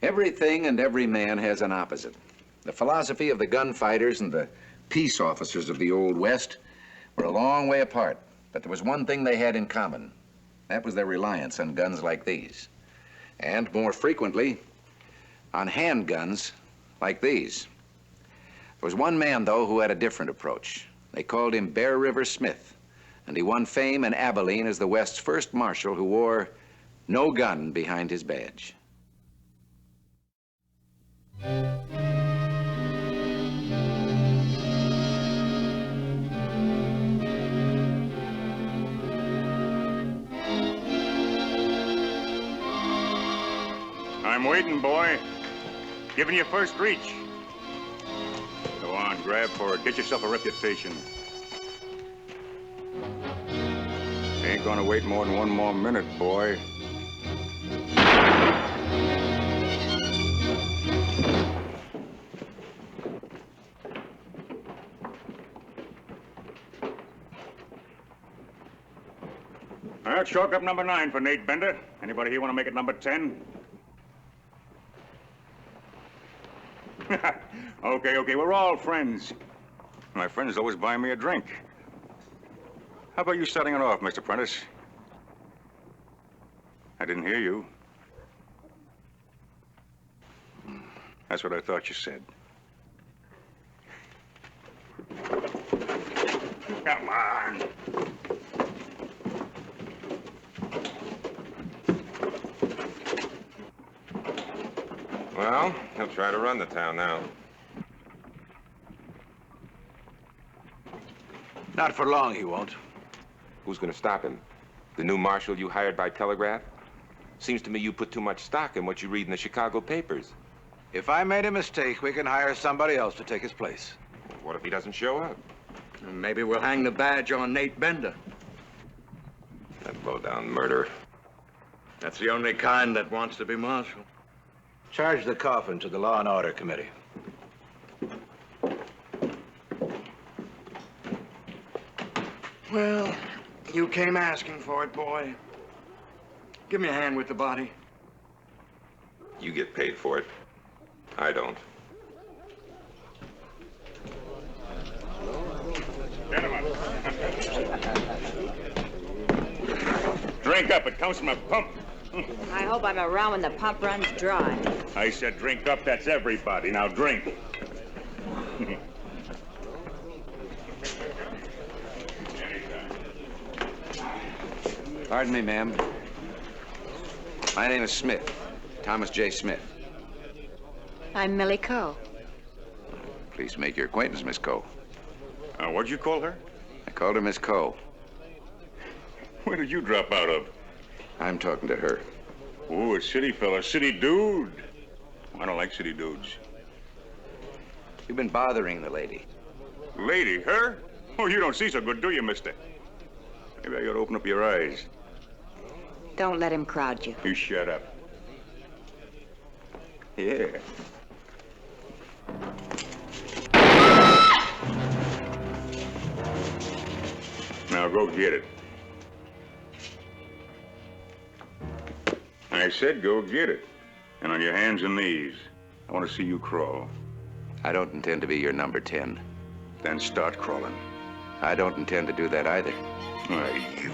Everything and every man has an opposite. The philosophy of the gunfighters and the peace officers of the Old West were a long way apart, but there was one thing they had in common. That was their reliance on guns like these. And more frequently, on handguns like these. There was one man, though, who had a different approach. They called him Bear River Smith, and he won fame in Abilene as the West's first marshal who wore no gun behind his badge. I'm waiting, boy. Giving you first reach. Go on, grab for it. Get yourself a reputation. Ain't gonna wait more than one more minute, boy. All right, chalk up number 9 for Nate Bender. Anybody here want to make it number 10? Okay, we're all friends. My friends always buy me a drink. How about you starting it off, Mr. Prentice? I didn't hear you. That's what I thought you said. Come on. Well, he'll try to run the town now. Not for long, he won't. Who's going to stop him? The new marshal you hired by telegraph? Seems to me you put too much stock in what you read in the Chicago papers. If I made a mistake, we can hire somebody else to take his place. What if he doesn't show up? Maybe we'll hang the badge on Nate Bender. That low-down murder. That's the only kind that wants to be marshal. Charge the coffin to the Law and Order Committee. Well, you came asking for it, boy. Give me a hand with the body. You get paid for it. I don't. Gentlemen. Drink up. It comes from a pump. I hope I'm around when the pump runs dry. I said drink up. That's everybody. Now drink. Pardon me, ma'am. My name is Smith. Thomas J. Smith. I'm Millie Coe. Pleased to make your acquaintance, Miss Coe. What'd you call her? I called her Miss Coe. Where did you drop out of? I'm talking to her. Oh, a city fella. City dude. I don't like city dudes. You've been bothering the lady. Lady, her? Oh, you don't see so good, do you, mister? Maybe I ought to open up your eyes. Don't let him crowd you. You shut up. Yeah. Now go get it. I said go get it. And on your hands and knees. I want to see you crawl. I don't intend to be your number 10. Then start crawling. I don't intend to do that either. Why, you...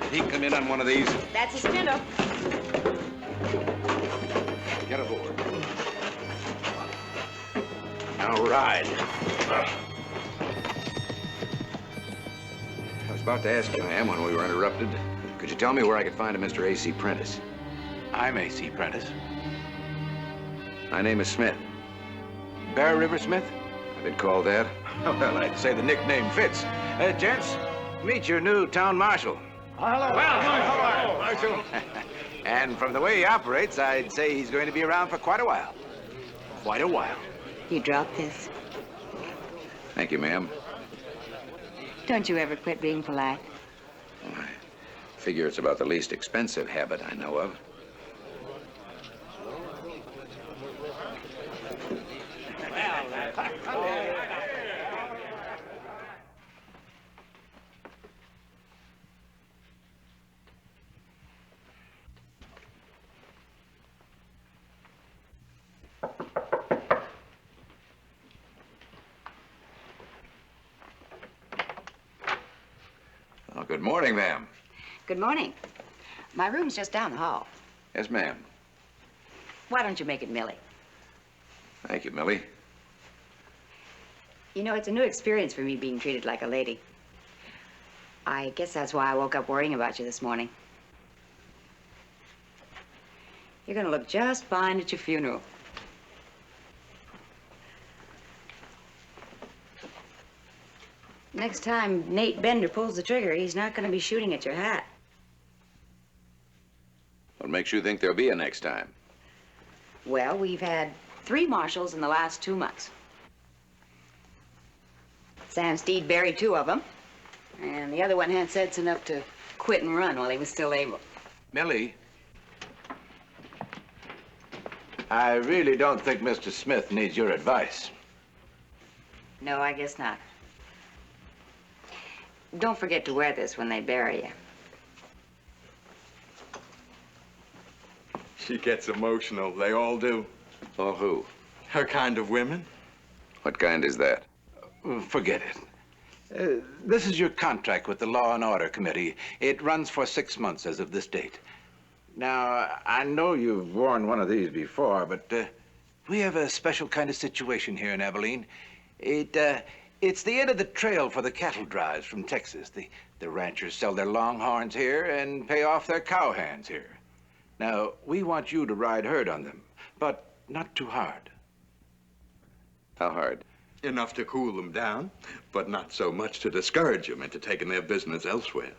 Did he come in on one of these? That's his window. Get aboard. Now ride. I was about to ask you, ma'am, when we were interrupted. Could you tell me where I could find a Mr. A.C. Prentice? I'm A.C. Prentice. My name is Smith. Bear River Smith? I've been called that. Well, I'd say the nickname fits. Gents, meet your new town marshal. Hello. Well, hello, Marshal. And from the way he operates, I'd say he's going to be around for quite a while. Quite a while. You drop this. Thank you, ma'am. Don't you ever quit being polite. Oh, I figure it's about the least expensive habit I know of. Good morning, ma'am. Good morning. My room's just down the hall. Yes, ma'am. Why don't you make it Millie? Thank you, Millie. You know, it's a new experience for me being treated like a lady. I guess that's why I woke up worrying about you this morning. You're gonna look just fine at your funeral. Next time Nate Bender pulls the trigger, he's not gonna be shooting at your hat. What makes you think there'll be a next time? Well, we've had 3 marshals in the last 2 months. Sam Steed buried 2 of them, and the other one had sense enough to quit and run while he was still able. Millie, I really don't think Mr. Smith needs your advice. No, I guess not. Don't forget to wear this when they bury you. She gets emotional. They all do. Oh, who? Her kind of women. What kind is that? Forget it. This is your contract with the Law and Order Committee. It runs for 6 months as of this date. Now, I know you've worn one of these before, but we have a special kind of situation here in Abilene. It's the end of the trail for the cattle drives from Texas. The ranchers sell their longhorns here and pay off their cowhands here. Now, we want you to ride herd on them, but not too hard. How hard? Enough to cool them down, but not so much to discourage them into taking their business elsewhere.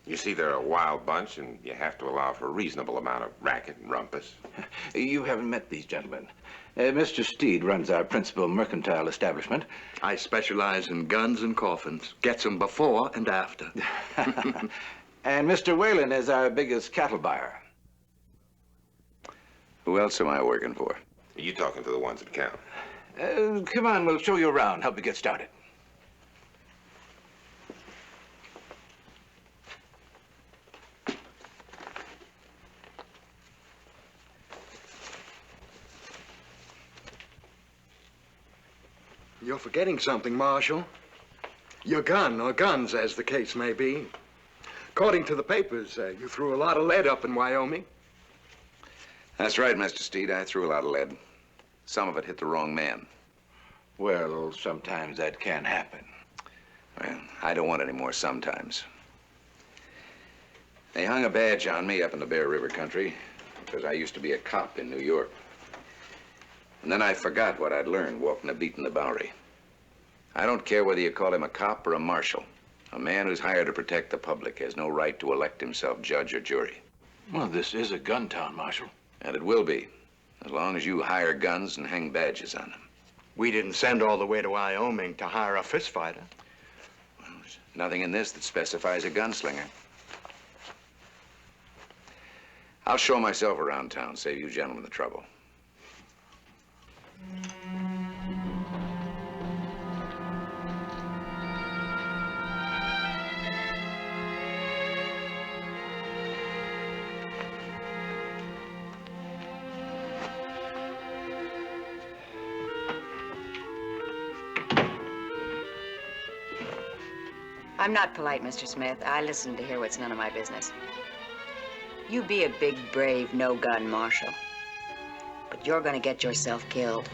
You see, they're a wild bunch, and you have to allow for a reasonable amount of racket and rumpus. You haven't met these gentlemen. Mr. Steed runs our principal mercantile establishment. I specialize in guns and coffins. Gets them before and after. And Mr. Whalen is our biggest cattle buyer. Who else am I working for? You talking to the ones that count. Come on, we'll show you around, help you get started. You're forgetting something, Marshal. Your gun, or guns, as the case may be. According to the papers, you threw a lot of lead up in Wyoming. That's right, Mr. Steed. I threw a lot of lead. Some of it hit the wrong man. Well, sometimes that can happen. Well, I don't want any more sometimes. They hung a badge on me up in the Bear River country because I used to be a cop in New York. And then I forgot what I'd learned walking a beat in the Bowery. I don't care whether you call him a cop or a marshal. A man who's hired to protect the public has no right to elect himself judge or jury. Well, this is a gun town, Marshal. And it will be, as long as you hire guns and hang badges on them. We didn't send all the way to Wyoming to hire a fist fighter. Well, there's nothing in this that specifies a gunslinger. I'll show myself around town, save you gentlemen the trouble. I'm not polite, Mr. Smith. I listen to hear what's none of my business. You be a big, brave, no-gun marshal. But you're gonna get yourself killed.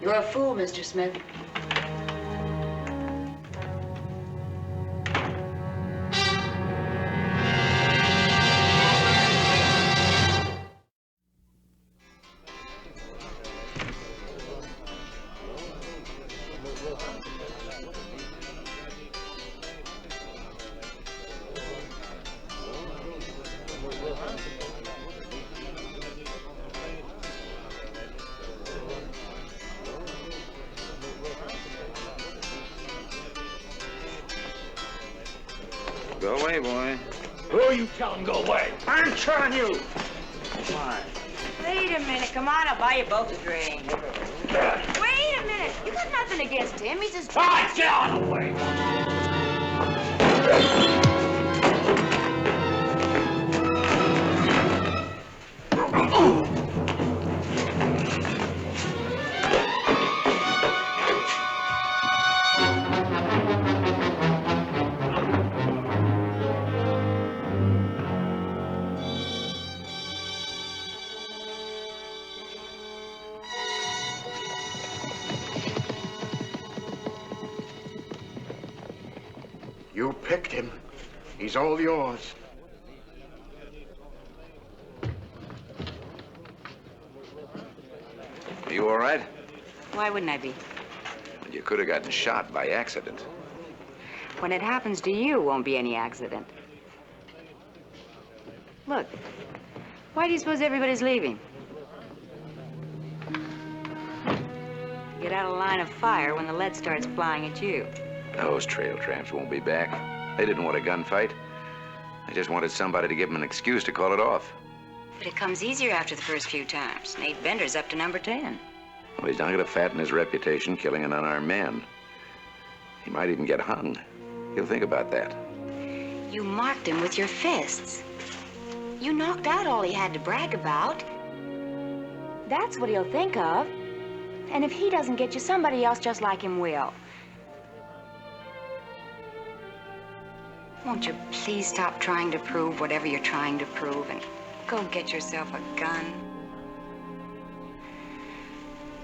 You're a fool, Mr. Smith. Go away, boy. Who are you telling go away? I'm telling you. Why? Wait a minute. Come on, I'll buy you both a drink. Wait a minute. You got nothing against him. He's just... Fine, get out of the way. picked him. He's all yours. Are you all right? Why wouldn't I be? You could have gotten shot by accident. When it happens to you, won't be any accident. Look, why do you suppose everybody's leaving? Get out of line of fire when the lead starts flying at you. Those trail tramps won't be back. They didn't want a gunfight. They just wanted somebody to give them an excuse to call it off. But it comes easier after the first few times. Nate Bender's up to number 10. Well, he's not going to fatten his reputation killing an unarmed man. He might even get hung. He'll think about that. You marked him with your fists. You knocked out all he had to brag about. That's what he'll think of. And if he doesn't get you, somebody else just like him will. Won't you please stop trying to prove whatever you're trying to prove and go get yourself a gun?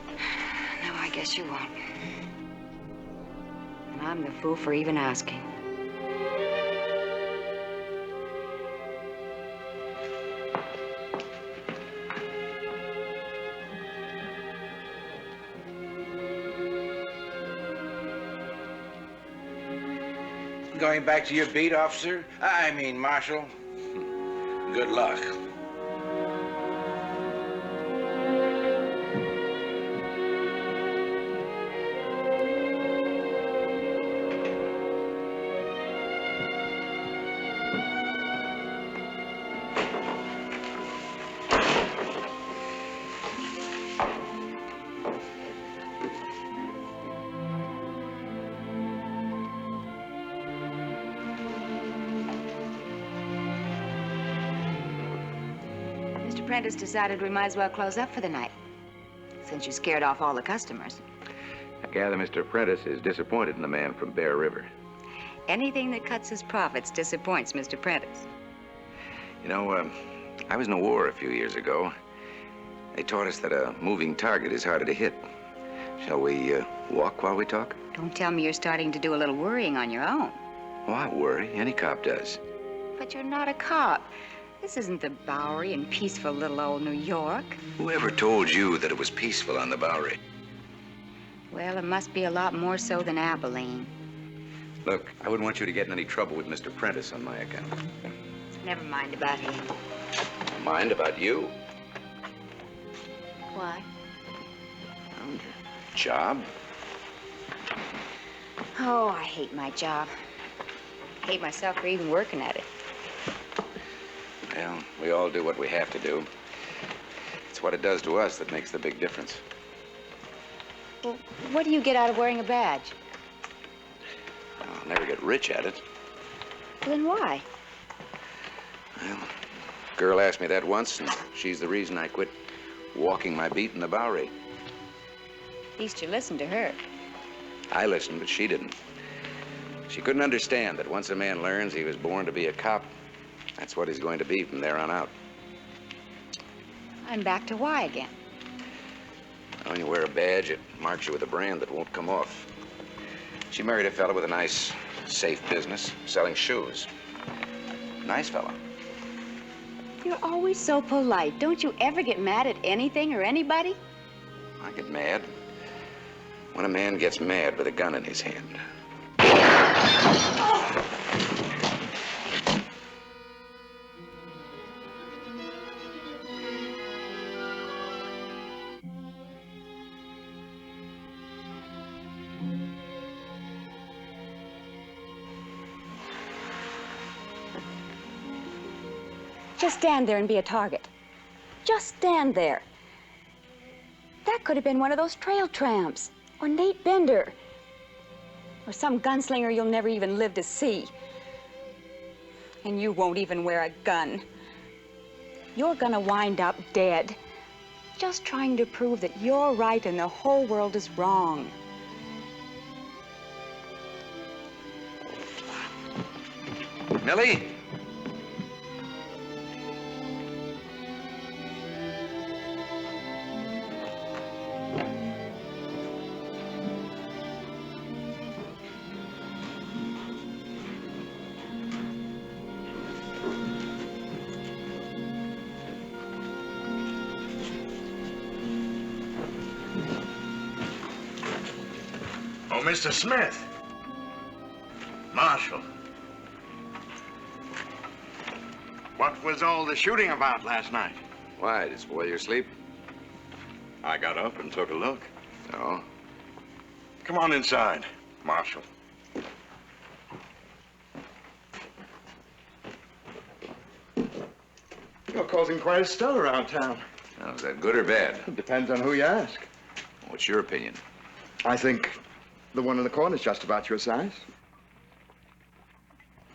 No, I guess you won't. And I'm the fool for even asking. Going back to your beat, officer? I mean, Marshal. Good luck. Mr. Prentice decided we might as well close up for the night, since you scared off all the customers. I gather Mr. Prentice is disappointed in the man from Bear River. Anything that cuts his profits disappoints Mr. Prentice. You know, I was in a war a few years ago. They taught us that a moving target is harder to hit. Shall we walk while we talk? Don't tell me you're starting to do a little worrying on your own. Oh, I worry. Any cop does. But you're not a cop. This isn't the Bowery in peaceful little old New York. Whoever told you that it was peaceful on the Bowery? Well, it must be a lot more so than Abilene. Look, I wouldn't want you to get in any trouble with Mr. Prentice on my account. Never mind about him. Mind about you? Why? Job? Oh, I hate my job. Hate myself for even working at it. Well, we all do what we have to do. It's what it does to us that makes the big difference. Well, what do you get out of wearing a badge? I'll never get rich at it. Well, then why? Well, a girl asked me that once, and she's the reason I quit walking my beat in the Bowery. At least you listened to her. I listened, but she didn't. She couldn't understand that once a man learns he was born to be a cop, that's what he's going to be from there on out. I'm back to why again. When you wear a badge, it marks you with a brand that won't come off. She married a fellow with a nice, safe business, selling shoes. Nice fellow. You're always so polite. Don't you ever get mad at anything or anybody? I get mad when a man gets mad with a gun in his hand. Just stand there and be a target. Just stand there. That could have been one of those trail tramps, or Nate Bender, or some gunslinger you'll never even live to see. And you won't even wear a gun. You're gonna wind up dead, just trying to prove that you're right and the whole world is wrong. Millie? Oh, Mr. Smith. Marshal. What was all the shooting about last night? Why, did it spoil your sleep? I got up and took a look. No. Come on inside, Marshal. You're causing quite a stir around town. Now, is that good or bad? It depends on who you ask. What's your opinion? I think the one in the corner's just about your size.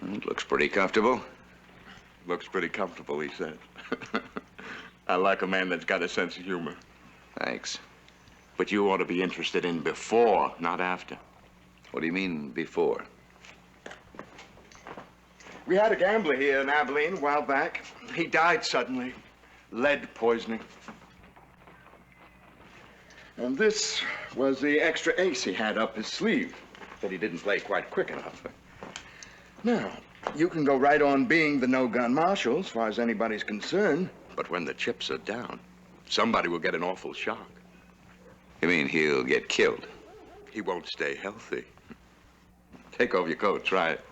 It looks pretty comfortable. Looks pretty comfortable, he said. I like a man that's got a sense of humor. Thanks. But you ought to be interested in before, not after. What do you mean, before? We had a gambler here in Abilene a while back. He died suddenly. Lead poisoning. And this was the extra ace he had up his sleeve that he didn't play quite quick enough. Now, you can go right on being the no-gun marshal as far as anybody's concerned. But when the chips are down, somebody will get an awful shock. You mean he'll get killed? He won't stay healthy. Take off your coat, try it.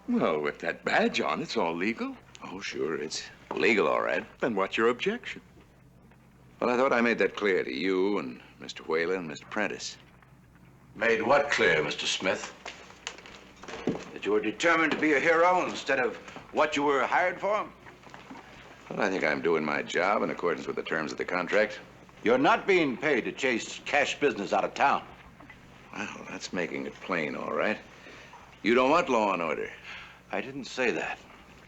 Well, with that badge on, it's all legal. Oh, sure, it's legal, all right. Then what's your objection? Well, I thought I made that clear to you and Mr. Whalen and Mr. Prentice. Made what clear, Mr. Smith? That you were determined to be a hero instead of what you were hired for? Well, I think I'm doing my job in accordance with the terms of the contract. You're not being paid to chase cash business out of town. Well, that's making it plain, all right. You don't want law and order. I didn't say that.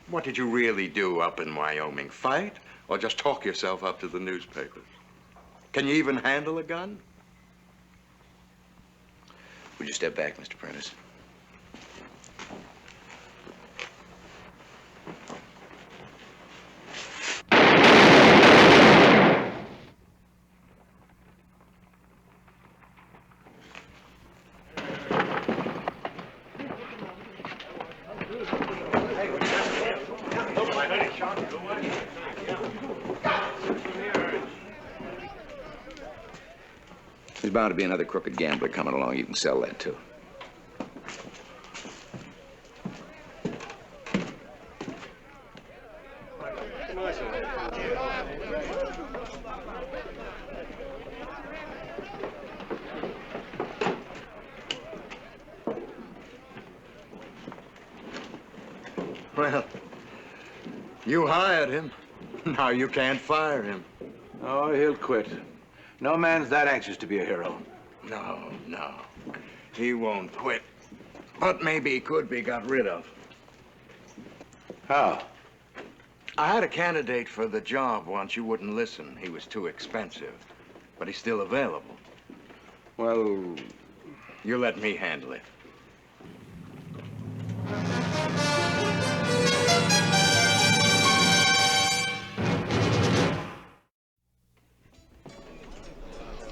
What did you really do up in Wyoming? Fight? Or just talk yourself up to the newspapers? Can you even handle a gun? Would you step back, Mr. Prentice? There's bound to be another crooked gambler coming along. You can sell that, too. Well, you hired him. Now you can't fire him. Oh, he'll quit. No man's that anxious to be a hero. No, no. He won't quit. But maybe he could be got rid of. How? I had a candidate for the job once. You wouldn't listen. He was too expensive. But he's still available. Well, You let me handle it.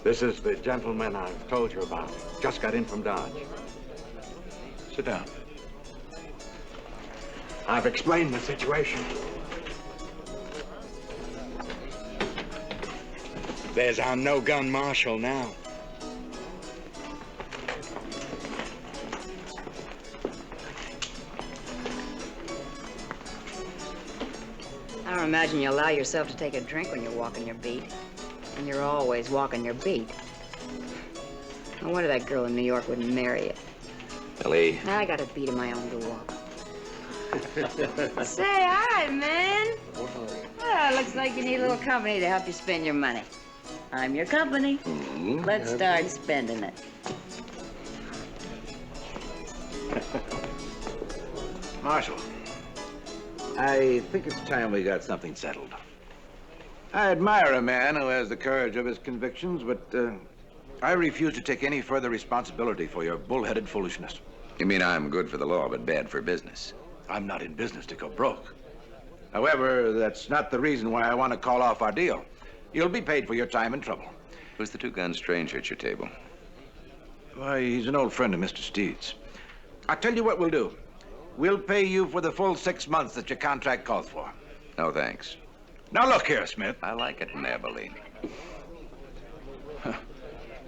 This is the gentleman I've told you about. Just got in from Dodge. sit down. I've explained the situation. There's our no-gun marshal now. I don't imagine you allow yourself to take a drink when you're walking your beat. And you're always walking your beat. No wonder that girl in New York wouldn't marry you. Ellie, I got a beat of my own to walk. Say, all right, man. Well, looks like you need a little company to help you spend your money. I'm your company. Let's start spending it. Marshal, I think it's time we got something settled. I admire a man who has the courage of his convictions, but I refuse to take any further responsibility for your bullheaded foolishness. you mean I'm good for the law but bad for business? I'm not in business to go broke. However, that's not the reason why I want to call off our deal. You'll be paid for your time and trouble. Who's the two-gun stranger at your table? Why, he's an old friend of Mr. Steed's. I'll tell you what we'll do. We'll pay you for the full 6 months that your contract calls for. No, thanks. Now, look here, Smith. I like it in Abilene.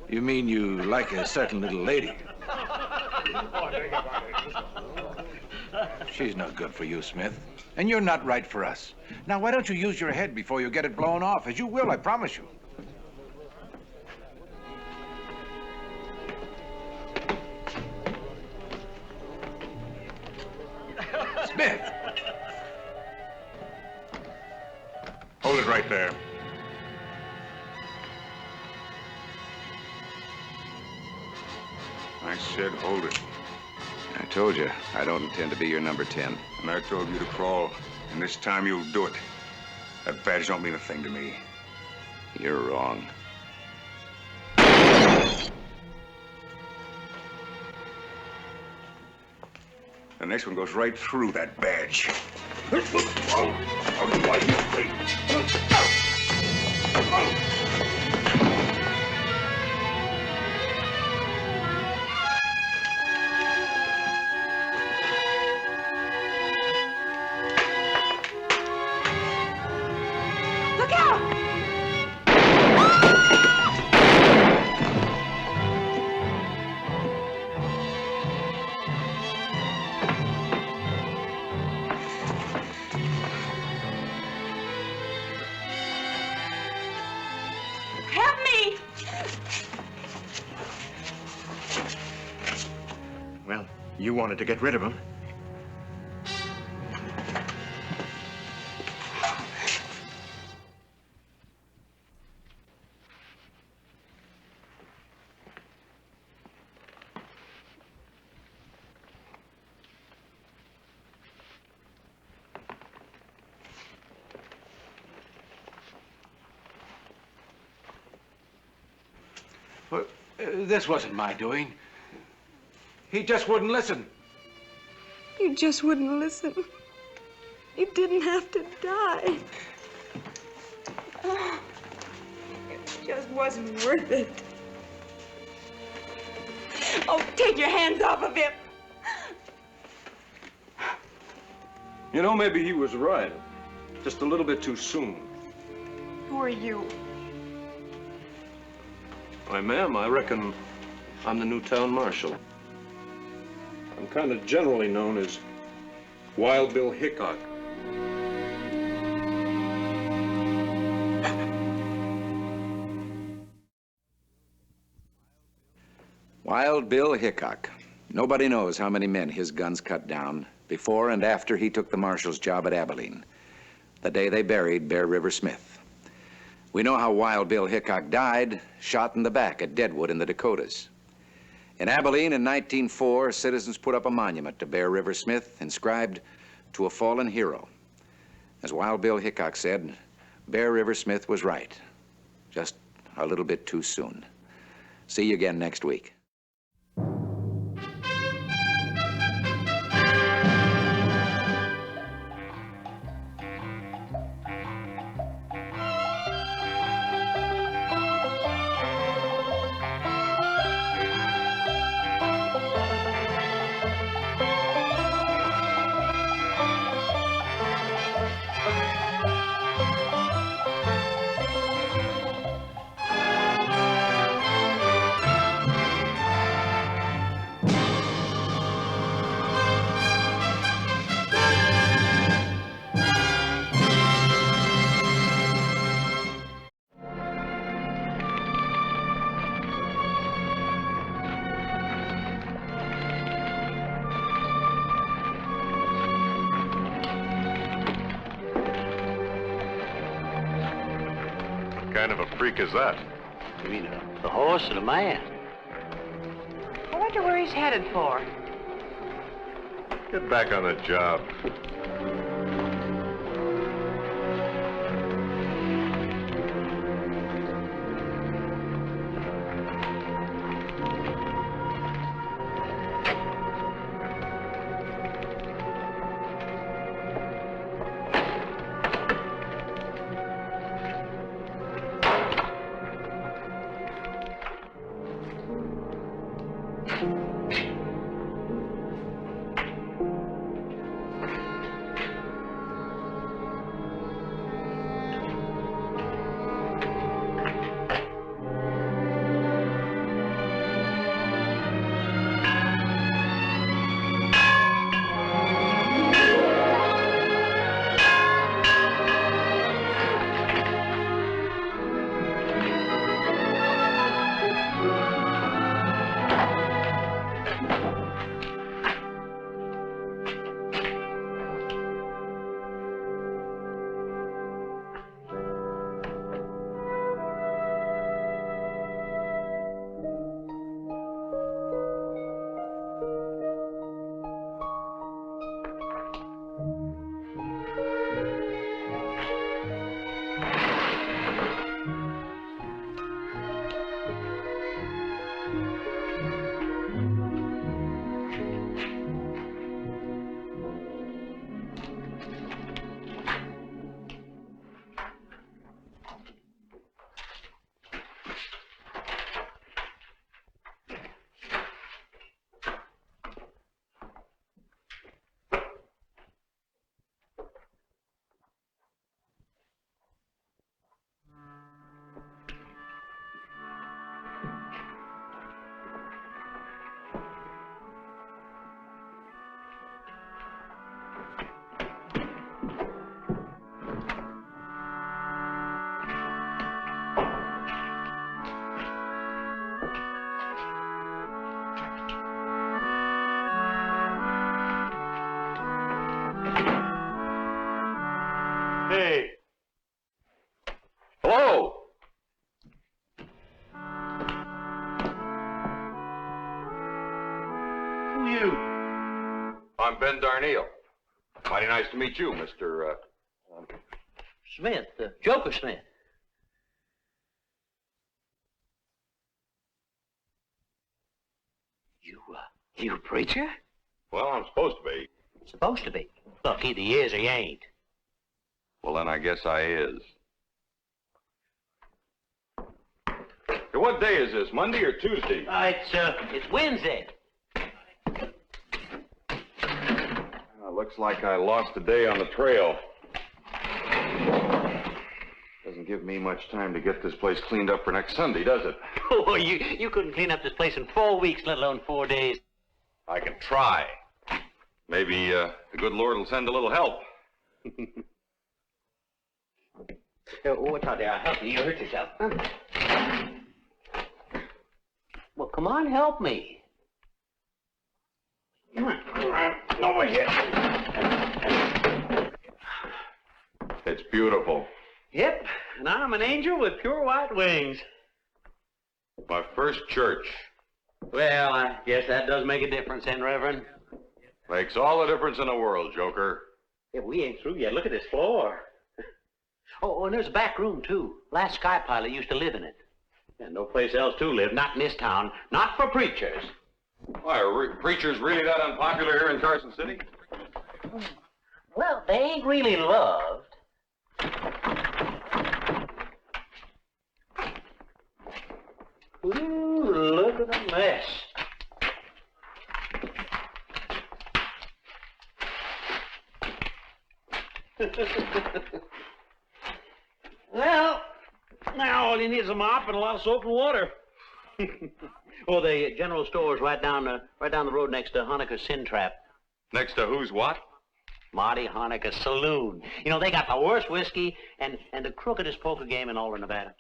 You mean you like a certain little lady? She's no good for you, Smith. And you're not right for us. Now, why don't you use your head before you get it blown off? As you will, I promise you. Smith! Hold it right there. I said hold it. I told you, I don't intend to be your number 10. And I told you to crawl, and this time you'll do it. That badge don't mean a thing to me. You're wrong. The next one goes right through that badge. Look out! Help me! Well, you wanted to get rid of him. Well, this wasn't my doing. He just wouldn't listen. You just wouldn't listen. You didn't have to die. Oh, it just wasn't worth it. Oh, take your hands off of him. You know, maybe he was right. Just a little bit too soon. Who are you? Why, ma'am, I reckon I'm the new town marshal. I'm kind of generally known as Wild Bill Hickok. Wild Bill Hickok. Nobody knows how many men his guns cut down before and after he took the marshal's job at Abilene, the day they buried Bear River Smith. We know how Wild Bill Hickok died, shot in the back at Deadwood in the Dakotas. In Abilene in 1904, citizens put up a monument to Bear River Smith, inscribed, "To a fallen hero." As Wild Bill Hickok said, Bear River Smith was right. Just a little bit too soon. See you again next week. What kind of a freak is that? You mean a horse and a man? I wonder where he's headed for. Get back on the job. I'm Ben Darneal. Mighty nice to meet you, Mr. Smith, Joker Smith. You a preacher? Well, I'm supposed to be. Supposed to be. Look, either he is or he ain't. Well, then I guess I is. Hey, what day is this, Monday or Tuesday? It's Wednesday. Looks like I lost a day on the trail. Doesn't give me much time to get this place cleaned up for next Sunday, does it? Oh, you couldn't clean up this place in 4 weeks, let alone 4 days. I can try. Maybe the good Lord will send a little help. What's out there? I'll help you. You hurt yourself. Well, come on, help me. Come on. Over here. It's beautiful. Yep, and I'm an angel with pure white wings. My first church. Well, I guess that does make a difference, then, Reverend. Makes all the difference in the world, Joker. Yeah, we ain't through yet. Look at this floor. Oh, and there's a back room, too. Last sky pilot used to live in it. And no place else to live, not in this town. Not for preachers. Why, are preachers really that unpopular here in Carson City? Well, they ain't really loved. Ooh, look at the mess. Well, now all you need is a mop and a lot of soap and water. Oh, the general store's right down the road next to Hanukkah's Sin Trap. Next to who's what? Marty Hanukkah's Saloon. You know, they got the worst whiskey and the crookedest poker game in all of Nevada.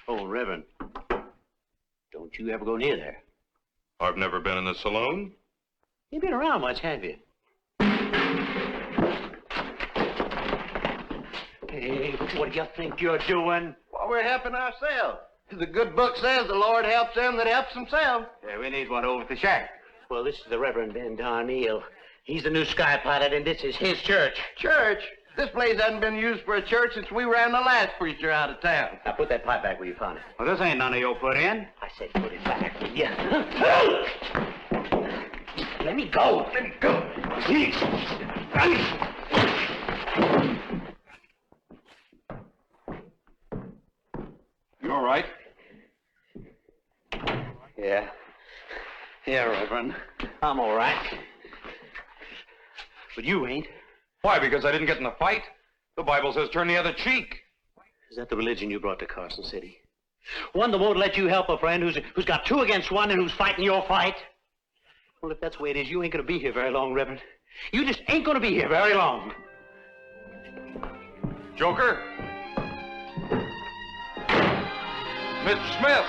Oh, Reverend, don't you ever go near there. I've never been in the saloon. You've been around much, have you? Hey, what do you think you're doing? Well, we're helping ourselves. The good book says the Lord helps them that helps themselves. Yeah, we need one over at the shack. Well, this is the Reverend Ben Darneal. He's the new sky pilot, and this is his church. Church? This place hasn't been used for a church since we ran the last preacher out of town. Now, put that pipe back where you found it. Well, this ain't none of your put in. I said put it back, will you? Let me go. Let me go. Please. You all right? Yeah. Yeah, Reverend. I'm all right. But you ain't. Why, because I didn't get in the fight? The Bible says turn the other cheek. Is that the religion you brought to Carson City? One that won't let you help a friend who's got 2 against 1 and who's fighting your fight? Well, if that's the way it is, you ain't gonna be here very long, Reverend. You just ain't gonna be here very long. Joker? Mr. Smith!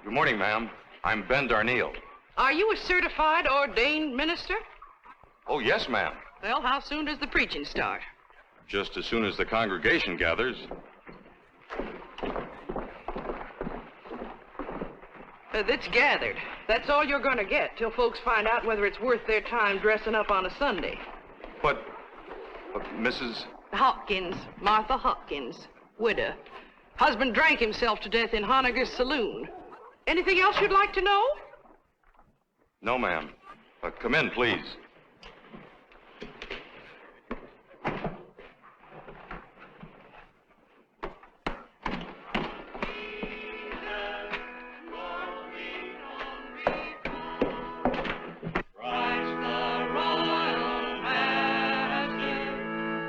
Good morning, ma'am. I'm Ben Darneal. Are you a certified ordained minister? Oh, yes, ma'am. Well, how soon does the preaching start? Just as soon as the congregation gathers. That's gathered. That's all you're going to get till folks find out whether it's worth their time dressing up on a Sunday. But Mrs. Hopkins, Martha Hopkins, widow. Husband drank himself to death in Honegger's saloon. Anything else you'd like to know? No, ma'am. Come in, please.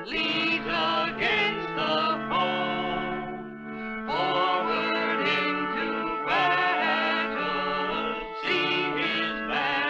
Leads against the foe, forward into battle, see his banner.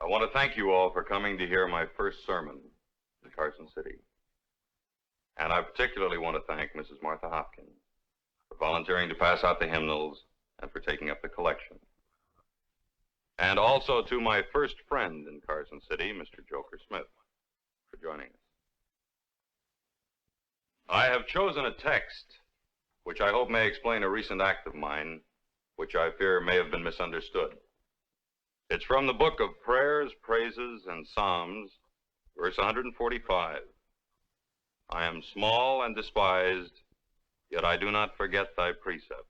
want to thank you all for coming to hear my first sermon in Carson City. And I particularly want to thank Mrs. Martha Hopkins for volunteering to pass out the hymnals and for taking up the collection. And also to my first friend in Carson City, Mr. Joker Smith, for joining us. I have chosen a text which I hope may explain a recent act of mine, which I fear may have been misunderstood. It's from the book of Prayers, Praises, and Psalms, verse 145. I am small and despised, yet I do not forget thy precepts.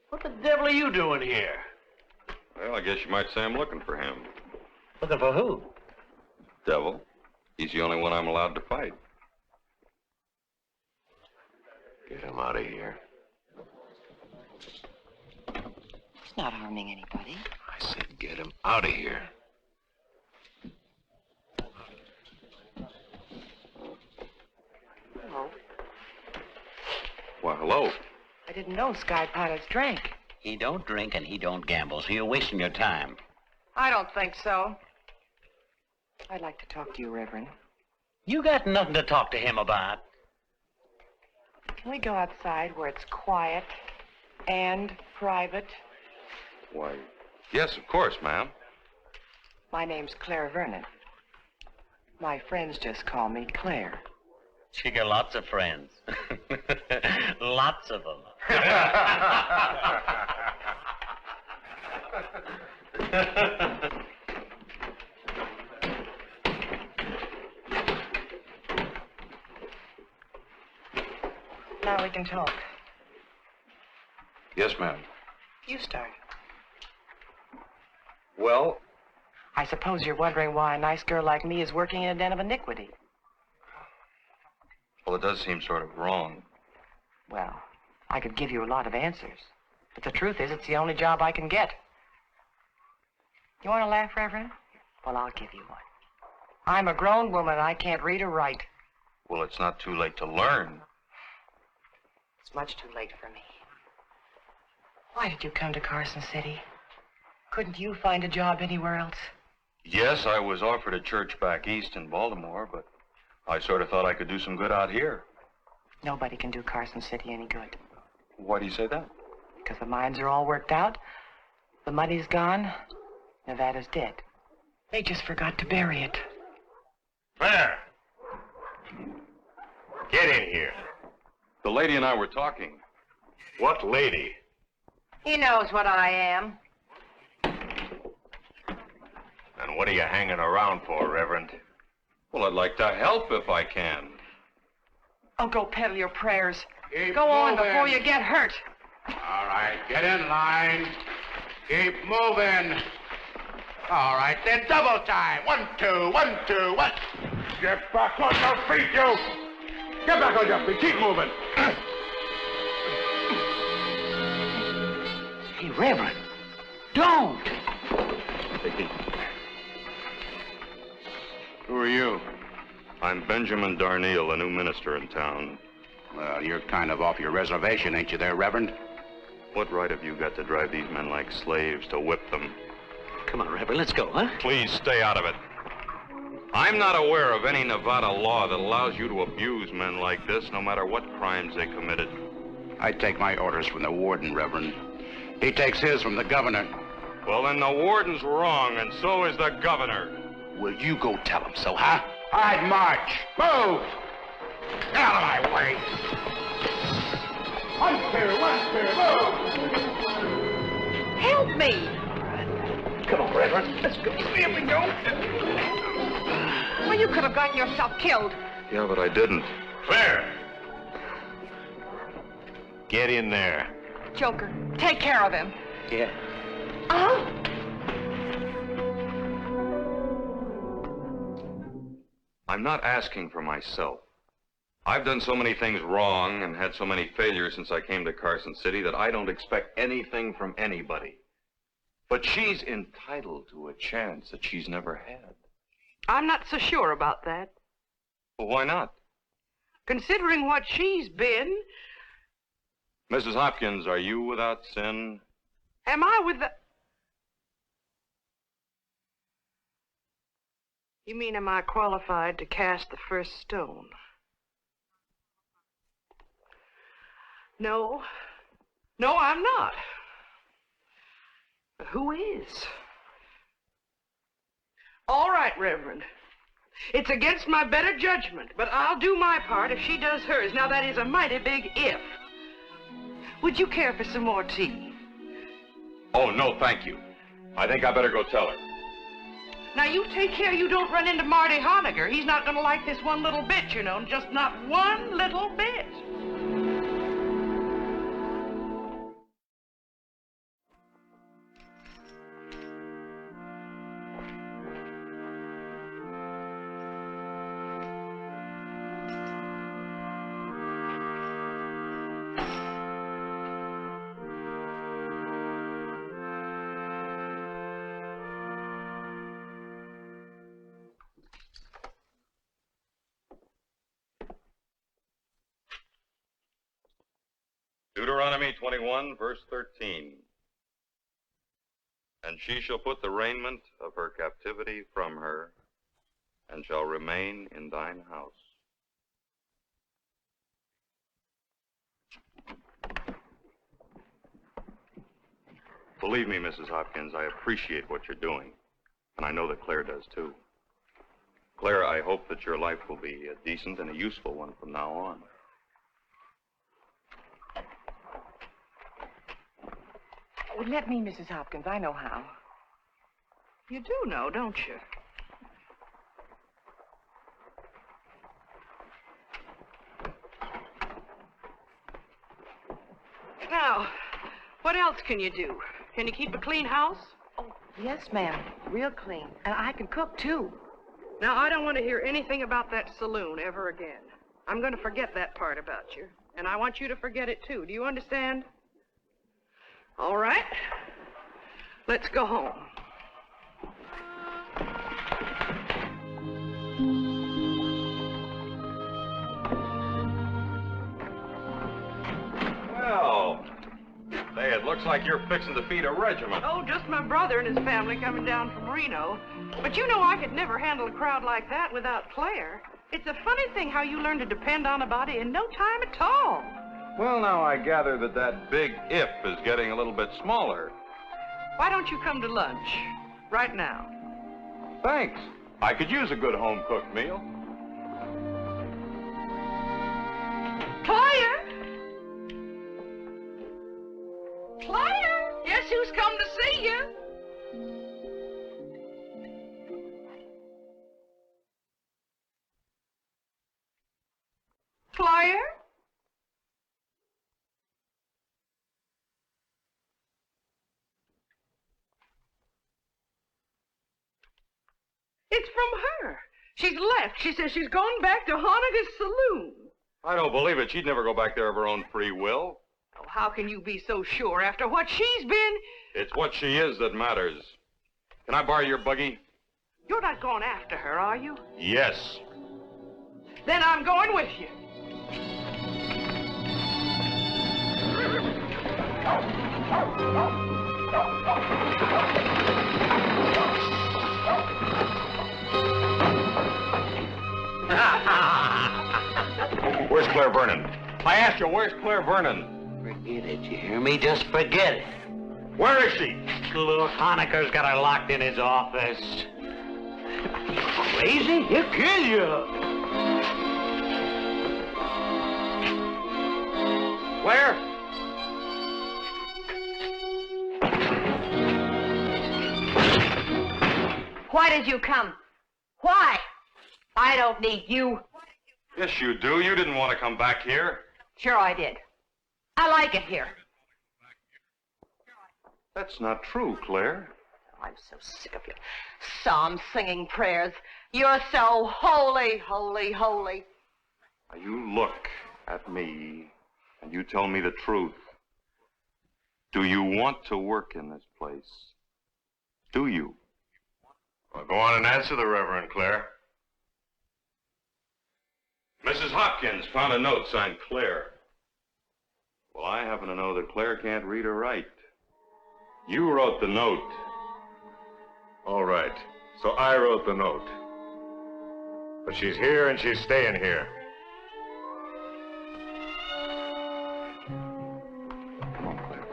What the devil are you doing here? Well, I guess you might say I'm looking for him. Looking for who? Devil. He's the only one I'm allowed to fight. Get him out of here. He's not harming anybody. I said get him out of here. Hello. Well, hello. I didn't know Sky Pilots drank. He don't drink and he don't gamble, so you're wasting your time. I don't think so. I'd like to talk to you, Reverend. You got nothing to talk to him about. Can we go outside where it's quiet and private? Why, yes, of course, ma'am. My name's Claire Vernon. My friends just call me Claire. She got lots of friends. Lots of them. Now we can talk. Yes, ma'am. You start. Well, I suppose you're wondering why a nice girl like me is working in a den of iniquity. Well, it does seem sort of wrong. Well, I could give you a lot of answers. But the truth is, it's the only job I can get. You want to laugh, Reverend? Well, I'll give you one. I'm a grown woman. I can't read or write. Well, it's not too late to learn. It's much too late for me. Why did you come to Carson City? Couldn't you find a job anywhere else? Yes, I was offered a church back east in Baltimore, but I sort of thought I could do some good out here. Nobody can do Carson City any good. Why do you say that? Because the mines are all worked out, the money's gone, Nevada's dead. They just forgot to bury it. There! Get in here. The lady and I were talking. What lady? He knows what I am. And what are you hanging around for, Reverend? Well, I'd like to help if I can. Oh, go peddle your prayers. Keep Go on moving. before you get hurt. All right, get in line. Keep moving. All right, then double time. 1, 2, 1, 2, 1. Get back on your feet, you. Get back on your feet. Keep moving. Hey, Reverend, don't. Who are you? I'm Benjamin Darneal, a new minister in town. Well, you're kind of off your reservation, ain't you there, Reverend? What right have you got to drive these men like slaves, to whip them? Come on, Reverend, let's go, huh? Please stay out of it. I'm not aware of any Nevada law that allows you to abuse men like this, no matter what crimes they committed. I take my orders from the warden, Reverend. He takes his from the governor. Well, then the warden's wrong, and so is the governor. Well, you go tell him so, huh? All right, march. Move! Get out of my way! One, two, move! Help me! Come on, Reverend. Let's go. Here we go. Well, you could have gotten yourself killed. Yeah, but I didn't. Claire! Get in there. Joker, take care of him. Yeah. I'm not asking for myself. I've done so many things wrong and had so many failures since I came to Carson City that I don't expect anything from anybody. But she's entitled to a chance that she's never had. I'm not so sure about that. Well, why not? Considering what she's been, Mrs. Hopkins, are you without sin? am I with the... You mean, am I qualified to cast the first stone? No. No, I'm not. But who is? All right, Reverend. It's against my better judgment, but I'll do my part if she does hers. Now, that is a mighty big if. Would you care for some more tea? Oh, no, thank you. I think I better go tell her. Now, you take care you don't run into Marty Honegger. He's not going to like this one little bit, you know, just not one little bit. Deuteronomy 21, verse 13. And she shall put the raiment of her captivity from her, and shall remain in thine house. Believe me, Mrs. Hopkins, I appreciate what you're doing, and I know that Claire does too. Claire, I hope that your life will be a decent and a useful one from now on. Oh, let me, Mrs. Hopkins. I know how. You do know, don't you? Now, what else can you do? Can you keep a clean house? Oh, yes, ma'am. Real clean. And I can cook, too. Now, I don't want to hear anything about that saloon ever again. I'm going to forget that part about you. And I want you to forget it, too. Do you understand? All right. Let's go home. Well, say, it looks like you're fixing to feed a regiment. Oh, just my brother and his family coming down from Reno. But you know I could never handle a crowd like that without Claire. It's a funny thing how you learn to depend on a body in no time at all. Well, now I gather that that big if is getting a little bit smaller. Why don't you come to lunch right now? Thanks. I could use a good home-cooked meal. Claire! Claire! Guess who's come to see you? Claire? It's from her. She's left. She says she's gone back to Honegger's saloon. I don't believe it. She'd never go back there of her own free will. Oh, how can you be so sure after what she's been? It's what she is that matters. Can I borrow your buggy? You're not going after her, are you? Yes. Then I'm going with you. Where's Claire Vernon? I asked you, where's Claire Vernon? Forget it, you hear me? Just forget it. Where is she? Look, Honecker's got her locked in his office. Crazy? He'll kill you. Where? Why did you come? Why? I don't need you. Yes, you do. You didn't want to come back here. Sure I did. I like it here. That's not true, Claire. I'm so sick of you. Psalm singing prayers. You're so holy, holy, holy. Now, you look at me and you tell me the truth. Do you want to work in this place? Do you? Well, go on and answer the Reverend, Claire. Mrs. Hopkins found a note signed Claire. Well, I happen to know that Claire can't read or write. You wrote the note. All right. So I wrote the note. But she's here and she's staying here. Come on, Claire.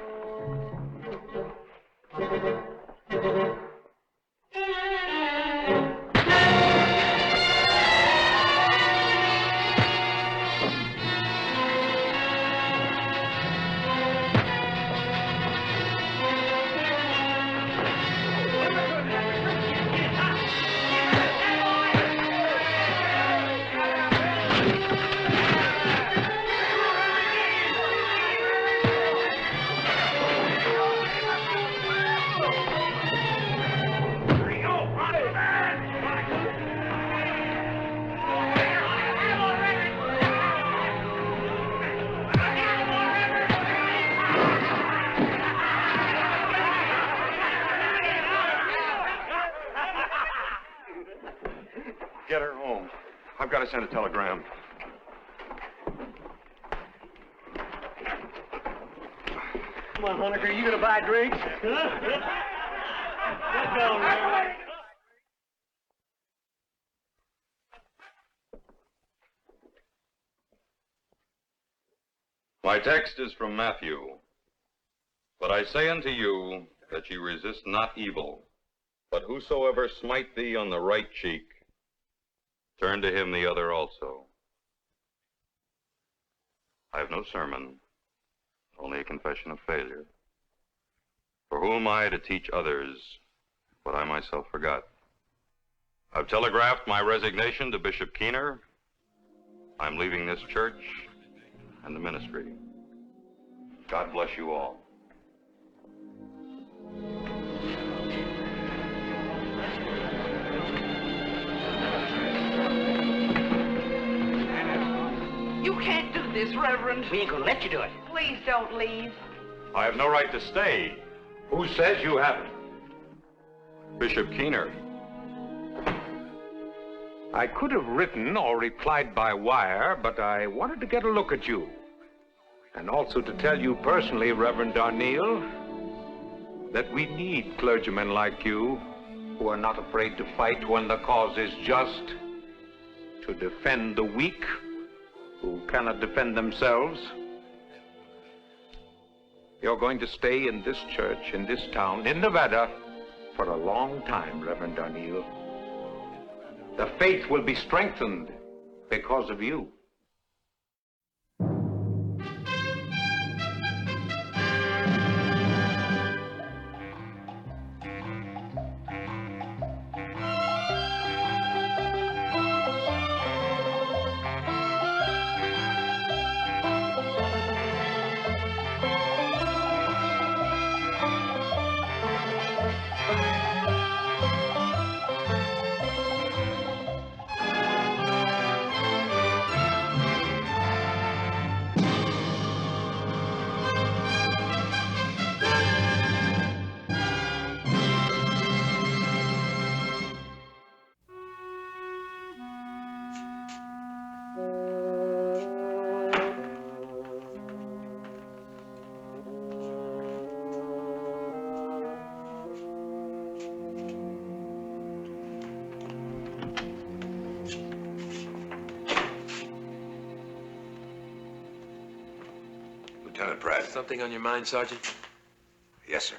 Get her home. I've got to send a telegram. Come on, Honecker, you gonna buy drinks? Get down, Reverend. My text is from Matthew. But I say unto you that ye resist not evil, but whosoever smite thee on the right cheek, turn to him the other also. I have no sermon, only a confession of failure. For who am I to teach others what I myself forgot? I've telegraphed my resignation to Bishop Keener. I'm leaving this church and the ministry. God bless you all. You can't do this, Reverend. We ain't gonna let you do it. Please don't leave. I have no right to stay. Who says you haven't? Bishop Keener. I could have written or replied by wire, but I wanted to get a look at you. And also to tell you personally, Reverend Darnell, that we need clergymen like you who are not afraid to fight when the cause is just, to defend the weak who cannot defend themselves. You're going to stay in this church, in this town, in Nevada, for a long time, Reverend Darnell. The faith will be strengthened because of you. Lieutenant Pratt. Something on your mind, Sergeant? Yes, sir.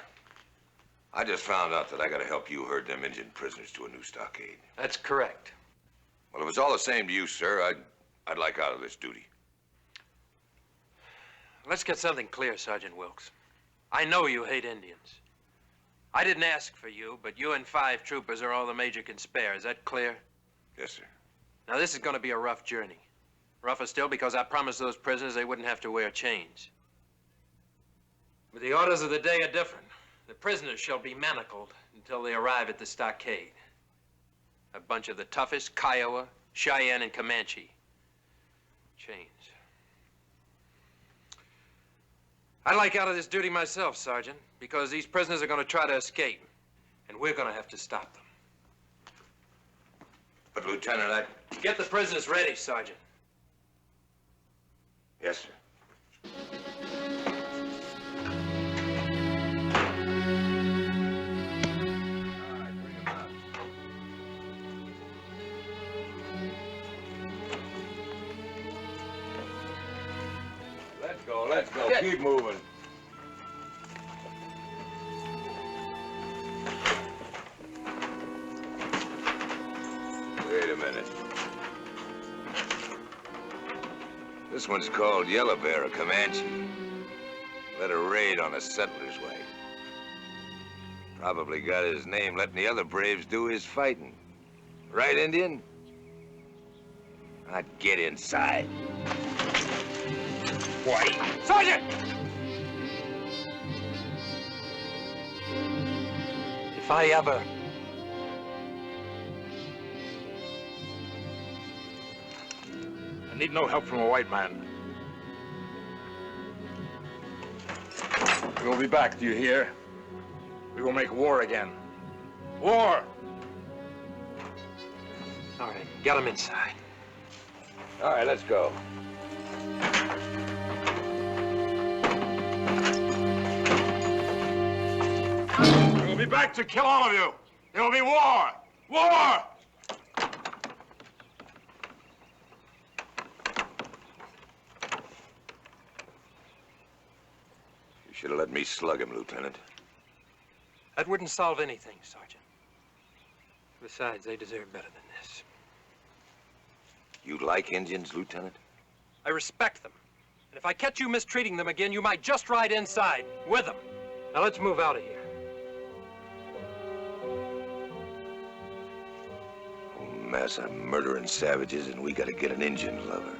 I just found out that I gotta help you herd them Indian prisoners to a new stockade. That's correct. Well, if it's all the same to you, sir, I'd like out of this duty. Let's get something clear, Sergeant Wilkes. I know you hate Indians. I didn't ask for you, but you and 5 troopers are all the major conspirators. Is that clear? Yes, sir. Now, this is going to be a rough journey. Rougher still because I promised those prisoners they wouldn't have to wear chains. But the orders of the day are different. The prisoners shall be manacled until they arrive at the stockade. A bunch of the toughest Kiowa, Cheyenne, and Comanche. Chains. I'd like out of this duty myself, Sergeant, because these prisoners are going to try to escape, and we're going to have to stop them. But, Lieutenant, Get the prisoners ready, Sergeant. Yes, sir. Let's go. Keep moving. Wait a minute. This one's called Yellow Bear, a Comanche. Led a raid on a settler's wife. Probably got his name letting the other braves do his fighting. Right, Indian? I'd get inside. White. Sergeant! If I ever... I need no help from a white man. We will be back, do you hear? We will make war again. War! All right, get them inside. All right, let's go. We will be back to kill all of you. There will be war! War! You should have let me slug him, Lieutenant. That wouldn't solve anything, Sergeant. Besides, they deserve better than this. You like Indians, Lieutenant? I respect them. And if I catch you mistreating them again, you might just ride inside with them. Now let's move out of here. A mess of murdering savages, and we gotta get an Indian lover.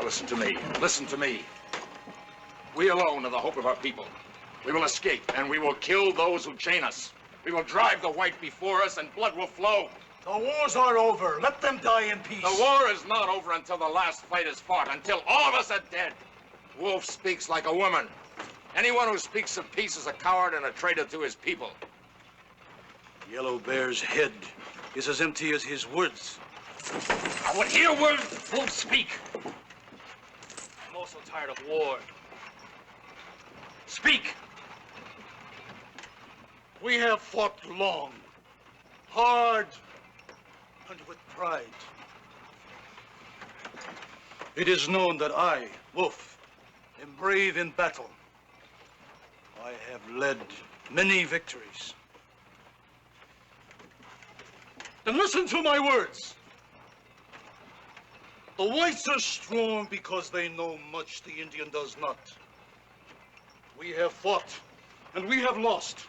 Listen to me. Listen to me. We alone are the hope of our people. We will escape, and we will kill those who chain us. We will drive the white before us, and blood will flow. The wars are over. Let them die in peace. The war is not over until the last fight is fought, until all of us are dead. Wolf speaks like a woman. Anyone who speaks of peace is a coward and a traitor to his people. Yellow Bear's head is as empty as his words. I would hear Wolf speak. I'm also tired of war. Speak! We have fought long, hard, and with pride. It is known that I, Wolf, am brave in battle. I have led many victories. Then listen to my words. The whites are strong because they know much the Indian does not. We have fought, and we have lost.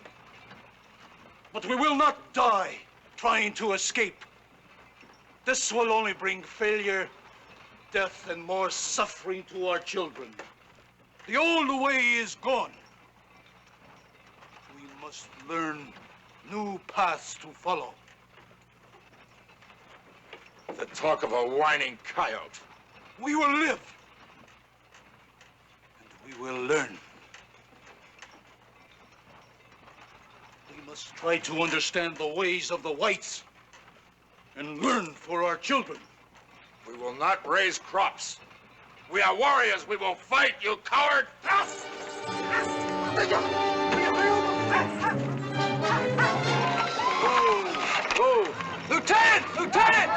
But we will not die trying to escape. This will only bring failure, death, and more suffering to our children. The old way is gone. We must learn new paths to follow. The talk of a whining coyote. We will live. And we will learn. We must try to understand the ways of the whites and learn for our children. We will not raise crops. We are warriors. We will fight, you coward. Oh! Lieutenant! Lieutenant!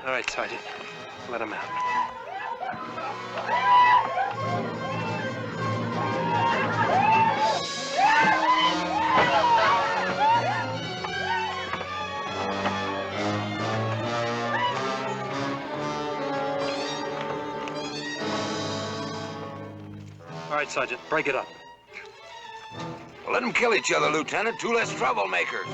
All right, Sergeant. Let him out. All right, Sergeant, break it up. Well, let them kill each other, Lieutenant. Two less troublemakers.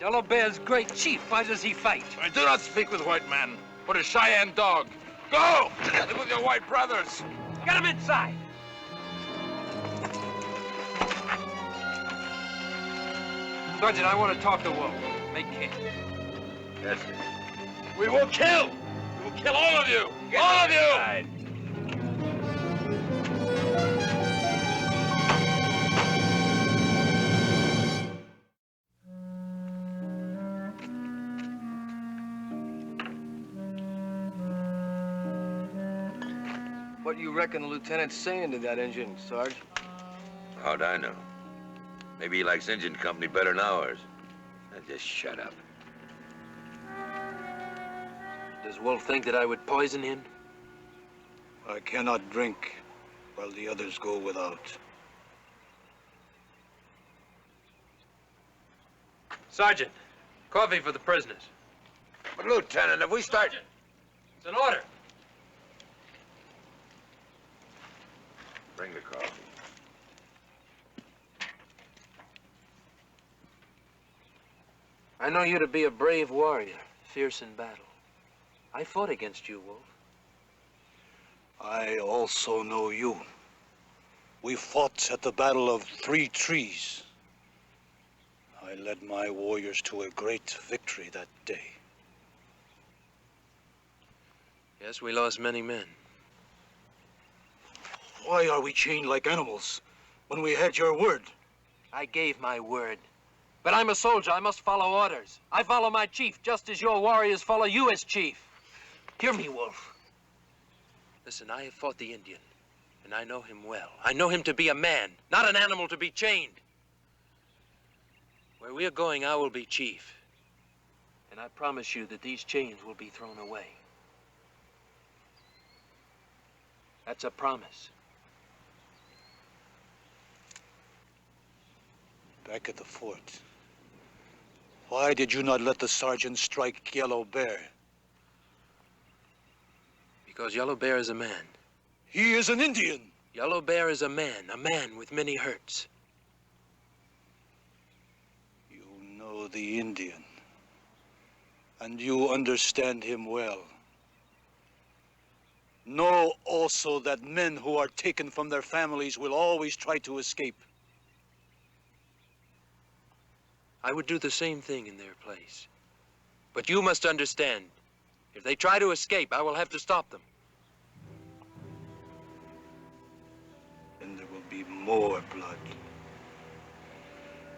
Yellow Bear's great chief. Why does he fight? I do not speak with white men, but a Cheyenne dog. Go! Live with your white brothers. Get him inside. Sergeant, I want to talk to Wolf. Make camp. Yes, sir. We will kill! We will kill all of you! All of you! What you reckon the lieutenant's saying to that engine, Sarge? How'd I know? Maybe he likes engine company better than ours. Now just shut up. Does Wolf think that I would poison him? I cannot drink while the others go without. Sergeant, coffee for the prisoners. But, Lieutenant, if we start... It's an order. Bring the coffee. I know you to be a brave warrior, fierce in battle. I fought against you, Wolf. I also know you. We fought at the Battle of 3 Trees. I led my warriors to a great victory that day. Yes, we lost many men. Why are we chained like animals when we had your word? I gave my word. But I'm a soldier. I must follow orders. I follow my chief, just as your warriors follow you as chief. Hear me, Wolf. Listen, I have fought the Indian, and I know him well. I know him to be a man, not an animal to be chained. Where we are going, I will be chief. And I promise you that these chains will be thrown away. That's a promise. Back at the fort, why did you not let the sergeant strike Yellow Bear? Because Yellow Bear is a man. He is an Indian. Yellow Bear is a man with many hurts. You know the Indian, and you understand him well. Know also that men who are taken from their families will always try to escape. I would do the same thing in their place. But you must understand, if they try to escape, I will have to stop them. And there will be more blood.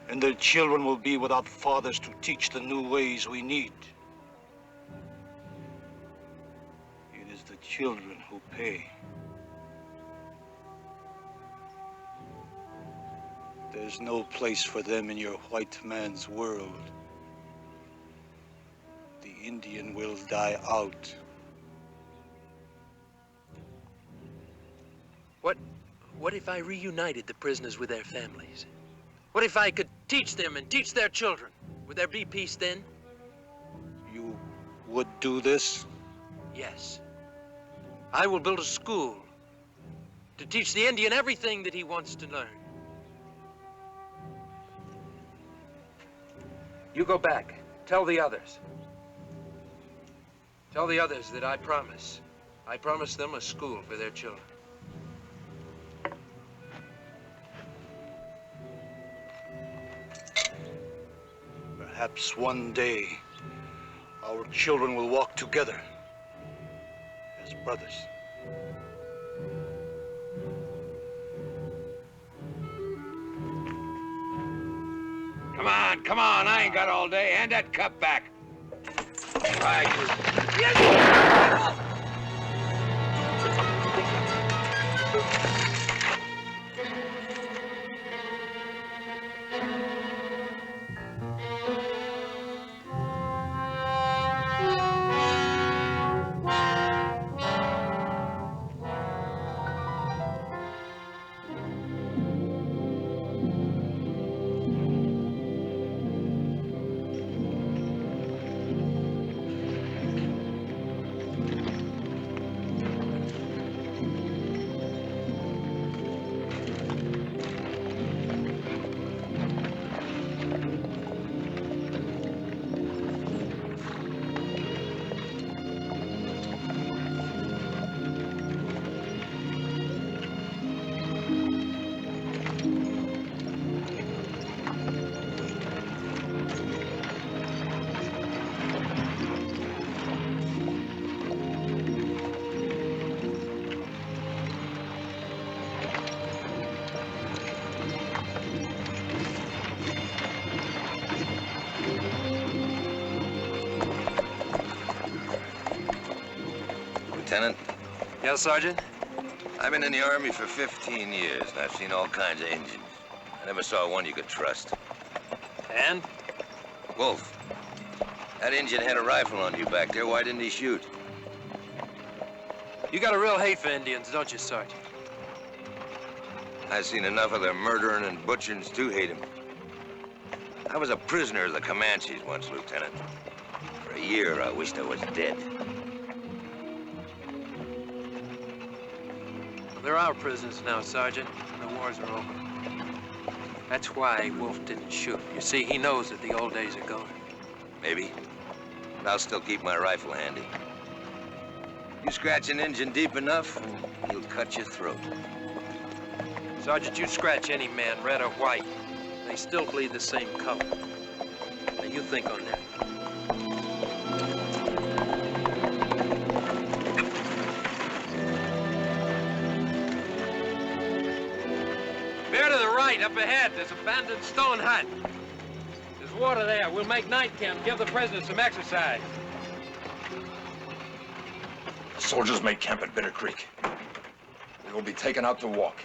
And their children will be without fathers to teach the new ways we need. It is the children who pay. There's no place for them in your white man's world. The Indian will die out. What if I reunited the prisoners with their families? What if I could teach them and teach their children? Would there be peace then? You would do this? Yes. I will build a school to teach the Indian everything that he wants to learn. You go back. Tell the others. Tell the others that I promise them a school for their children. Perhaps one day, our children will walk together as brothers. Come on, I ain't got all day. Hand that cup back. Right. Lieutenant? Yes, Sergeant? I've been in the Army for 15 years, and I've seen all kinds of Indians. I never saw one you could trust. And? Wolf. That Indian had a rifle on you back there. Why didn't he shoot? You got a real hate for Indians, don't you, Sergeant? I've seen enough of their murdering and butchering to hate him. I was a prisoner of the Comanches once, Lieutenant. For a year, I wished I was dead. Well, they're our prisoners now, Sergeant. The wars are over. That's why Wolf didn't shoot. You see, he knows that the old days are gone. Maybe. But I'll still keep my rifle handy. You scratch an Injun deep enough, and he'll cut your throat. Sergeant, you scratch any man, red or white, they still bleed the same color. Now, you think on that. Bear to the right, up ahead, there's an abandoned stone hut. There's water there. We'll make night camp, give the prisoners some exercise. The soldiers make camp at Bitter Creek. We will be taken out to walk.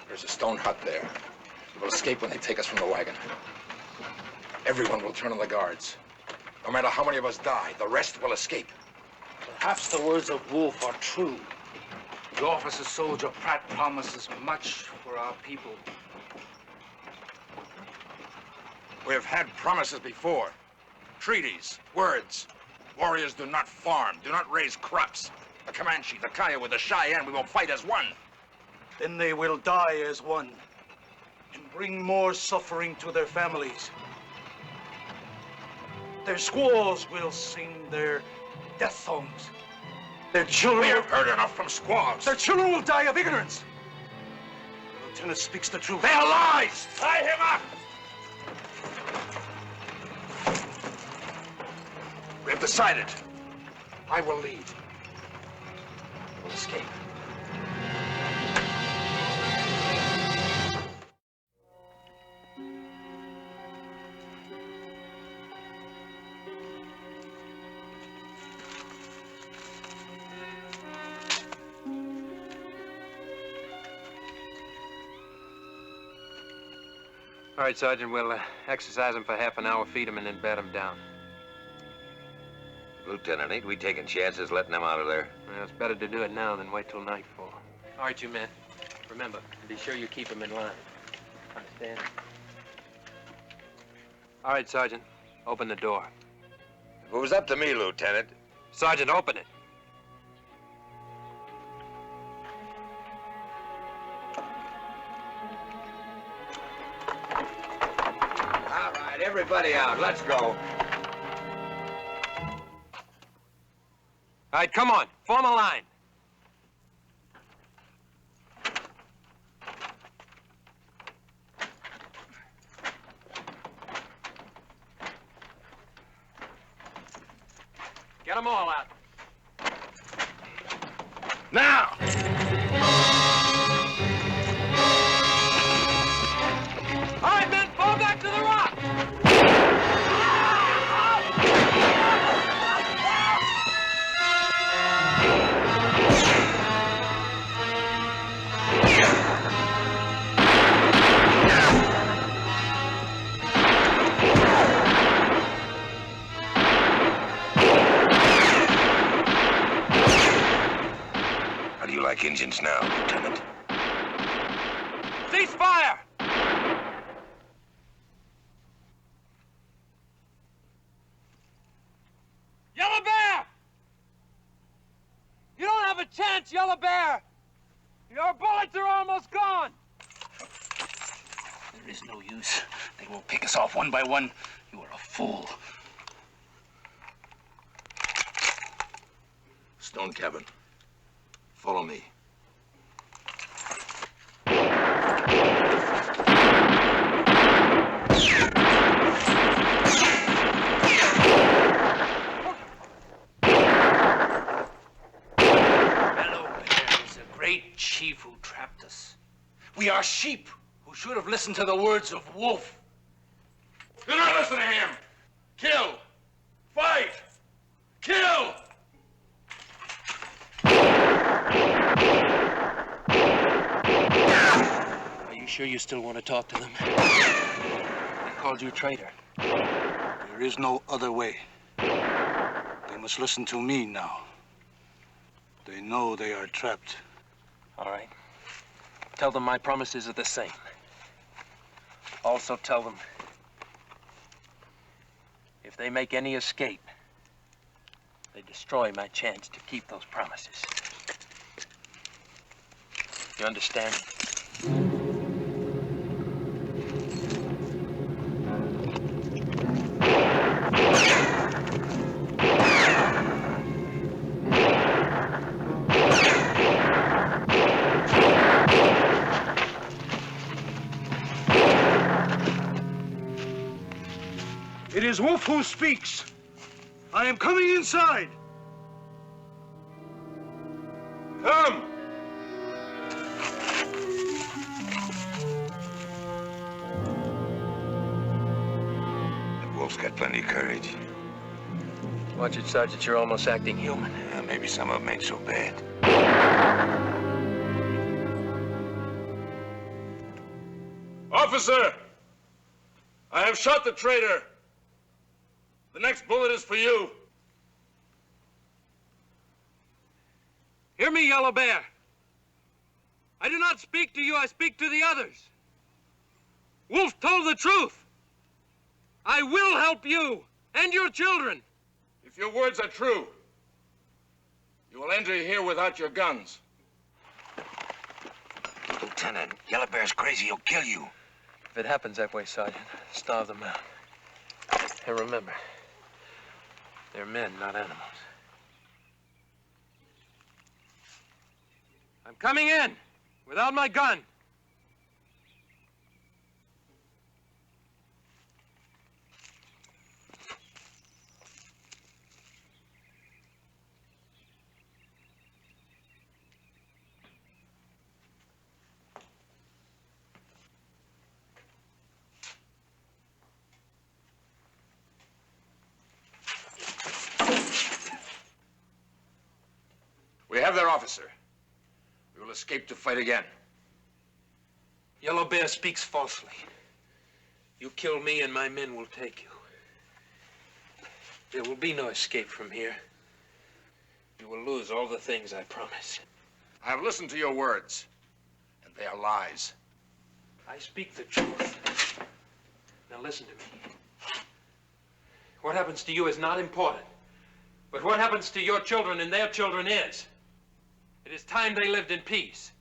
There's a stone hut there. We will escape when they take us from the wagon. Everyone will turn on the guards. No matter how many of us die, the rest will escape. Perhaps the words of Wolf are true. The officer-soldier Pratt promises much for our people. We have had promises before. Treaties, words. Warriors do not farm, do not raise crops. The Comanche, the Kiowa, the Cheyenne, we will fight as one. Then they will die as one and bring more suffering to their families. Their squaws will sing their death songs. Their children... We have heard enough from squaws. Their children will die of ignorance. The lieutenant speaks the truth. They are lies! Tie him up! We have decided. I will lead. We will escape. All right, Sergeant, we'll exercise him for half an hour, feed him, and then bat him down. Lieutenant, ain't we taking chances letting them out of there? Well, it's better to do it now than wait till nightfall. All right, you men. Remember, be sure you keep him in line. Understand? All right, Sergeant. Open the door. If it was up to me, Lieutenant. Sergeant, open it. All right, everybody out. Let's go. All right, come on. Form a line. Get them all out. Now! All right, men, fall back to the rock. How do you like Injuns now, Lieutenant? Cease fire! Yellow Bear! You don't have a chance, Yellow Bear! Your bullets are almost gone! There is no use. They will pick us off one by one. You are a fool. Stone Cabin. Follow me. Yellow Bear is a great chief who trapped us. We are sheep who should have listened to the words of Wolf. Do not listen to him! Kill! Fight! Kill! Are you sure you still want to talk to them? They called you traitor. There is no other way. They must listen to me now. They know they are trapped. All right. Tell them my promises are the same. Also tell them if they make any escape, they destroy my chance to keep those promises. You understand? It is Wolf who speaks. I am coming inside. Come! That Wolf's got plenty of courage. Watch it, Sergeant. You're almost acting human. Maybe some of them ain't so bad. Officer! I have shot the traitor. The next bullet is for you. Hear me, Yellow Bear. I do not speak to you, I speak to the others. Wolf told the truth. I will help you and your children. If If your words are true, you will enter here without your guns. Lieutenant, Yellow Bear's crazy. He'll kill you. If it happens that way, Sergeant, starve them out. And remember, they're men, not animals. I'm coming in without my gun. We have their officer. We will escape to fight again. Yellow Bear speaks falsely. You kill me and my men will take you. There will be no escape from here. You will lose all the things I promised. I have listened to your words, and they are lies. I speak the truth. Now listen to me. What happens to you is not important. But what happens to your children and their children is. It is time they lived in peace.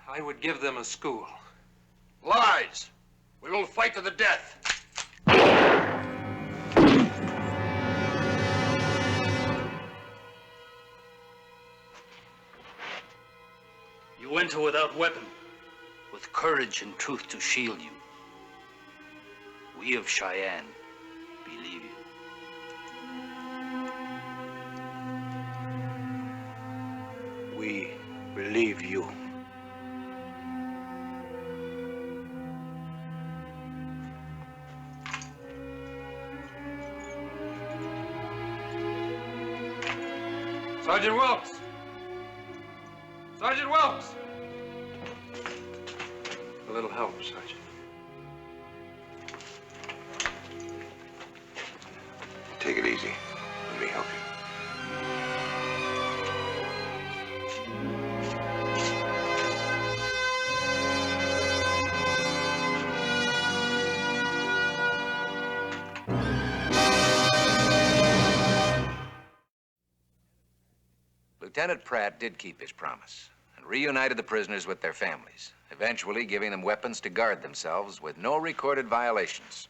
I would give them a school. Lies! We will fight to the death. You enter without weapon, with courage and truth to shield you. We of Cheyenne believe you. We believe you. Sergeant Wilkes! Sergeant Wilkes! A little help, Sergeant. Take it easy. Let me help you. Lieutenant Pratt did keep his promise and reunited the prisoners with their families, eventually giving them weapons to guard themselves with no recorded violations.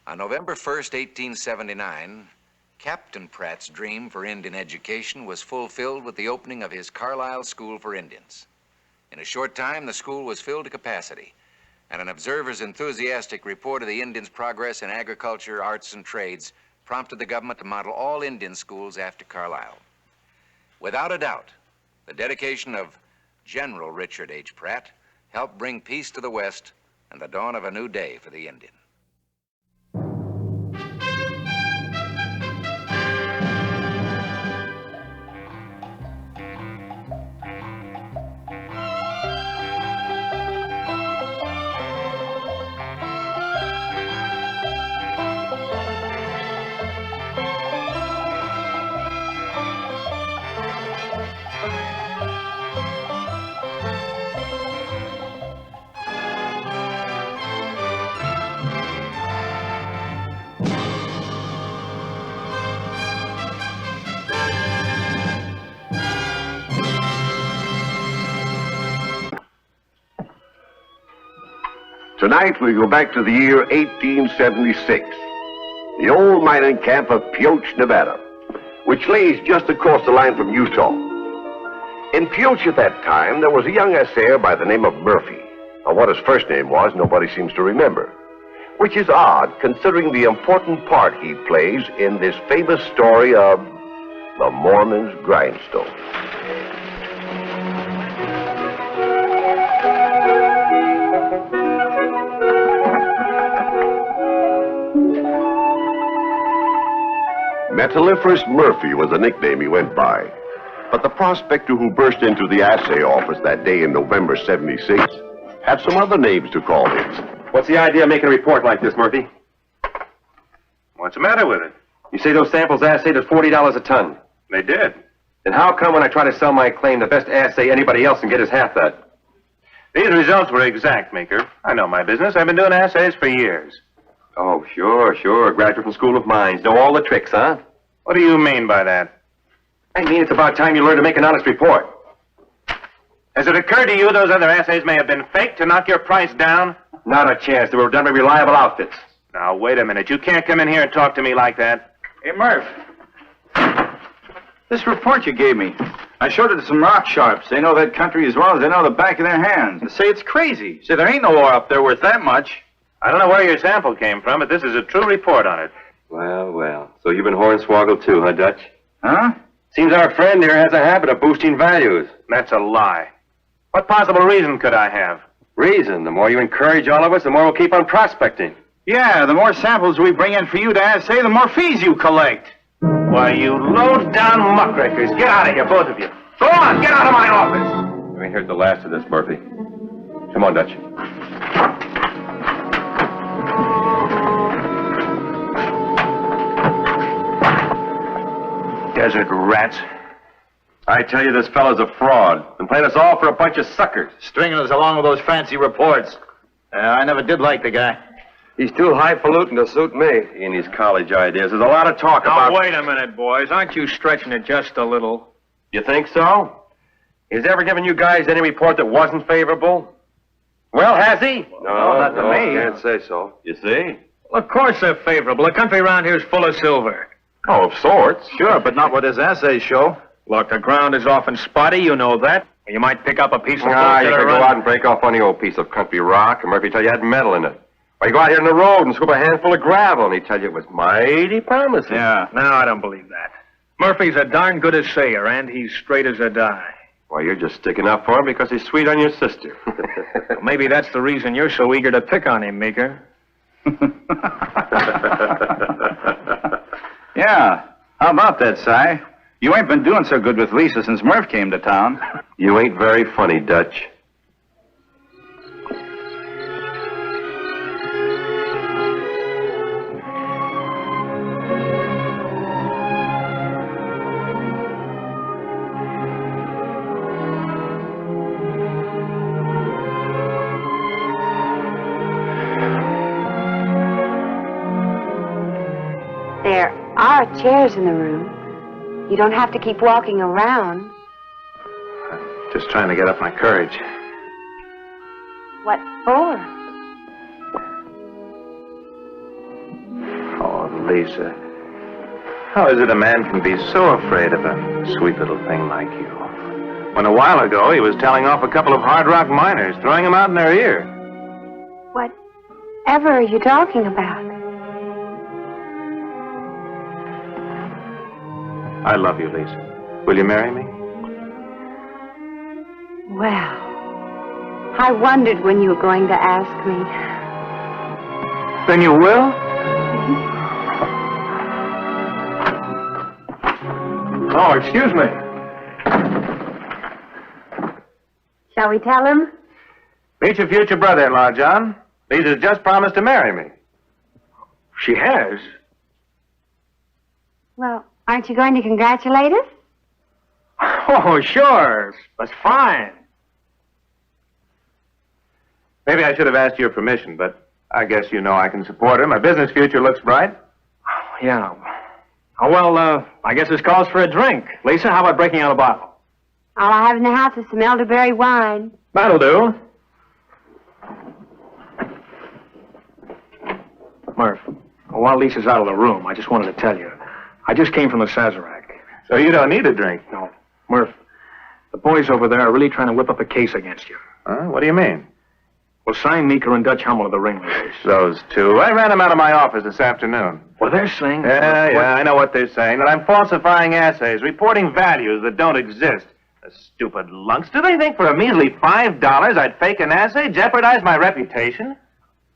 On November 1st, 1879, Captain Pratt's dream for Indian education was fulfilled with the opening of his Carlisle School for Indians. In a short time, the school was filled to capacity, and an observer's enthusiastic report of the Indians' progress in agriculture, arts, and trades prompted the government to model all Indian schools after Carlisle. Without a doubt, the dedication of General Richard H. Pratt helped bring peace to the West and the dawn of a new day for the Indian. Tonight we go back to the year 1876, the old mining camp of Pioche, Nevada, which lays just across the line from Utah. In Pioche at that time, there was a young assayer by the name of Murphy. Now, what his first name was, nobody seems to remember, which is odd considering the important part he plays in this famous story of the Mormon's Grindstone. Metalliferous Murphy was the nickname he went by. But the prospector who burst into the assay office that day in November '76 had some other names to call him. What's the idea of making a report like this, Murphy? What's the matter with it? You say those samples assayed at $40 a ton. They did. Then how come when I try to sell my claim the best assay anybody else can get is half that? These results were exact, Maker. I know my business. I've been doing assays for years. Oh, sure, sure. A graduate from School of Mines. Know all the tricks, huh? What do you mean by that? I mean, it's about time you learn to make an honest report. Has it occurred to you those other assays may have been faked to knock your price down? Not a chance. They were done by reliable outfits. Now, wait a minute. You can't come in here and talk to me like that. Hey, Murph. This report you gave me, I showed it to some rock sharps. They know that country as well as they know the back of their hands. They say it's crazy. Say there ain't no ore up there worth that much. I don't know where your sample came from, but this is a true report on it. Well, well. So you've been hornswoggled too, huh, Dutch? Huh? Seems our friend here has a habit of boosting values. That's a lie. What possible reason could I have? Reason? The more you encourage all of us, the more we'll keep on prospecting. Yeah, the more samples we bring in for you to assay, the more fees you collect. Why, you low-down muckrakers. Get out of here, both of you. Go on, get out of my office. We ain't heard the last of this, Murphy. Come on, Dutch. Desert rats. I tell you, this fellow's a fraud. Been playing us all for a bunch of suckers. Stringing us along with those fancy reports. I never did like the guy. He's too highfalutin to suit me. He and his college ideas. There's a lot of talk about... Now, wait a minute, boys. Aren't you stretching it just a little? You think so? Has he ever given you guys any report that wasn't favorable? Well, has he? No, not to me. Can't say so. You see? Well, of course they're favorable. The country around here is full of silver. Oh, of sorts. Sure, but not what his assays show. Look, the ground is often spotty, you know that. You might pick up a piece of... Ah, you could go out and break off any old piece of country rock, and Murphy tell you had metal in it. Or you go out here in the road and scoop a handful of gravel, and he'd tell you it was mighty promising. Yeah, no, I don't believe that. Murphy's a darn good assayer, and he's straight as a die. Why, you're just sticking up for him because he's sweet on your sister. Well, maybe that's the reason you're so eager to pick on him, Meeker. Yeah, how about that, Si? You ain't been doing so good with Lisa since Murph came to town. You ain't very funny, Dutch. There are chairs in the room. You don't have to keep walking around. Just trying to get up my courage. What for? Oh, Lisa. How is it a man can be so afraid of a sweet little thing like you? When a while ago he was telling off a couple of hard rock miners, throwing them out in their ear. Whatever are you talking about? I love you, Lisa. Will you marry me? Well, I wondered when you were going to ask me. Then you will? Oh, excuse me. Shall we tell him? Meet your future brother-in-law, John. Lisa's just promised to marry me. She has? Well, aren't you going to congratulate us? Oh, sure. That's fine. Maybe I should have asked your permission, but I guess you know I can support her. My business future looks bright. Yeah. Oh, well, I guess this calls for a drink. Lisa, how about breaking out a bottle? All I have in the house is some elderberry wine. That'll do. Murph, while Lisa's out of the room, I just wanted to tell you. I just came from the Sazerac. So you don't need a drink? No. Murph, the boys over there are really trying to whip up a case against you. Huh? What do you mean? Well, Cy Meeker and Dutch Hummel are the ringleaders. Those two. I ran them out of my office this afternoon. Well, they're saying... Yeah, I know what they're saying. That I'm falsifying assays, reporting values that don't exist. The stupid lunks. Do they think for a measly $5 I'd fake an assay, jeopardize my reputation?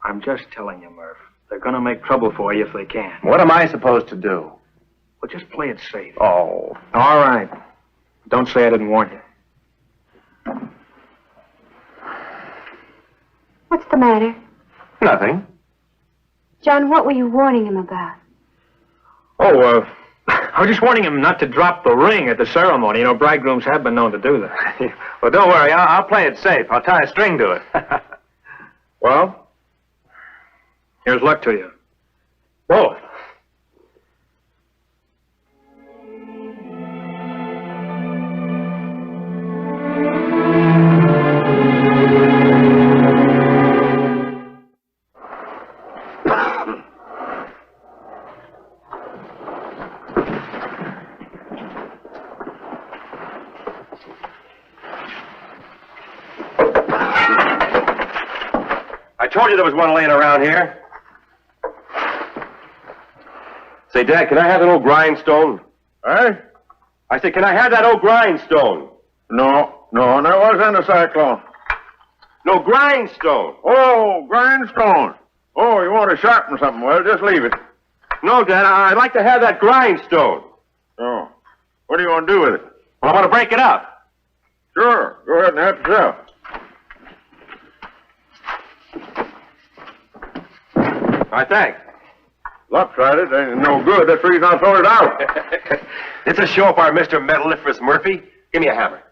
I'm just telling you, Murph. They're going to make trouble for you if they can. What am I supposed to do? Well, just play it safe. Oh. All right. Don't say I didn't warn you. What's the matter? Nothing. John, what were you warning him about? Oh, I was just warning him not to drop the ring at the ceremony. You know, bridegrooms have been known to do that. Well, don't worry. I'll play it safe. I'll tie a string to it. Well, here's luck to you. Both. I told you there was one laying around here. Say, Dad, can I have that old grindstone? Eh? I said, can I have that old grindstone? No, that was in the cyclone. No, grindstone. Oh, grindstone. Oh, you want to sharpen something? Well, just leave it. No, Dad, I'd like to have that grindstone. Oh. What do you want to do with it? Well, I want to break it up. Sure. Go ahead and help yourself. I thanks. Lopsided ain't no good. That's the reason I throw it out. It's a show up our Mr. Metalliferous Murphy. Give me a hammer.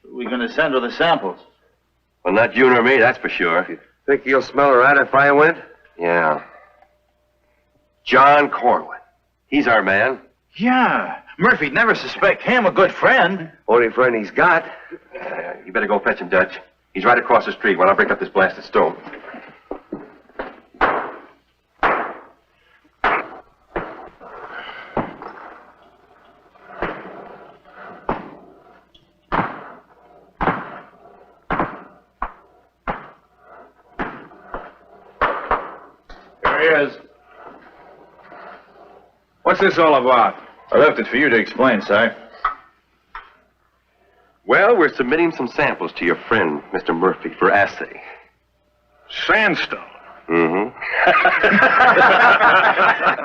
Who are we going to send with the samples? Well, not you nor me, that's for sure. Think you'll smell her out if I went? Yeah. John Corwin. He's our man. Yeah. Murphy'd never suspect him, a good friend. Only friend he's got. You better go fetch him, Dutch. He's right across the street while I break up this blasted stone. Here he is. What's this all about? I left it for you to explain, Si. Well, we're submitting some samples to your friend, Mr. Murphy, for assay. Sandstone. Mm-hmm.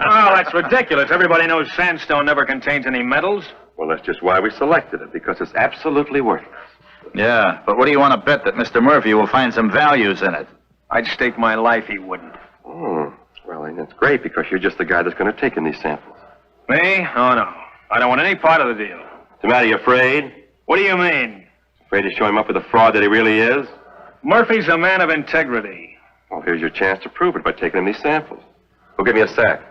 Oh, that's ridiculous. Everybody knows sandstone never contains any metals. Well, that's just why we selected it, because it's absolutely worthless. Yeah, but what do you want to bet that Mr. Murphy will find some values in it? I'd stake my life he wouldn't. Oh, well, and that's great, because you're just the guy that's going to take in these samples. Me? Oh, no. I don't want any part of the deal. What's the matter, you afraid? What do you mean? Afraid to show him up with the fraud that he really is? Murphy's a man of integrity. Well, here's your chance to prove it by taking him these samples. Go give me a sack.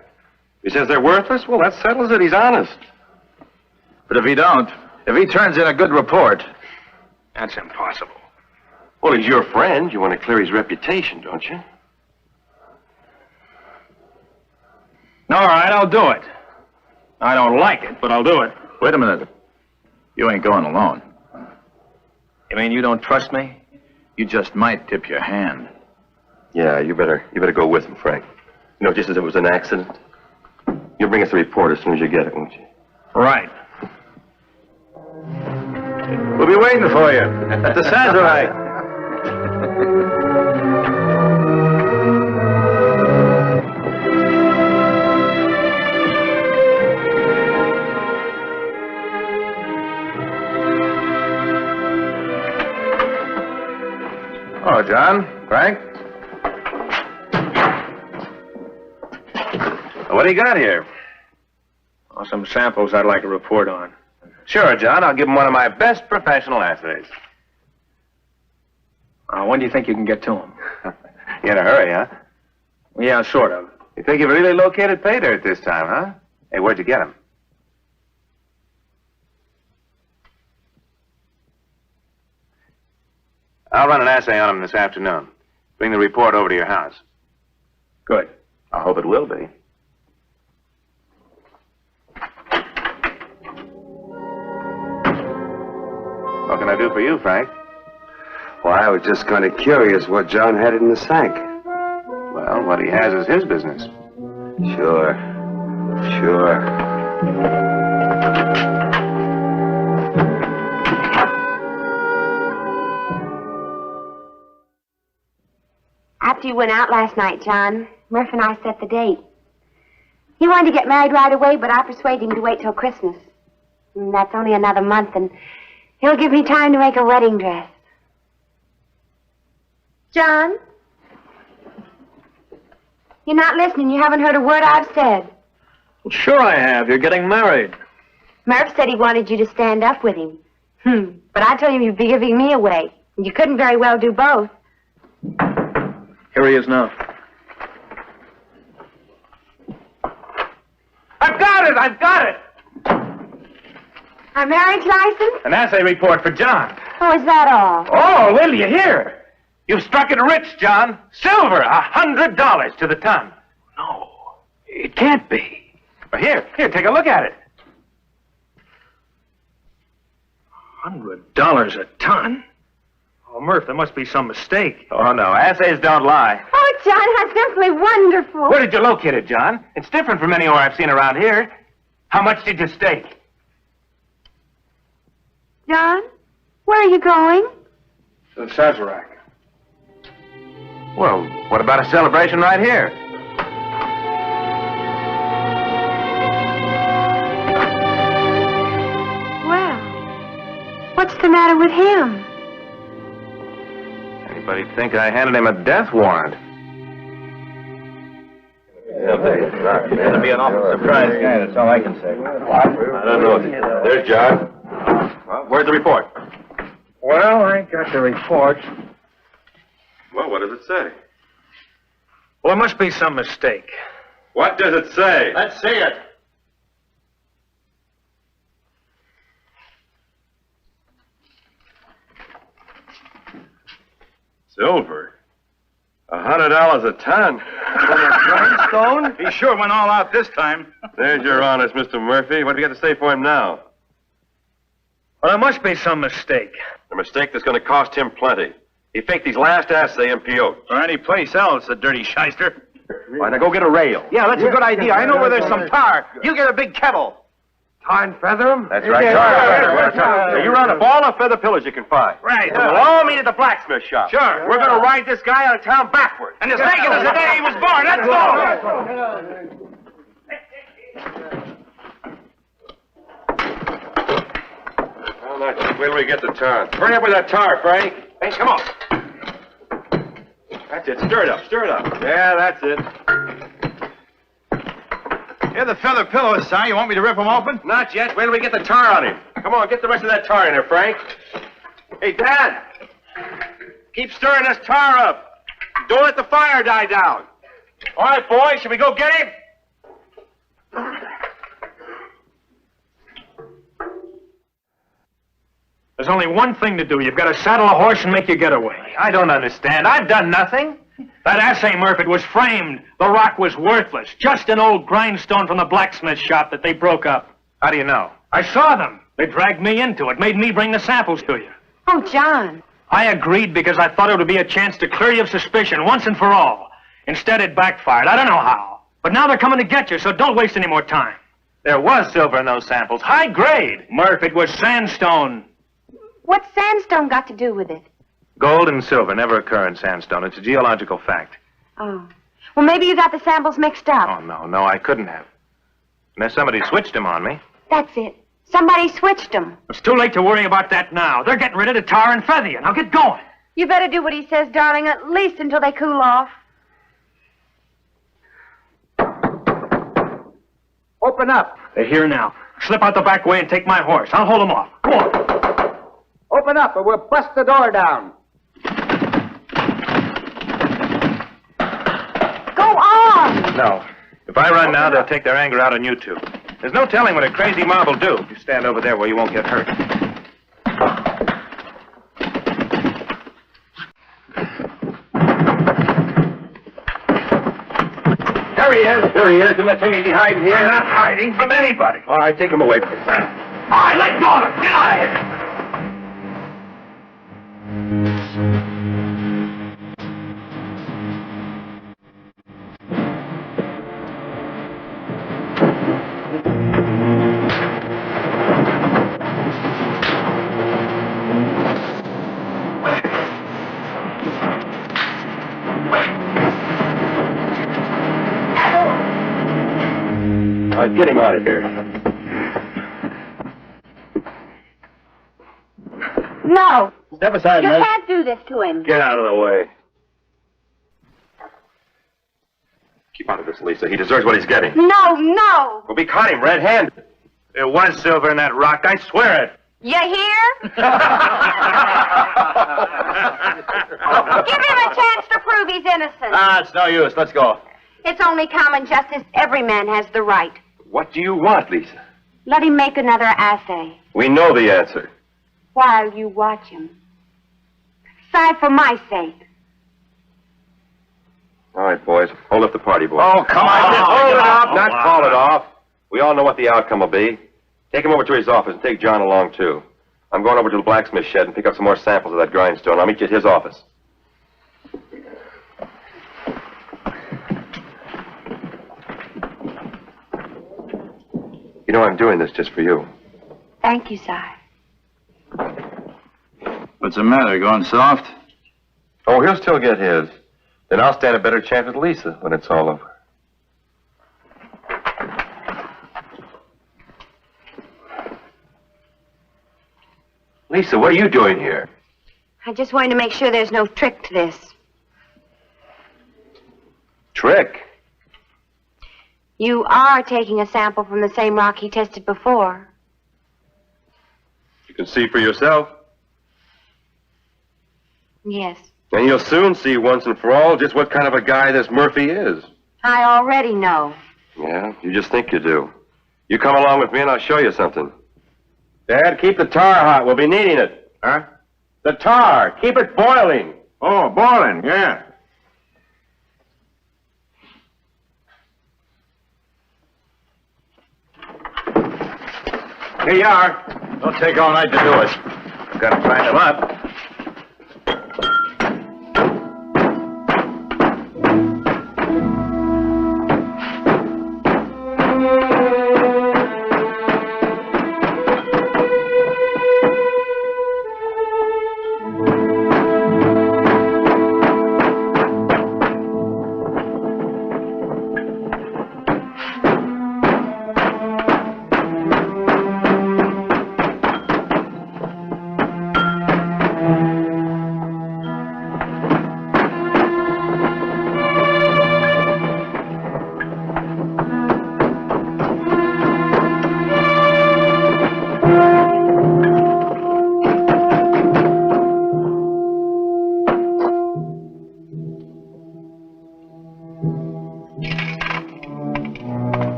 He says they're worthless? Well, that settles it. He's honest. But if he turns in a good report, that's impossible. Well, he's your friend. You want to clear his reputation, don't you? All right, I'll do it. I don't like it, but I'll do it. Wait a minute. You ain't going alone. You mean you don't trust me? You just might tip your hand. Yeah, you better go with him, Frank. You know, just as it was an accident. You'll bring us a report as soon as you get it, won't you? Right. We'll be waiting for you at the Sazerac. Oh, John, Frank. What do you got here? Oh, some samples I'd like a report on. Sure, John. I'll give him one of my best professional assays. When do you think you can get to him? You in a hurry, huh? Yeah, sort of. You think you've really located pay dirt this time, huh? Hey, where'd you get him? I'll run an assay on him this afternoon. Bring the report over to your house. Good. I hope it will be. What can I do for you, Frank? Well, I was just kind of curious what John had in the sack. Well, what he has is his business. Sure. After you went out last night, John, Murph and I set the date. He wanted to get married right away, but I persuaded him to wait till Christmas. And that's only another month, and he'll give me time to make a wedding dress. John? You're not listening. You haven't heard a word I've said. Well, sure I have. You're getting married. Murph said he wanted you to stand up with him. But I told him you'd be giving me away. And you couldn't very well do both. Here he is now. got it! I've got it! A marriage license? An assay report for John. Oh, is that all? Oh, Lily, you hear? You've struck it rich, John. Silver, $100 to the ton. No, it can't be. Well, here, take a look at it. $100 a ton? Oh, Murph, there must be some mistake. Oh, no, assays don't lie. Oh, John, that's simply wonderful. Where did you locate it, John? It's different from anywhere I've seen around here. How much did you stake? John, where are you going? To the Sazerac. Well, what about a celebration right here? Well, what's the matter with him? Anybody'd think I handed him a death warrant. It'll be an awful surprise guy, that's all I can say. I don't know. There's John. Well, where's the report? Well, I got the report. Well, what does it say? Well, there must be some mistake. What does it say? Let's see it. Silver. $100 a ton. Grindstone? He sure went all out this time. There's your honest, Mr. Murphy. What do you got to say for him now? Well, there must be some mistake. A mistake that's going to cost him plenty. He faked his last assay in Pioche. Or any place else, the dirty shyster. Why, now go get a rail. Yeah, that's a good idea. I know where there's some tar. You get a big kettle. Tar and feather him? That's right, Yeah, tar and yeah, feather. yeah, Now, yeah. you run up all the feather pillars you can find. Right. And we'll all meet at the blacksmith shop. Sure. We're going to ride this guy out of town backward. And as naked as the day he was born, let's go. Well, now, just wait till we get the tar. Hurry up with that tar, Frank. Hey, come on. That's it. Stir it up. Stir it up. Yeah, that's it. Here the feather pillows, Si. You want me to rip them open? Not yet. Wait till we get the tar on him. Come on, get the rest of that tar in there, Frank. Hey, Dad. Keep stirring this tar up. Don't let the fire die down. All right, boys. Should we go get him? There's only one thing to do. You've got to saddle a horse and make your getaway. I don't understand. I've done nothing. That assay, Murph, it was framed. The rock was worthless. Just an old grindstone from the blacksmith shop that they broke up. How do you know? I saw them. They dragged me into it, made me bring the samples to you. Oh, John. I agreed because I thought it would be a chance to clear you of suspicion once and for all. Instead, it backfired. I don't know how. But now they're coming to get you, so don't waste any more time. There was silver in those samples. High grade. Murph, it was sandstone. What's sandstone got to do with it? Gold and silver never occur in sandstone. It's a geological fact. Oh. Well, maybe you got the samples mixed up. Oh, no, I couldn't have. Unless somebody switched them on me. That's it. Somebody switched them. It's too late to worry about that now. They're getting ready to tar and feather you. Now get going. You better do what he says, darling, at least until they cool off. Open up. They're here now. Slip out the back way and take my horse. I'll hold them off. Go on. Open up or we'll bust the door down. Go on! No. If I run now, they'll take their anger out on you two. There's no telling what a crazy mob will do. You stand over there where you won't get hurt. There he is. There he is. And the thing is hiding here. Not hiding from anybody. All right, take him away from me. All right, let go of him. Get out of here. All right, get him out of here. No. Step aside, You man. can't do this to him. Get out of the way. Keep out of this, Lisa. He deserves what he's getting. No. Well, we caught him red-handed. There was silver in that rock. I swear it. You hear? Give him a chance to prove he's innocent. It's no use. Let's go. It's only common justice. Every man has the right. What do you want, Lisa? Let him make another assay We know the answer. while you watch him. Sigh for my sake. All right, boys. Hold up the party, boys. Oh, come on. Hold it up, Oh, not wow. call it off. We all know what the outcome will be. Take him over to his office and take John along, too. I'm going over to the blacksmith shed and pick up some more samples of that grindstone. I'll meet you at his office. You know, I'm doing this just for you. Thank you, Cy. What's the matter? Going soft? Oh, he'll still get his. Then I'll stand a better chance with Lisa when it's all over. Lisa, what are you doing here? I just wanted to make sure there's no trick to this. Trick? You are taking a sample from the same rock he tested before. You can see for yourself. Yes. And you'll soon see once and for all just what kind of a guy this Murphy is. I already know. Yeah, you just think you do. You come along with me and I'll show you something. Dad, keep the tar hot. We'll be needing it. Huh? The tar. Keep it boiling. Oh, boiling, yeah. Here you are. Don't take all night to do it. I've got to find him up.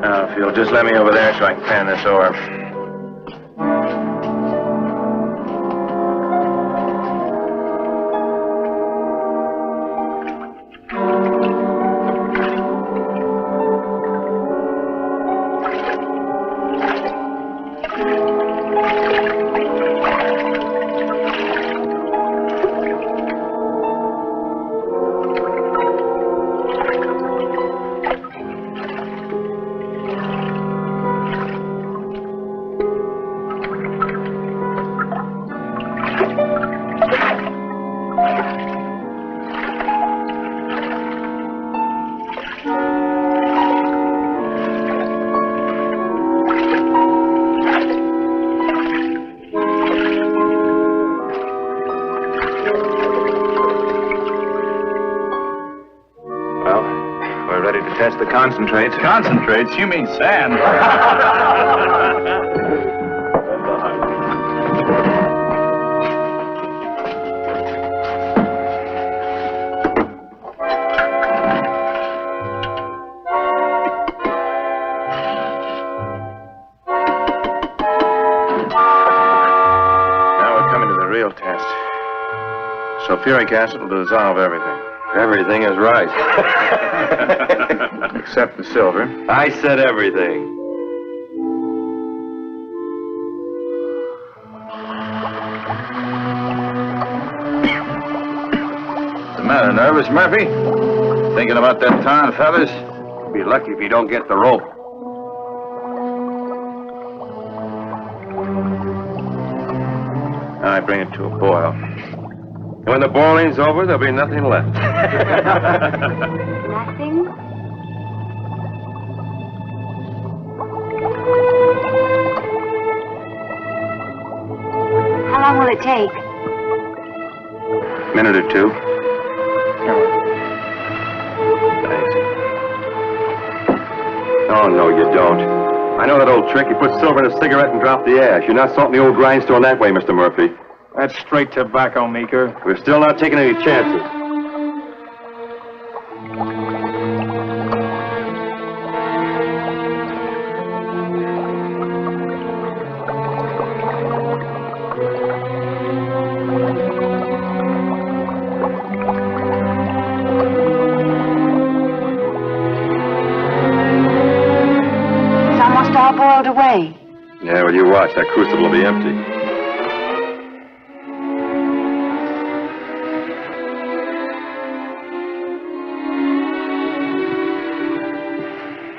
Now, if you'll just let me over there so I can pan this ore. Ready to test the concentrates. Concentrates? You mean sand. Now we're coming to the real test. Sulfuric acid will dissolve everything. Everything is right. Except the silver. I said everything. What's the matter, nervous, Murphy? Thinking about that tar and feathers? Be lucky if you don't get the rope. I bring it to a boil. When the boiling's over, there'll be nothing left. Nothing? How long will it take? Minute or two. Thanks. Oh, no, you don't. I know that old trick. You put silver in a cigarette and drop the ash. You're not salting the old grindstone that way, Mr. Murphy. That's straight tobacco, Meeker. We're still not taking any chances. It's almost all boiled away. Yeah, well, you watch. That crucible will be empty.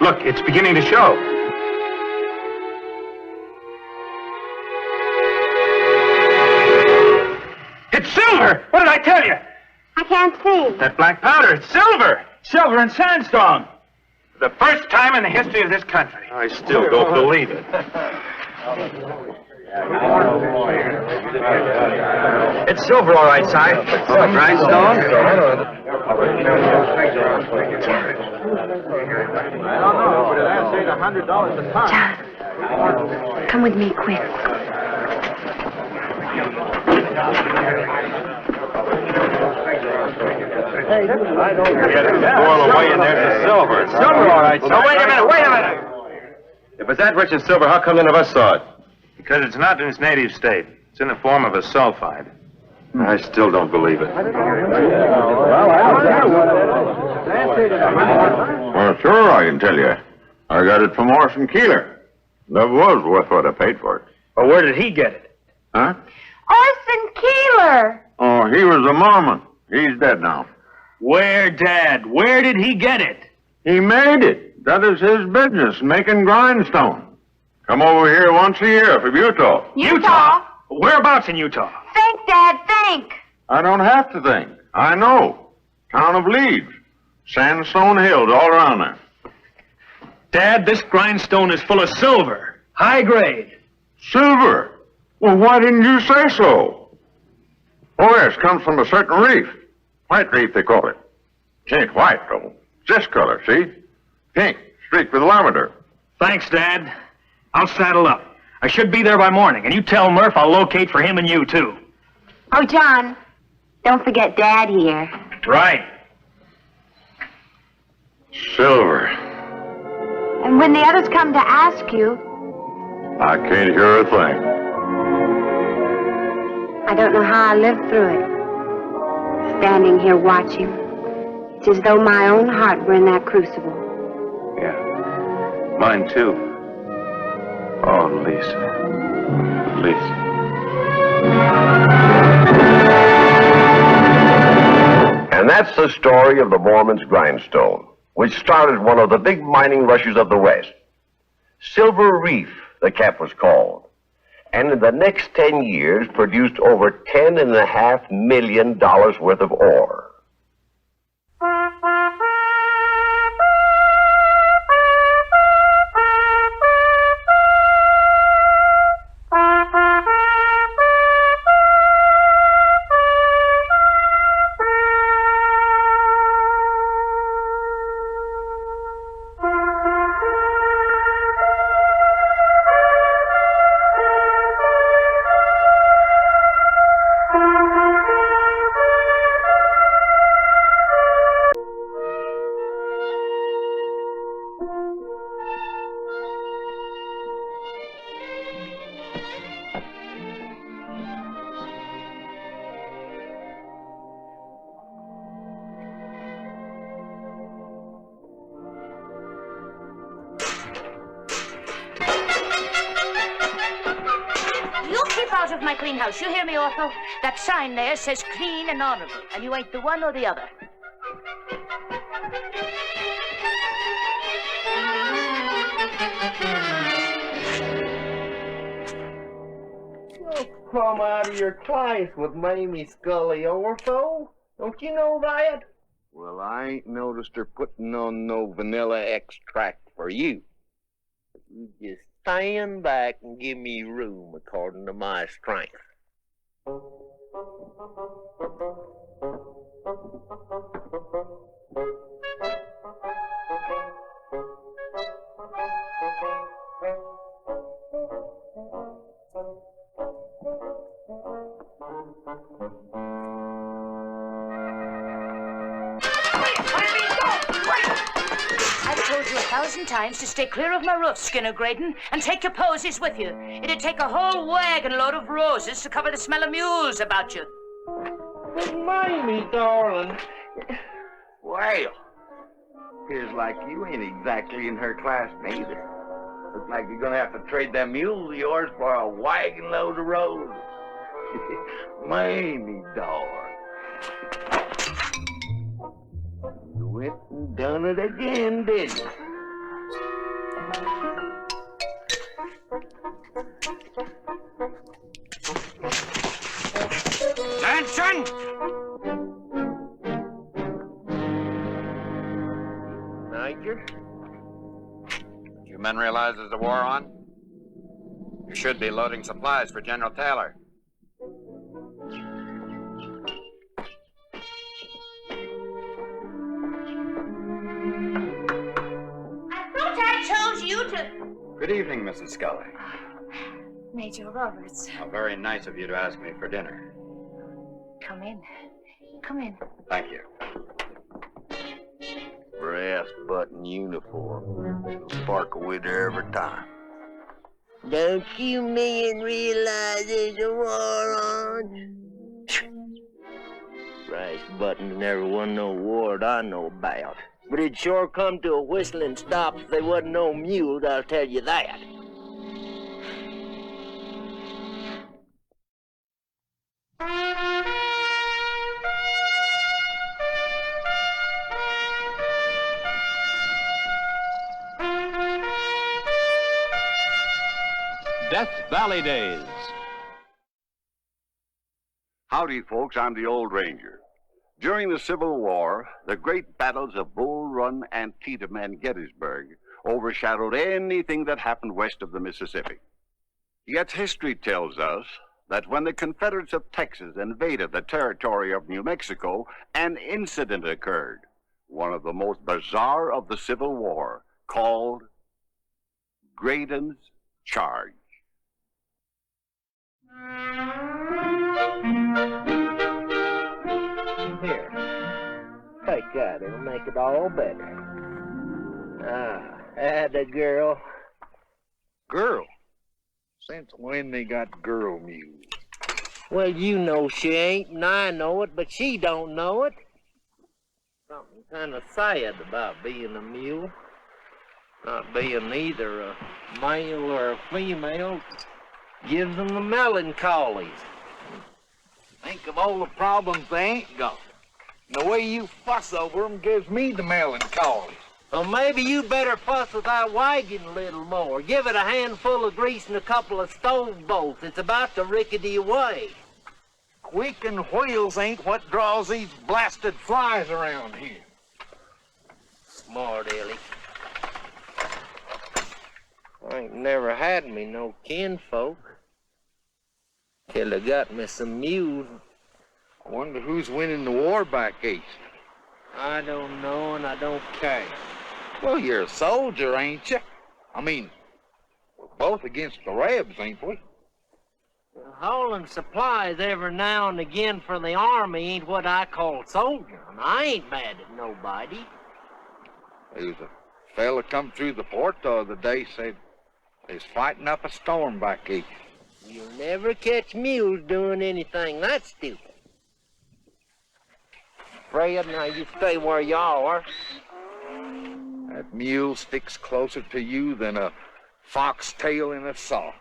Look, it's beginning to show. It's silver! What did I tell you? I can't see. That black powder, it's silver! Silver and sandstone. For the first time in the history of this country. I still don't believe it. It's silver, all right, Si. Grindstone? John, come with me quick. Boil away and there's the silver. Silver, all right, Si. No, wait a minute. If it's that rich in silver, how come none of us saw it? Because it's not in its native state. It's in the form of a sulfide. I still don't believe it. Well, sure, I can tell you. I got it from Orson Keeler. That was worth what I paid for it. Well, where did he get it? Huh? Orson Keeler! Oh, he was a Mormon. He's dead now. Where, Dad? Where did he get it? He made it. That is his business, making grindstone. Come over here once a year from Utah. Utah? Whereabouts in Utah? Think, Dad, think. I don't have to think. I know. Town of Leeds. Sandstone hills all around there. Dad, this grindstone is full of silver. High grade. Silver? Well, why didn't you say so? Oh, yes, comes from a certain reef. White reef, they call it. It ain't white, though. It's this color, see? Pink, streaked with lavender. Thanks, Dad. I'll saddle up. I should be there by morning, and you tell Murph I'll locate for him and you, too. Oh, John, don't forget Dad here. Right. Silver. And when the others come to ask you, I can't hear a thing. I don't know how I lived through it. Standing here watching. It's as though my own heart were in that crucible. Yeah. Mine, too. Oh, Lisa. Lisa. And that's the story of the Mormon's grindstone, which started one of the big mining rushes of the West. Silver Reef, the cap was called. And in the next 10 years produced over $10.5 million worth of ore. Out of my clean house. You hear me, Ortho? That sign there says clean and honorable, and you ain't the one or the other. Oh, come out of your class with Mamie Scully, Ortho. Don't you know that? Well, I ain't noticed her putting on no vanilla extract for you. You just stand back and give me room according to my strength. 1,000 times to stay clear of my roof, Skinner Graydon, and take your posies with you. It'd take a whole wagon load of roses to cover the smell of mules about you. But Mamie, darling. Well, appears like you ain't exactly in her class neither. Looks like you're gonna have to trade them mules of yours for a wagon load of roses. Mamie, darling. You went and done it again, didn't you? Attention! Niger? You men realize there's a war on? You should be loading supplies for General Taylor. I thought I chose you to... Good evening, Mrs. Scully. Major Roberts, How very nice of you to ask me for dinner. come in. Come in. Thank you. Brass button uniform. It'll sparkle with her every time. Don't you men realize there's a war on? Brass buttons never won no war that I know about. But it'd sure come to a whistling stop if there wasn't no mules, I'll tell you that. Death Valley Days. Howdy, folks. I'm the Old Ranger. During the Civil War, the great battles of Bull Run, Antietam, and Gettysburg overshadowed anything that happened west of the Mississippi. Yet history tells us that when the Confederates of Texas invaded the territory of New Mexico, an incident occurred, one of the most bizarre of the Civil War, called Graydon's Charge. Here, take that. It'll make it all better. Atta girl. Girl? Since when they got girl mules? Well, you know she ain't, and I know it, but she don't know it. Something kind of sad about being a mule. Not being either a male or a female gives them the melancholies. Think of all the problems they ain't got. And the way you fuss over them gives me the melancholy. Well, maybe you better fuss with that wagon a little more. Give it a handful of grease and a couple of stove bolts. It's about to rickety away. Squeaking wheels ain't what draws these blasted flies around here. Smart, Ellie. I ain't never had me no kinfolk. Till I got me some mules. I wonder who's winning the war back east. I don't know, and I don't care. Well, you're a soldier, ain't you? I mean, we're both against the Rebs, ain't we? Hauling supplies every now and again for the army ain't what I call soldiering. I ain't mad at nobody. There was a fella come through the port the other day, said he's fighting up a storm back east. You'll never catch mules doing anything that stupid. Fred, now you stay where you are. That mule sticks closer to you than a foxtail in a sock.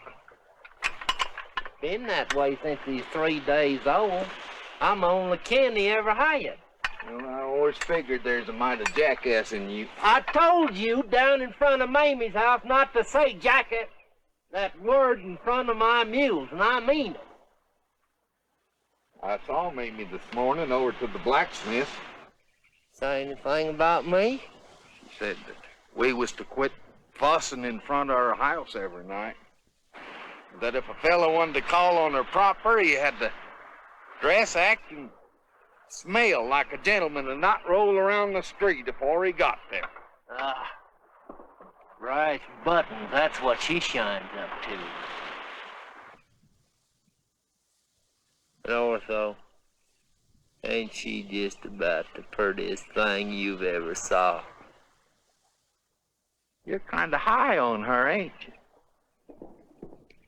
Been that way since he's 3 days old. I'm the only kin he ever had. Well, I always figured there's a mighty jackass in you. I told you down in front of Mamie's house not to say jackass that word in front of my mules, and I mean it. I saw Mamie this morning over to the blacksmith. Say anything about me? She said that we was to quit fussing in front of her house every night. That if a fellow wanted to call on her proper, he had to dress, act, and smell like a gentleman and not roll around the street before he got there. Right buttons, that's what she shines up to. But Ortho, ain't she just about the prettiest thing you've ever saw? You're kind of high on her, ain't you?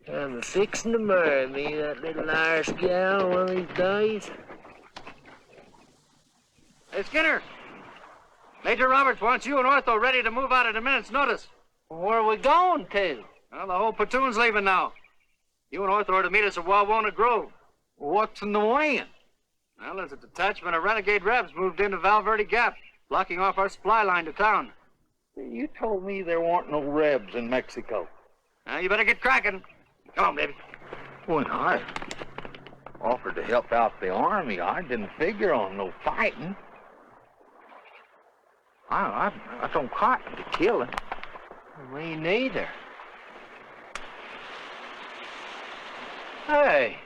Kind of fixing to marry me, that little Irish gal, one of these days. Hey, Skinner. Major Roberts wants you and Ortho ready to move out at a minute's notice. Where are we going to? Well, the whole platoon's leaving now. You and Ortho are to meet us at Wawona Grove. What's in the way? Well, there's a detachment of renegade Rebs moved into Valverde Gap, blocking off our supply line to town. You told me there weren't no Rebs in Mexico. Now, you better get cracking. Come on, baby. When I offered to help out the army, I didn't figure on no fighting. I don't cotton to killing. Me neither. Hey,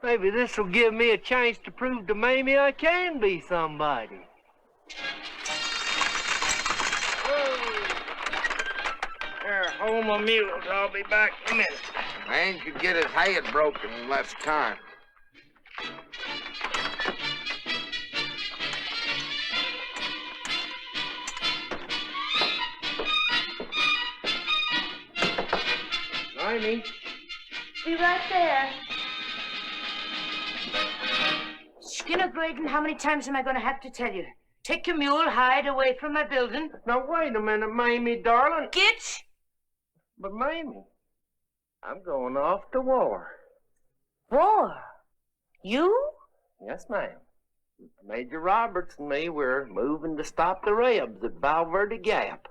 maybe this will give me a chance to prove to Mamie I can be somebody. There, hold my mules. I'll be back in a minute. Man could get his head broken in less time. Mamie. Be right there. Skinner Graydon, how many times am I going to have to tell you? Take your mule, hide away from my building. Now, wait a minute, Mamie, darling. Get! But, Mamie, I'm going off to war. War? You? Yes, ma'am. Major Roberts and me, we're moving to stop the Rebs at Valverde Gap.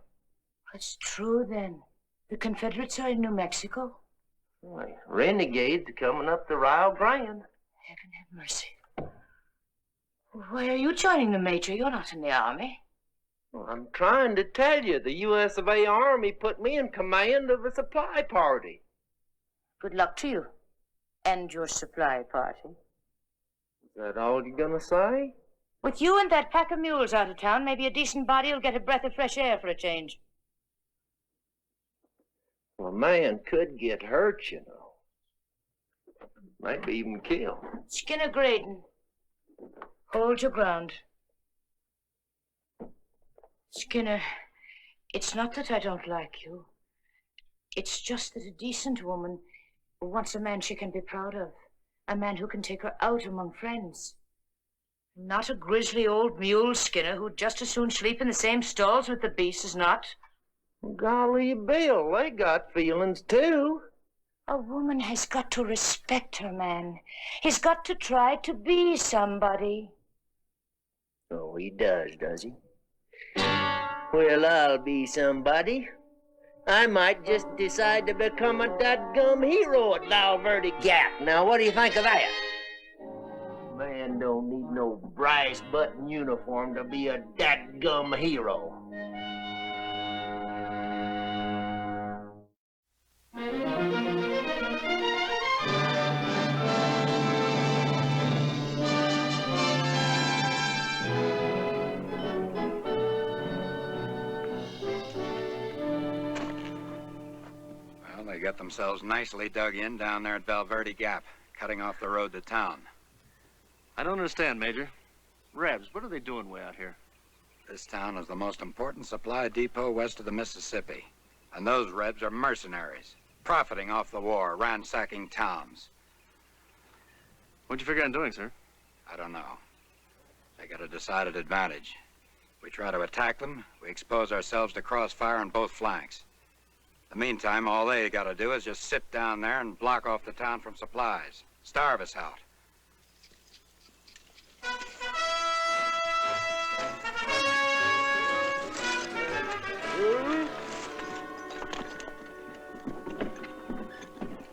It's true, then. The Confederates are in New Mexico. Why, renegades are coming up the Rio Grande. Heaven have mercy. Why are you joining the Major? You're not in the army. Well, I'm trying to tell you, the U.S. of A. Army put me in command of a supply party. Good luck to you. And your supply party. Is that all you're gonna say? With you and that pack of mules out of town, maybe a decent body will get a breath of fresh air for a change. Well, a man could get hurt, you know. Maybe even killed. Skinner Graydon, hold your ground. Skinner, it's not that I don't like you. It's just that a decent woman wants a man she can be proud of. A man who can take her out among friends. Not a grisly old mule Skinner who'd just as soon sleep in the same stalls with the beasts as not. Golly, Bill, they got feelings too. A woman has got to respect her man. He's got to try to be somebody. Oh, he does he? Well, I'll be somebody. I might just decide to become a dadgum hero at Valverde Gap. Now, what do you think of that? Man don't need no brass button uniform to be a dadgum hero. They got themselves nicely dug in down there at Valverde Gap, cutting off the road to town. I don't understand, Major. Rebs, what are they doing way out here? This town is the most important supply depot west of the Mississippi. And those Rebs are mercenaries, profiting off the war, ransacking towns. What'd you figure on doing, sir? I don't know. They got a decided advantage. We try to attack them, we expose ourselves to crossfire on both flanks. In the meantime, all they got to do is just sit down there and block off the town from supplies. Starve us out.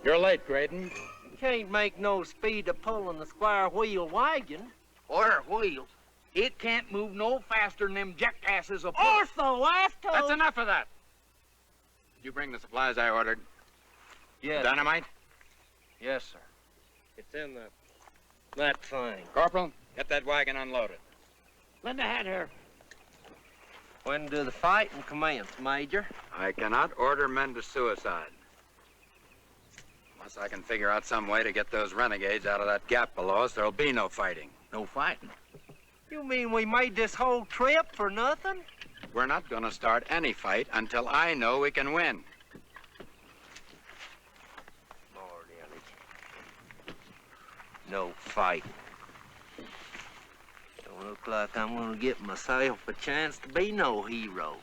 You're late, Graydon. Can't make no speed to pulling the square wheel wagon. Square wheels? It can't move no faster than them jackasses of... Ortho, I've told... That's enough of that. Did you bring the supplies I ordered? Yes. Dynamite? Yes, sir. It's in that thing. Corporal, get that wagon unloaded. Lend a hand here. When do the fighting commence, Major? I cannot order men to suicide. Unless I can figure out some way to get those renegades out of that gap below us, there'll be no fighting. No fighting? You mean we made this whole trip for nothing? We're not going to start any fight until I know we can win. Lord, Ellie. No fight. Don't look like I'm gonna get myself a chance to be no hero.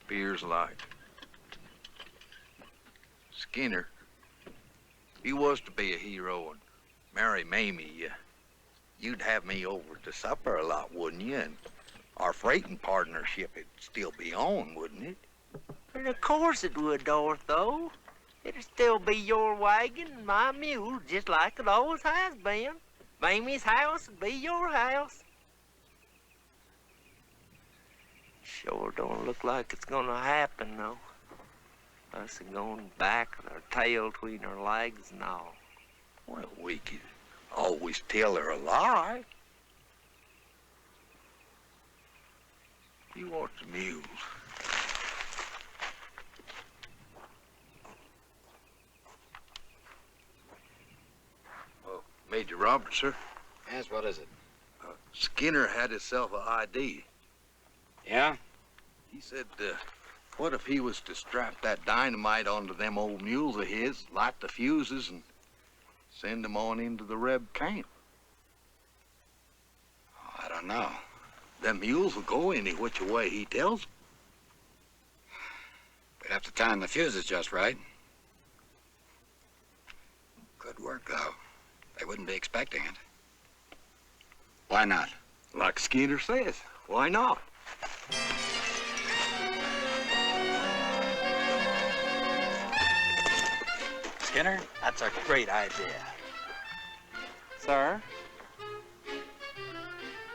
Appears like. Skinner, if you was to be a hero and marry Mamie, you'd have me over to supper a lot, wouldn't you? And our freighting partnership would still be on, wouldn't it? And of course it would, Dorotho. It'd still be your wagon and my mule, just like it always has been. Mamie's house would be your house. Sure don't look like it's gonna happen, though. Us going back with our tail between our legs and all. Well, we could always tell her a lie. You want the mules. Major Roberts, sir. Yes, what is it? Skinner had himself an idea. Yeah? He said, what if he was to strap that dynamite onto them old mules of his, light the fuses, and send them on into the Reb camp? I don't know. Them mules will go any which way he tells them. We'd have to time the fuses just right. Good work, though. They wouldn't be expecting it. Why not? Like Skinner says, why not? Skinner, that's a great idea. Sir?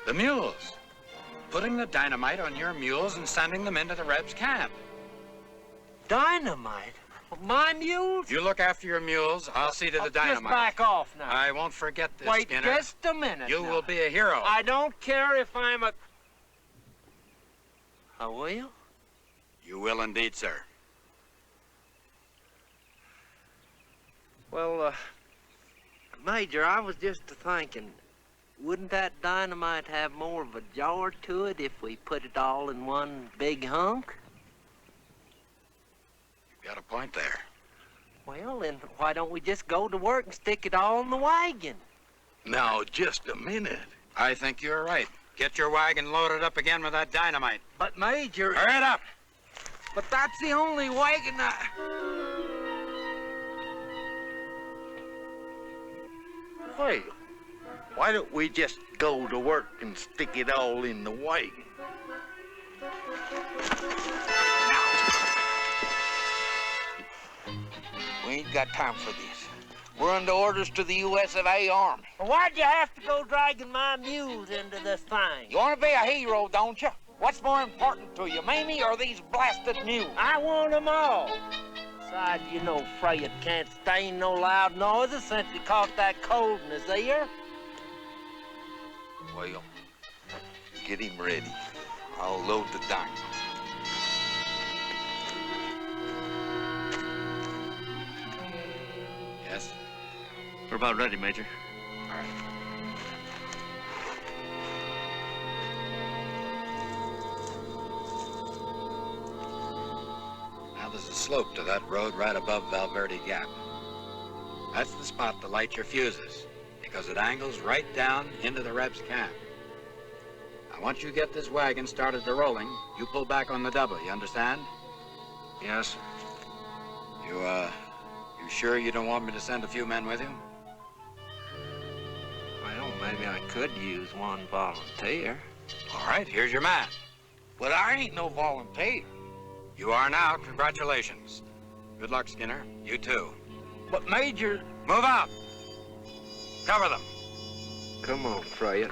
The mules. Putting the dynamite on your mules and sending them into the Rebs' camp. Dynamite? My mules? You look after your mules, I'll see to the dynamite. Just back off now. I won't forget this, Wait Skinner. just a minute. You now. will be a hero. I don't care if I'm a... I will? You will indeed, sir. Well, Major, I was just thinking, wouldn't that dynamite have more of a jar to it if we put it all in one big hunk? You've got a point there. Well, then why don't we just go to work and stick it all in the wagon? Now, just a minute. I think you're right. Get your wagon loaded up again with that dynamite. But, Major... Hurry it up! But that's the only wagon Well, why don't we just go to work and stick it all in the wagon? We ain't got time for this. We're under orders to the U.S. of A. Army. Why'd you have to go dragging my mules into this thing? You want to be a hero, don't you? What's more important to you, Mamie or these blasted mules? I want them all. Besides, you know Freya can't stand no loud noises since he caught that cold in his ear. Well, get him ready. I'll load the dynamite. Yes? We're about ready, Major. All right. Now there's a slope to that road right above Valverde Gap. That's the spot to light your fuses, because it angles right down into the Rebs' camp. Now, once you get this wagon started to rolling, you pull back on the double, you understand? Yes, sir. You sure you don't want me to send a few men with you? Well, maybe I could use one volunteer. All right, here's your man. But I ain't no volunteer. You are now. Congratulations. Good luck, Skinner. You too. But, Major... Move out. Cover them. Come on, Freya.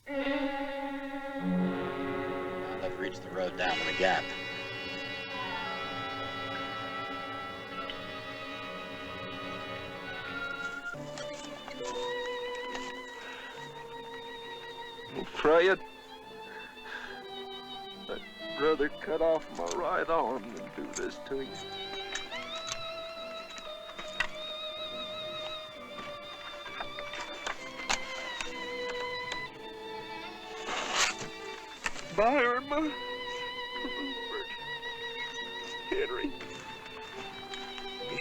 Now they've reached the road down to the gap. Freya, I'd rather cut off my right arm than do this to you.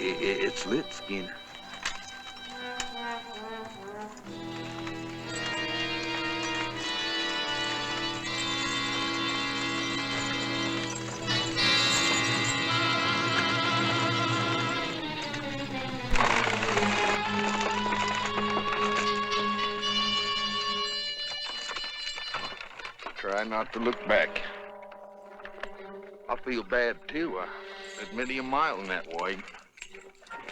It's lit, Skinner. Try not to look back. I feel bad, too. There's many a mile in that wagon.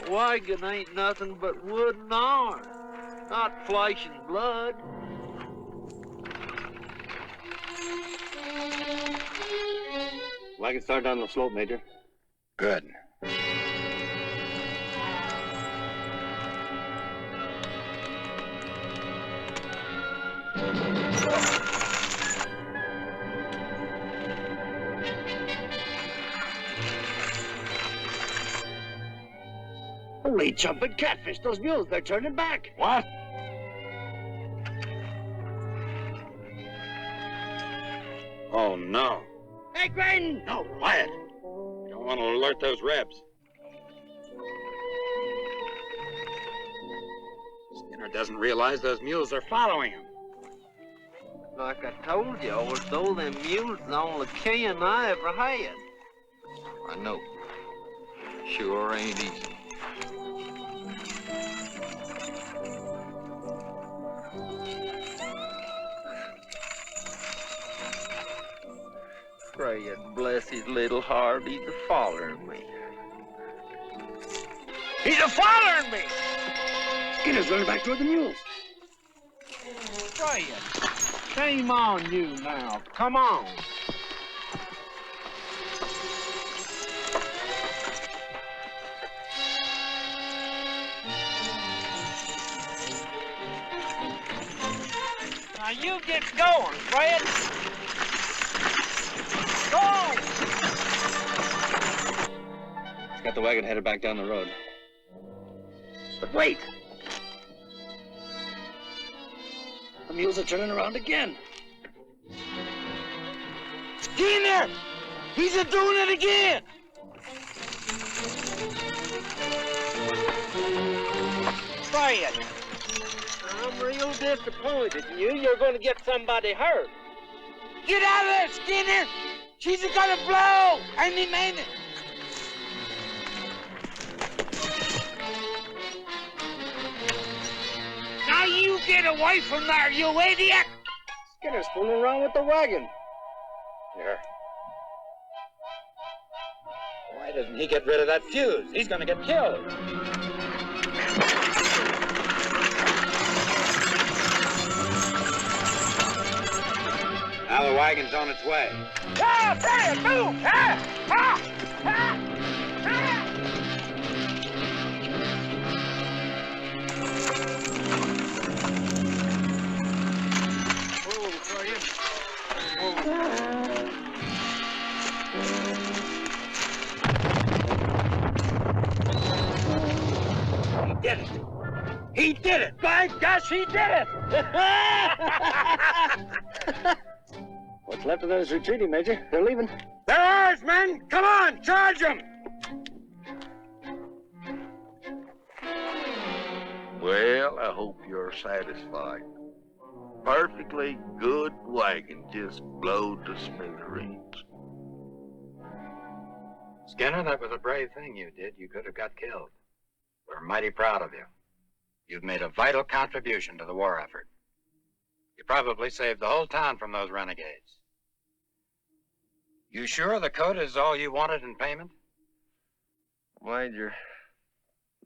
A wagon ain't nothing but wood and iron, not flesh and blood. Wagon start down the slope, Major. Good. Holy jumping catfish, those mules, they're turning back. What? Oh, no. Hey, Graydon! No, quiet. You don't want to alert those rebs. Skinner doesn't realize those mules are following him. Like I told you, I was told them mules the only kin I ever had. I know. Sure ain't easy. Pray and bless his little heart, he's a-following me. He's a-following me! Skinner's running back toward the mules. Pray shame on you now. Come on. Now you get going, Fred. Go! He's got the wagon headed back down the road. But wait. The mules are turning around again. Skinner! He's a-doing it again! Fred, I'm real disappointed in you. You're going to get somebody hurt. Get out of there, Skinner! She's gonna blow! Any minute! Now you get away from there, you idiot! Skinner's fooling around with the wagon. Here. Why doesn't he get rid of that fuse? He's gonna get killed. Now the wagon's on its way. Ah, Fred, move! Ah! Ah! Ah! He did it! He did it! By gosh, he did it! What's left of them is retreating, Major. They're leaving. They're ours, men! Come on, charge them! Well, I hope you're satisfied. Perfectly good wagon, just blowed to smithereens. Skinner, that was a brave thing you did. You could have got killed. We're mighty proud of you. You've made a vital contribution to the war effort. You probably saved the whole town from those renegades. You sure the coat is all you wanted in payment? Major,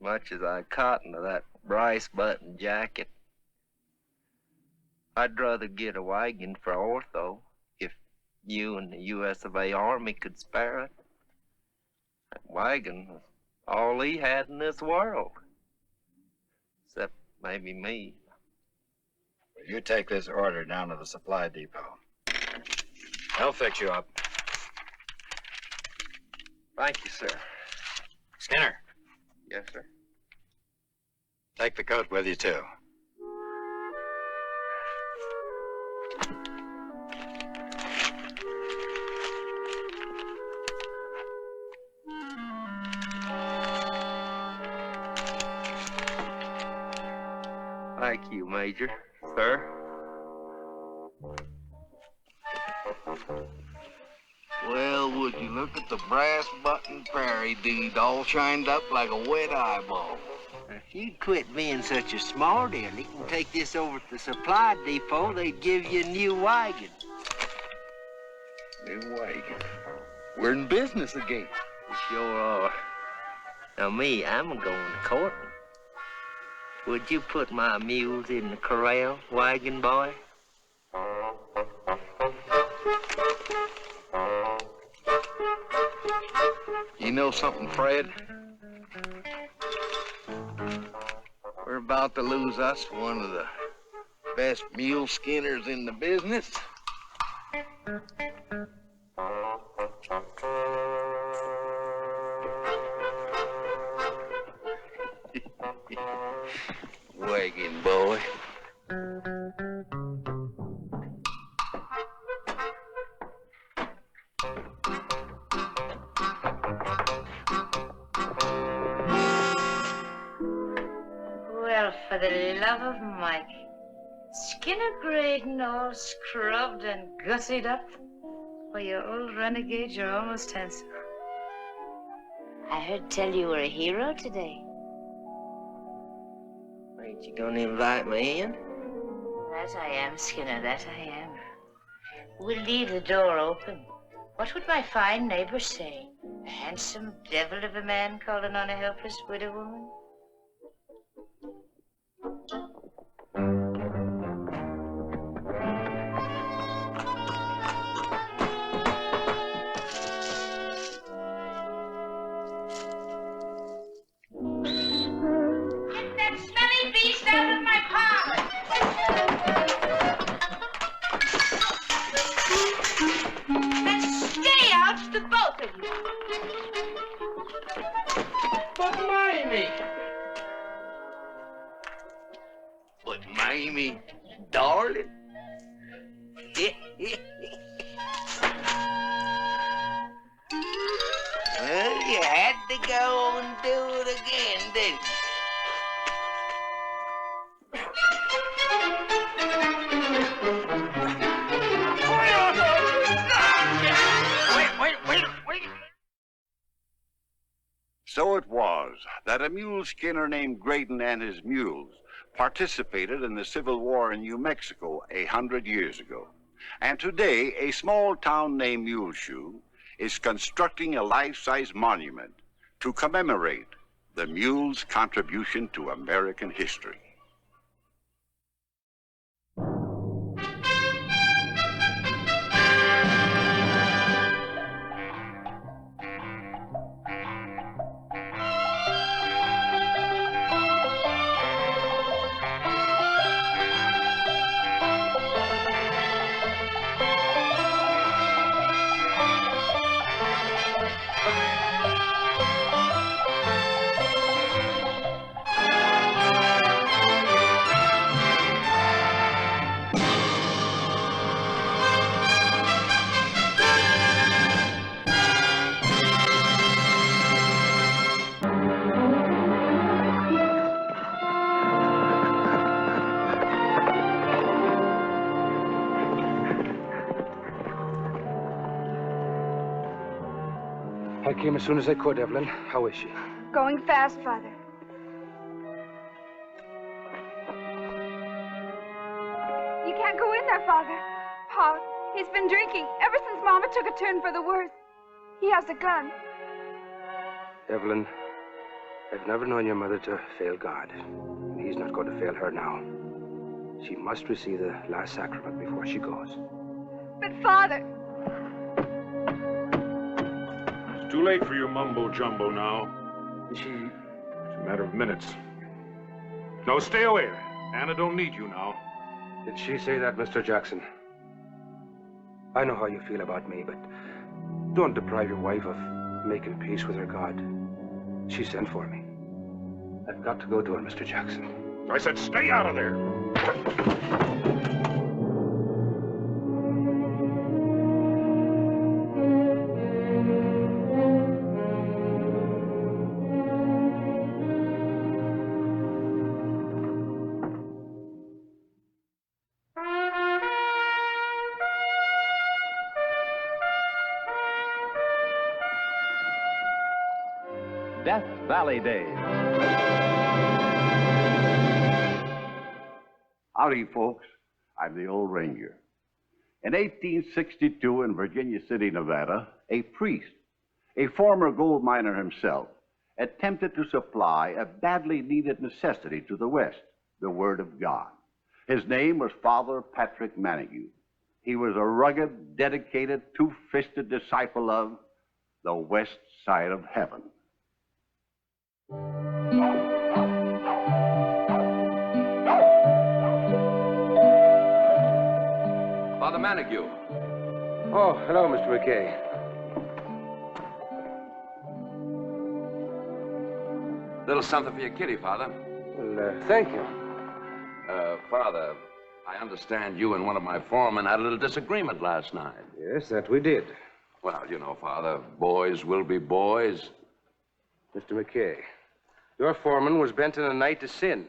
much as I cotton to that Bryce button jacket, I'd rather get a wagon for Ortho if you and the U.S. of A. Army could spare it. That wagon was all he had in this world. Except maybe me. You take this order down to the supply depot. They'll fix you up. Thank you, sir. Skinner, Yes, sir. take the coat with you, too. Thank you, Major. Sir? Well, would you look at the brass button prairie dude all shined up like a wet eyeball? If you'd quit being such a smart aleck and take this over to the supply depot, they'd give you a new wagon. New wagon. We're in business again. We sure are. Now me, I'm going courting. Would you put my mules in the corral, wagon boy? You know something, Fred? We're about to lose us one of the best mule skinners in the business. Wagon boy. Well, for the love of Mike, Skinner Graydon all scrubbed and gussied up. Why, you old renegade, you're almost handsome. I heard tell you were a hero today. Ain't you gonna invite me in? That I am, Skinner, that I am. We'll leave the door open. What would my fine neighbor say? A handsome devil of a man calling on a helpless widow woman? Get that smelly beast out of my parlor! Then stay out, the both of you. But Mamie! But Mamie, darling. Well, you had to go and do it again, didn't you? So it was that a mule skinner named Graydon and his mules participated in the Civil War in New Mexico 100 years ago. And today, a small town named Muleshoe is constructing a life-size monument to commemorate the mule's contribution to American history. I came as soon as I could, Evelyn. How is she? Going fast, Father. You can't go in there, Father. Pa, he's been drinking ever since Mama took a turn for the worse. He has a gun. Evelyn, I've never known your mother to fail God. He's not going to fail her now. She must receive the last sacrament before she goes. But, Father... It's too late for your mumbo-jumbo now. It's a matter of minutes. No, stay away. Anna don't need you now. Did she say that, Mr. Jackson? I know how you feel about me, but don't deprive your wife of making peace with her God. She sent for me. I've got to go to her, Mr. Jackson. I said stay out of there. Death Valley Days. Howdy, folks. I'm the old ranger. In 1862 in Virginia City, Nevada, a priest, a former gold miner himself, attempted to supply a badly needed necessity to the West, the Word of God. His name was Father Patrick Manigault. He was a rugged, dedicated, two-fisted disciple of the West Side of Heaven. Father Manigault. Oh, hello, Mr. McKay. Little something for your kitty, Father. Well, thank you. Father, I understand you and one of my foremen had a little disagreement last night. Yes, that we did. Well, you know, Father, boys will be boys. Mr. McKay, your foreman was bent in a night to sin.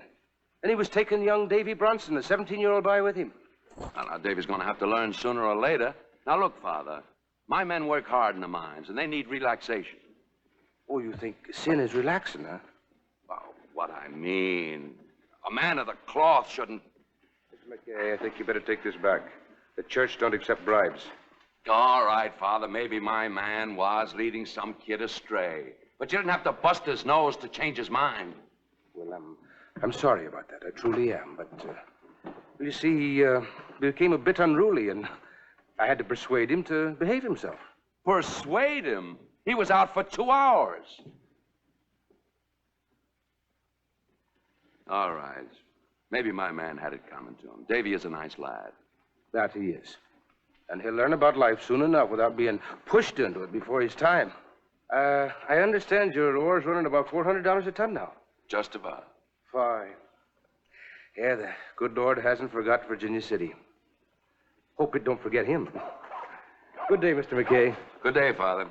And he was taking young Davy Bronson, the 17-year-old boy, with him. Well, now, Davy's going to have to learn sooner or later. Now, look, Father, my men work hard in the mines, and they need relaxation. Oh, you think sin is relaxing, huh? Well, what I mean, a man of the cloth shouldn't... Mr. McKay, I think you better take this back. The church don't accept bribes. All right, Father, maybe my man was leading some kid astray. But you didn't have to bust his nose to change his mind. Well, I'm sorry about that. I truly am. But, you see, he became a bit unruly, and I had to persuade him to behave himself. Persuade him? He was out for 2 hours. All right. Maybe my man had it coming to him. Davy is a nice lad. That he is. And he'll learn about life soon enough without being pushed into it before his time. I understand your ore's running about $400 a ton now. Just about. Fine. Yeah, the good Lord hasn't forgot Virginia City. Hope it don't forget him. Good day, Mr. McKay. Good day, Father.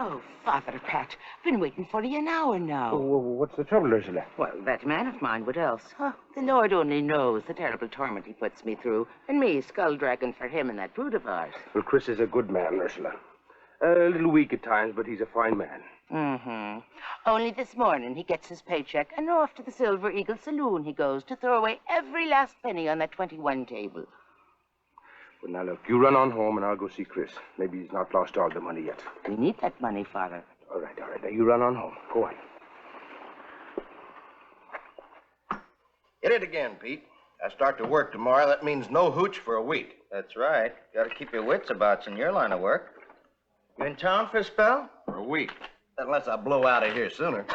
Oh, Father Pat, been waiting for you an hour now. What's the trouble, Ursula? Well, that man of mine, what else? Oh, the Lord only knows the terrible torment he puts me through, and me skull-dragging for him and that brood of ours. Well, Chris is a good man, Ursula. A little weak at times, but he's a fine man. Mm-hmm. Only this morning he gets his paycheck, and off to the Silver Eagle Saloon he goes to throw away every last penny on that 21 table. Well, now, look, you run on home, and I'll go see Chris. Maybe he's not lost all the money yet. We need that money, Father. All right. Now, you run on home. Go on. Hit it again, Pete. I start to work tomorrow. That means no hooch for a week. That's right. Got to keep your wits about you in your line of work. You in town for a spell? For a week. Unless I blow out of here sooner.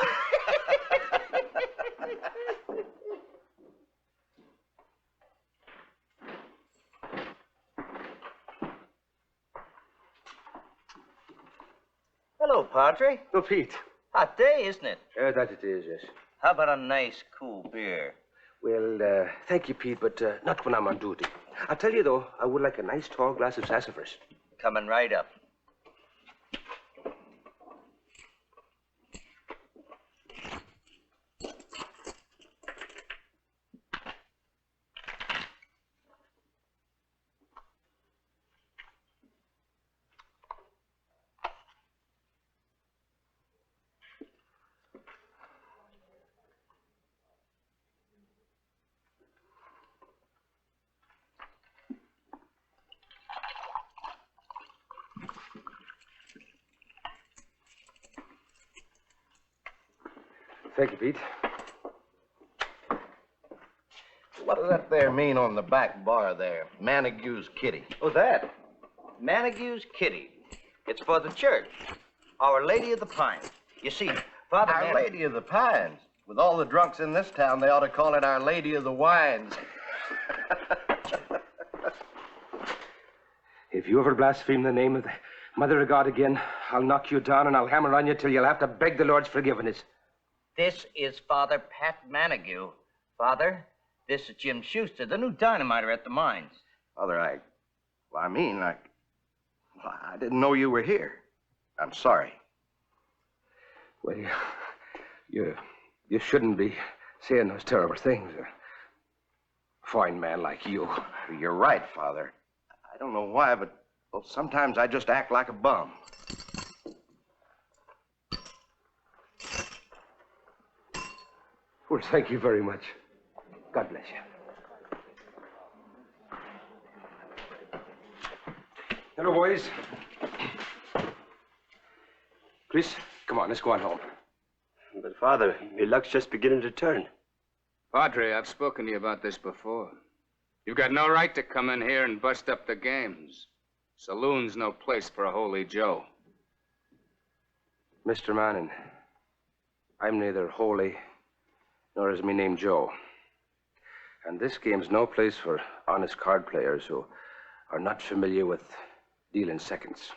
Hello, Padre. Oh, Pete. Hot day, isn't it? That it is, yes. How about a nice, cool beer? Well, thank you, Pete, but not when I'm on duty. I'll tell you, though, I would like a nice tall glass of sassafras. Coming right up. Thank you, Pete. What does that there mean on the back bar there? Manigault's Kitty. Oh, that? Manigault's Kitty. It's for the church. Our Lady of the Pines. You see, Father Our Lady of the Pines. With all the drunks in this town, they ought to call it Our Lady of the Wines. If you ever blaspheme the name of the Mother of God again, I'll knock you down and I'll hammer on you till you'll have to beg the Lord's forgiveness. This is Father Pat Manigault. Father, this is Jim Schuster, the new dynamiter at the mines. Father, I didn't know you were here. I'm sorry. Well, you shouldn't be saying those terrible things. A fine man like you. You're right, Father. I don't know why, but well, sometimes I just act like a bum. Well, thank you very much. God bless you. Hello, boys. Chris, come on, let's go on home. But, Father, your luck's just beginning to turn. Padre, I've spoken to you about this before. You've got no right to come in here and bust up the games. Saloon's no place for a holy Joe. Mr. Manning, I'm neither holy nor is me name Joe. And this game's no place for honest card players who are not familiar with dealing seconds.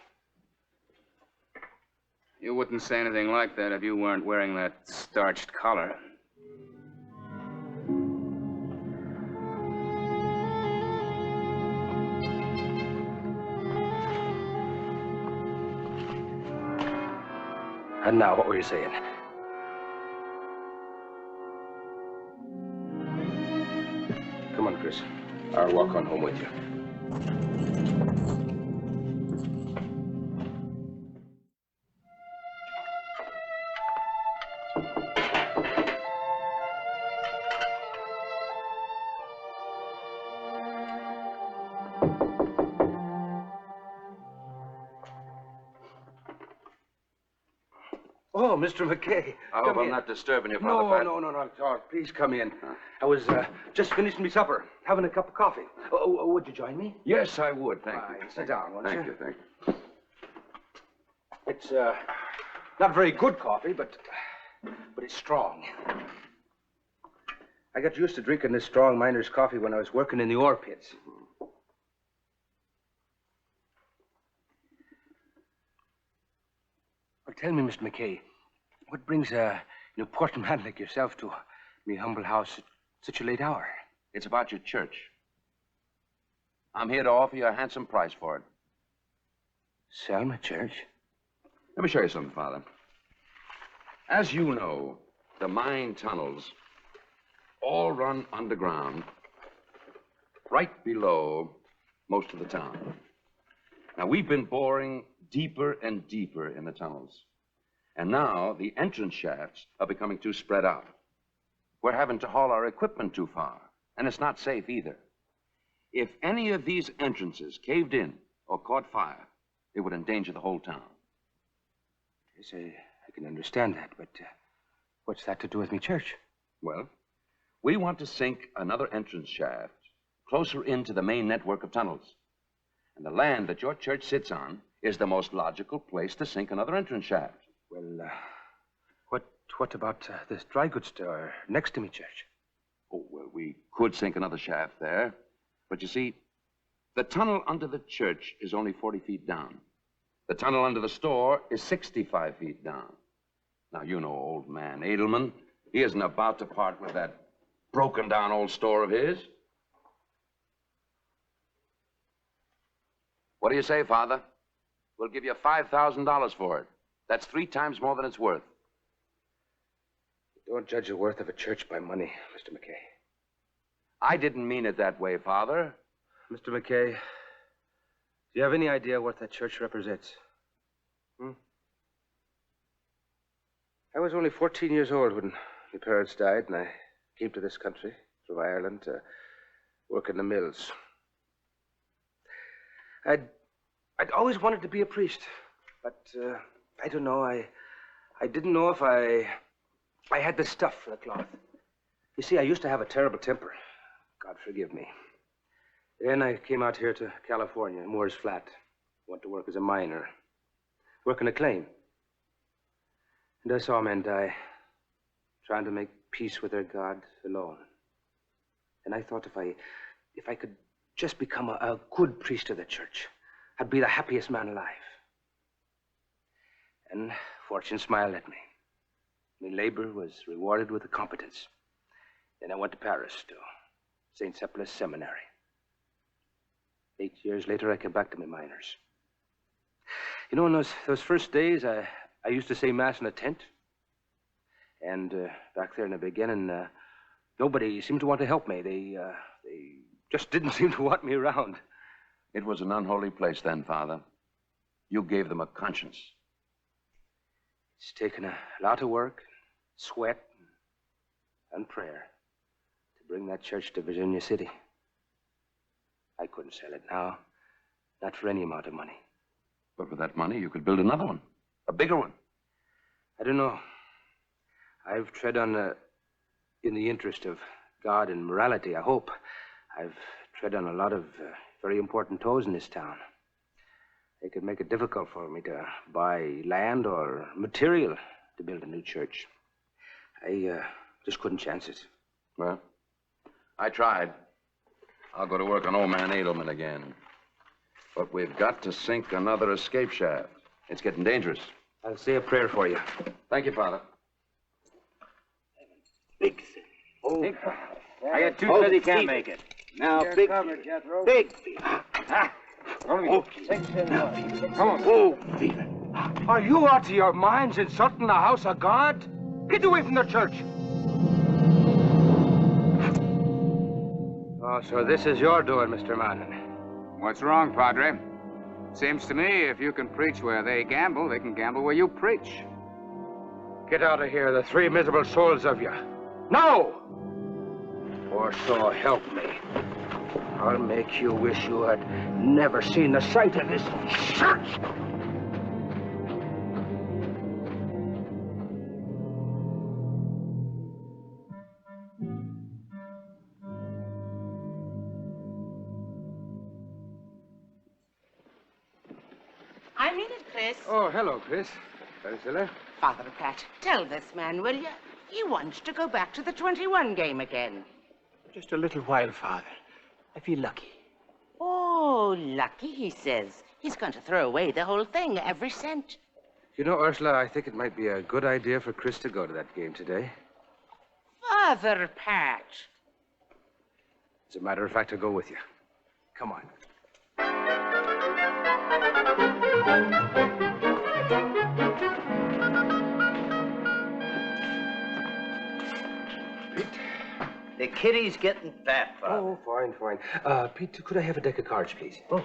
You wouldn't say anything like that if you weren't wearing that starched collar. And now, what were you saying? Come on, Chris. I'll walk on home with you. Oh, Mr. McKay. I hope I'm not disturbing you, Father No, Pat. no, not at all. Please come in. I was just finishing my supper, having a cup of coffee. Would you join me? Yes, I would. Thank you. Sit down, won't Thank you? you, thank you. It's not very good coffee, but it's strong. I got used to drinking this strong miner's coffee when I was working in the ore pits. Well, tell me, Mr. McKay, what brings an important man like yourself to me humble house at such a late hour? It's about your church. I'm here to offer you a handsome price for it. Sell my church? Let me show you something, Father. As you know, the mine tunnels all run underground, right below most of the town. Now, we've been boring deeper and deeper in the tunnels. And now the entrance shafts are becoming too spread out. We're having to haul our equipment too far, and it's not safe either. If any of these entrances caved in or caught fire, it would endanger the whole town. Yes, I can understand that, but what's that to do with me church? Well, we want to sink another entrance shaft closer into the main network of tunnels. And the land that your church sits on is the most logical place to sink another entrance shaft. Well, what about this dry goods store next to me church? Oh, well, we could sink another shaft there. But you see, the tunnel under the church is only 40 feet down. The tunnel under the store is 65 feet down. Now, you know old man Edelman. He isn't about to part with that broken down old store of his. What do you say, Father? We'll give you $5,000 for it. That's 3 times more than it's worth. Don't judge the worth of a church by money, Mr. McKay. I didn't mean it that way, Father. Mr. McKay, do you have any idea what that church represents? I was only 14 years old when my parents died, and I came to this country from Ireland to work in the mills. I'd always wanted to be a priest, but I don't know. I didn't know if I had the stuff for the cloth. You see, I used to have a terrible temper. God forgive me. Then I came out here to California, Moore's Flat. Went to work as a miner, working a claim. And I saw men die, trying to make peace with their God alone. And I thought if I could just become a good priest of the church, I'd be the happiest man alive. And fortune smiled at me. My labor was rewarded with a competence. Then I went to Paris to St. Sepulchre Seminary. 8 years later, I came back to my miners. You know, in those first days, I used to say Mass in a tent. And back there in the beginning, nobody seemed to want to help me. They just didn't seem to want me around. It was an unholy place then, Father. You gave them a conscience. It's taken a lot of work, sweat, and prayer to bring that church to Virginia City. I couldn't sell it now, not for any amount of money. But with that money, you could build another one, a bigger one. I don't know. I've tread on in the interest of God and morality, I hope. I've tread on a lot of very important toes in this town. They could make it difficult for me to buy land or material to build a new church. I just couldn't chance it. Well, I tried. I'll go to work on old man Edelman again. But we've got to sink another escape shaft. It's getting dangerous. I'll say a prayer for you. Thank you, Father. Big thing. Oh. Big. I got two says he can't make it. Now, You're big. covered, Jethro. Big. Oh, 6 and 1. Come on. Oh, are you out of your minds insulting the house of God? Get away from the church. Oh, so this is your doing, Mr. Manning. What's wrong, Padre? Seems to me if you can preach where they gamble can gamble where you preach. Get out of here, the three miserable souls of you. Now! Or so help me. I'll make you wish you had never seen the sight of this church. I mean it, Chris. Oh, hello, Chris. Priscilla. Father Pat, tell this man, will you? He wants to go back to the 21 game again. Just a little while, Father. I feel lucky. Oh, lucky, he says. He's going to throw away the whole thing, every cent. You know, Ursula, I think it might be a good idea for Chris to go to that game today. Father Pat. As a matter of fact, I'll go with you. Come on. The kitty's getting fat, Father. Oh, fine, fine. Pete, could I have a deck of cards, please? Oh.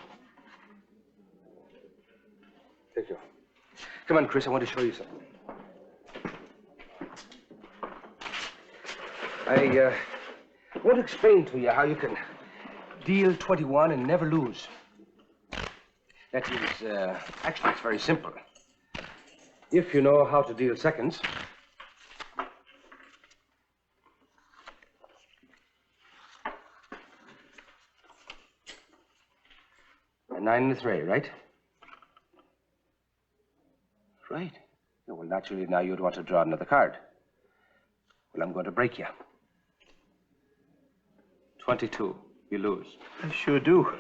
Thank you. Come on, Chris, I want to show you something. I want to explain to you how you can deal 21 and never lose. That is, actually, it's very simple. If you know how to deal seconds. A 9 and a 3, right? Right. Yeah, well, naturally, now you'd want to draw another card. Well, I'm going to break you. 22. You lose. I sure do.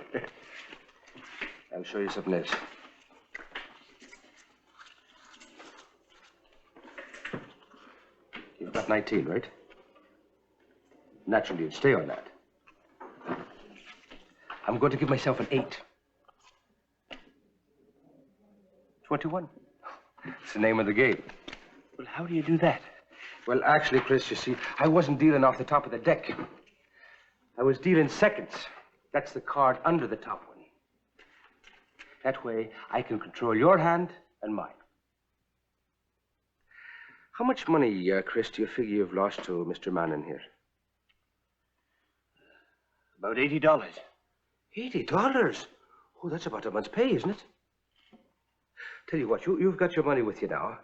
I'll show you something else. You've got 19, right? Naturally, you'd stay on that. I'm going to give myself an 8. 21. It's the name of the game. Well, how do you do that? Well, actually, Chris, you see, I wasn't dealing off the top of the deck. I was dealing seconds. That's the card under the top one. That way, I can control your hand and mine. How much money, Chris, do you figure you've lost to Mr. Manning here? About $80. $80? Oh, that's about a month's pay, isn't it? Tell you what, you've got your money with you now.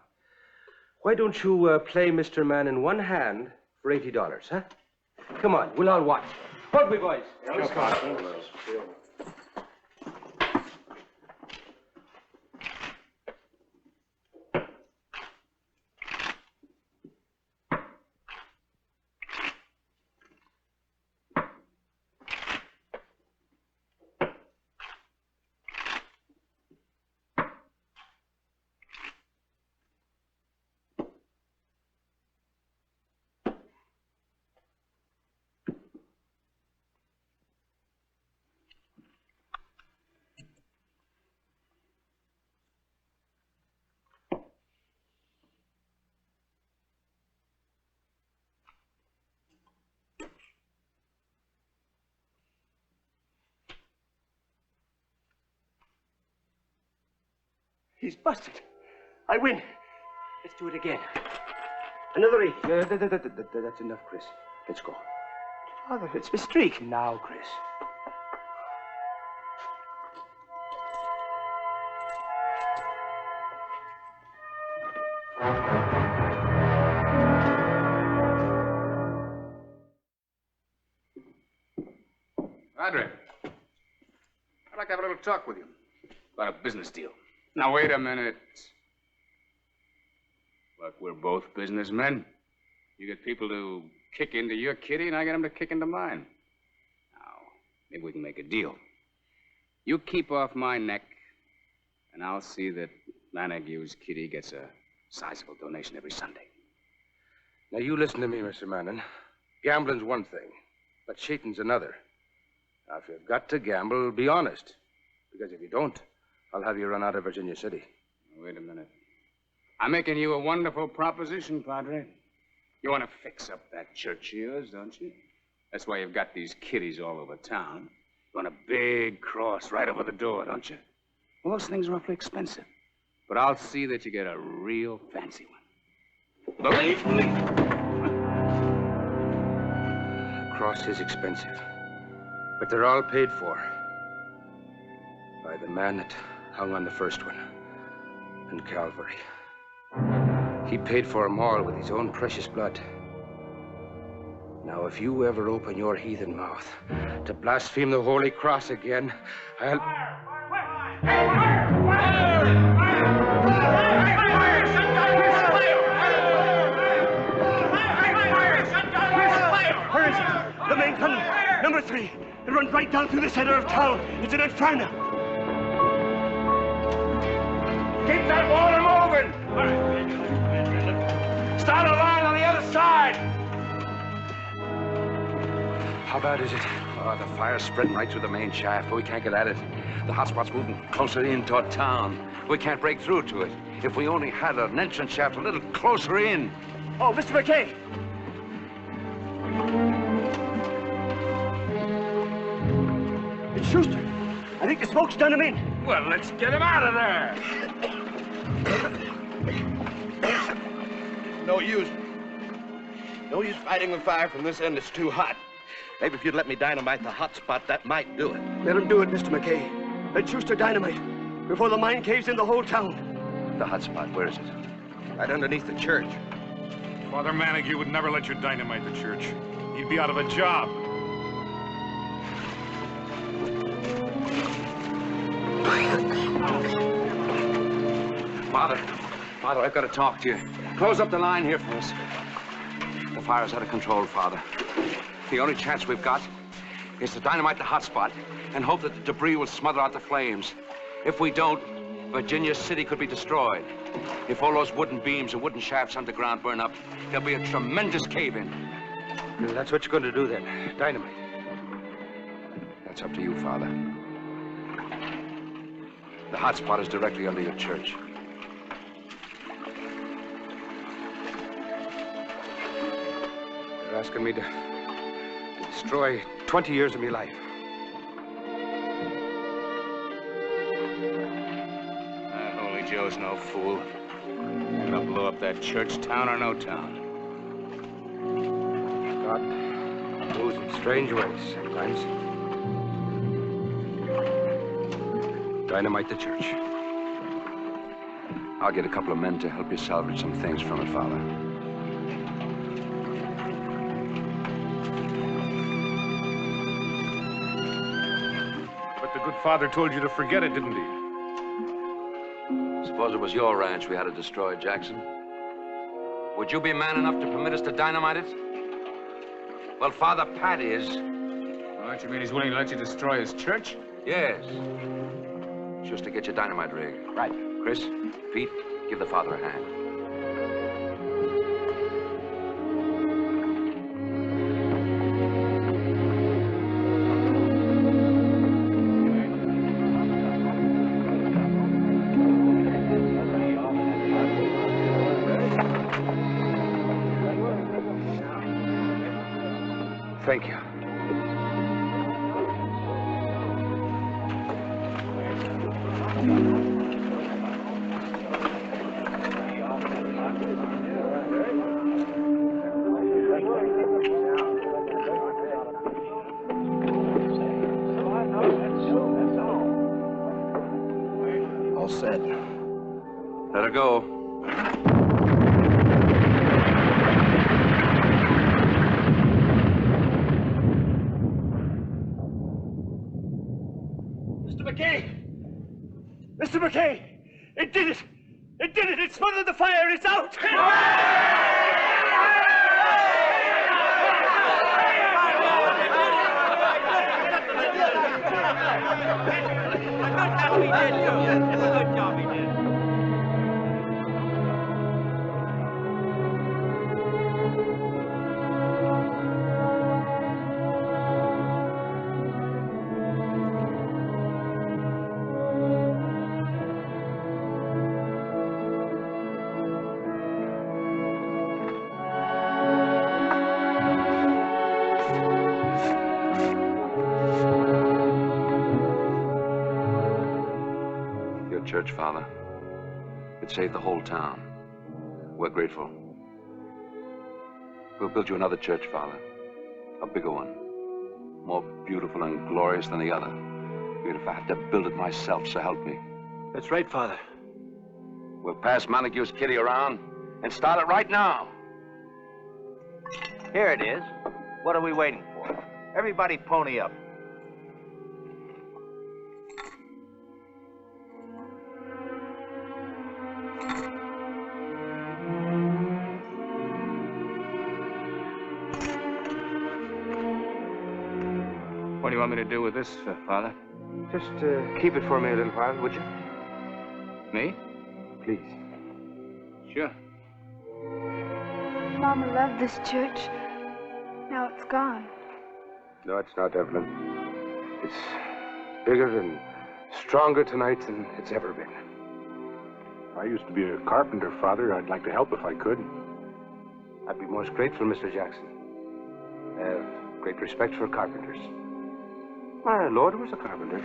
Why don't you play Mr. Man in one hand for $80, huh? Come on, we'll all watch. Hold me, boys. He's busted. I win. Let's do it again. Another 8. That's enough, Chris. Let's go. Father, it's a streak. Now, Chris. Padre, I'd like to have a little talk with you about a business deal. Now, wait a minute. Look, we're both businessmen. You get people to kick into your kitty, and I get them to kick into mine. Now, maybe we can make a deal. You keep off my neck, and I'll see that Montague's kitty gets a sizable donation every Sunday. Now, you listen to me, Mr. Manning. Gambling's one thing, but cheating's another. Now, if you've got to gamble, be honest. Because if you don't, I'll have you run out of Virginia City. Wait a minute. I'm making you a wonderful proposition, Padre. You want to fix up that church of yours, don't you? That's why you've got these kiddies all over town. You want a big cross right over the door, don't you? Well, those things are awfully expensive. But I'll see that you get a real fancy one. Believe me. The cross is expensive. But they're all paid for by the man that hung on the first one in Calvary. He paid for them all with his own precious blood. Now, if you ever open your heathen mouth to blaspheme the Holy Cross again, I'll... Where is it? The main tunnel. Number 3. It runs right down through the center of town. It's an inferno. Keep that water moving! Start a line on the other side! How bad is it? Oh, the fire's spreading right through the main shaft, but we can't get at it. The hotspot's moving closer in toward town. We can't break through to it. If we only had an entrance shaft a little closer in. Oh, Mr. McKay! It's Schuster. I think the smoke's done him in. Well, let's get him out of there! No use. No use fighting the fire from this end. It's too hot. Maybe if you'd let me dynamite the hot spot, that might do it. Let him do it, Mr. McKay. Let Schuster dynamite before the mine caves in the whole town. The hot spot, where is it? Right underneath the church. Father Montague would never let you dynamite the church. He'd be out of a job. Father, I've got to talk to you. Close up the line here for us. The fire's out of control, Father. The only chance we've got is to dynamite the hot spot and hope that the debris will smother out the flames. If we don't, Virginia City could be destroyed. If all those wooden beams and wooden shafts underground burn up, there'll be a tremendous cave-in. Well, that's what you're going to do then. Dynamite. That's up to you, Father. The hot spot is directly under your church. You're asking me to destroy 20 years of my life. Holy Joe's no fool. They're gonna blow up that church, town or no town. God moves in strange ways sometimes. Dynamite the church. I'll get a couple of men to help you salvage some things from it, Father. But the good father told you to forget it, didn't he? Suppose it was your ranch we had to destroy, Jackson. Would you be man enough to permit us to dynamite it? Well, Father Pat is. Well, don't you mean he's willing to let you destroy his church? Yes. Just to get your dynamite rig. Right. Chris, Pete, give the father a hand. Thank you. go. Mr. McKay! Mr. McKay! It did it! It did it! It smothered the fire! It's out! Good job he did. Your church, Father. It saved the whole town. We're grateful. We'll build you another church, Father. A bigger one. More beautiful and glorious than the other. Even if I have to build it myself, so help me. That's right, Father. We'll pass Montague's kitty around and start it right now. Here it is. What are we waiting for? Everybody pony up. What do you want me to do with this, Father? Just keep it for me a little while, would you? Me? Please. Sure. Mama loved this church. Now it's gone. No, it's not, Evelyn. It's bigger and stronger tonight than it's ever been. I used to be a carpenter, Father. I'd like to help if I could. I'd be most grateful, Mr. Jackson. I have great respect for carpenters. My Lord was a carpenter.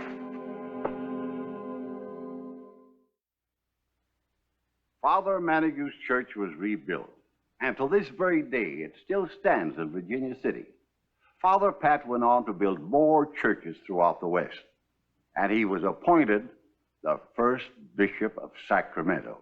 Father Montague's church was rebuilt, and to this very day it still stands in Virginia City. Father Pat went on to build more churches throughout the West, and he was appointed the first Bishop of Sacramento.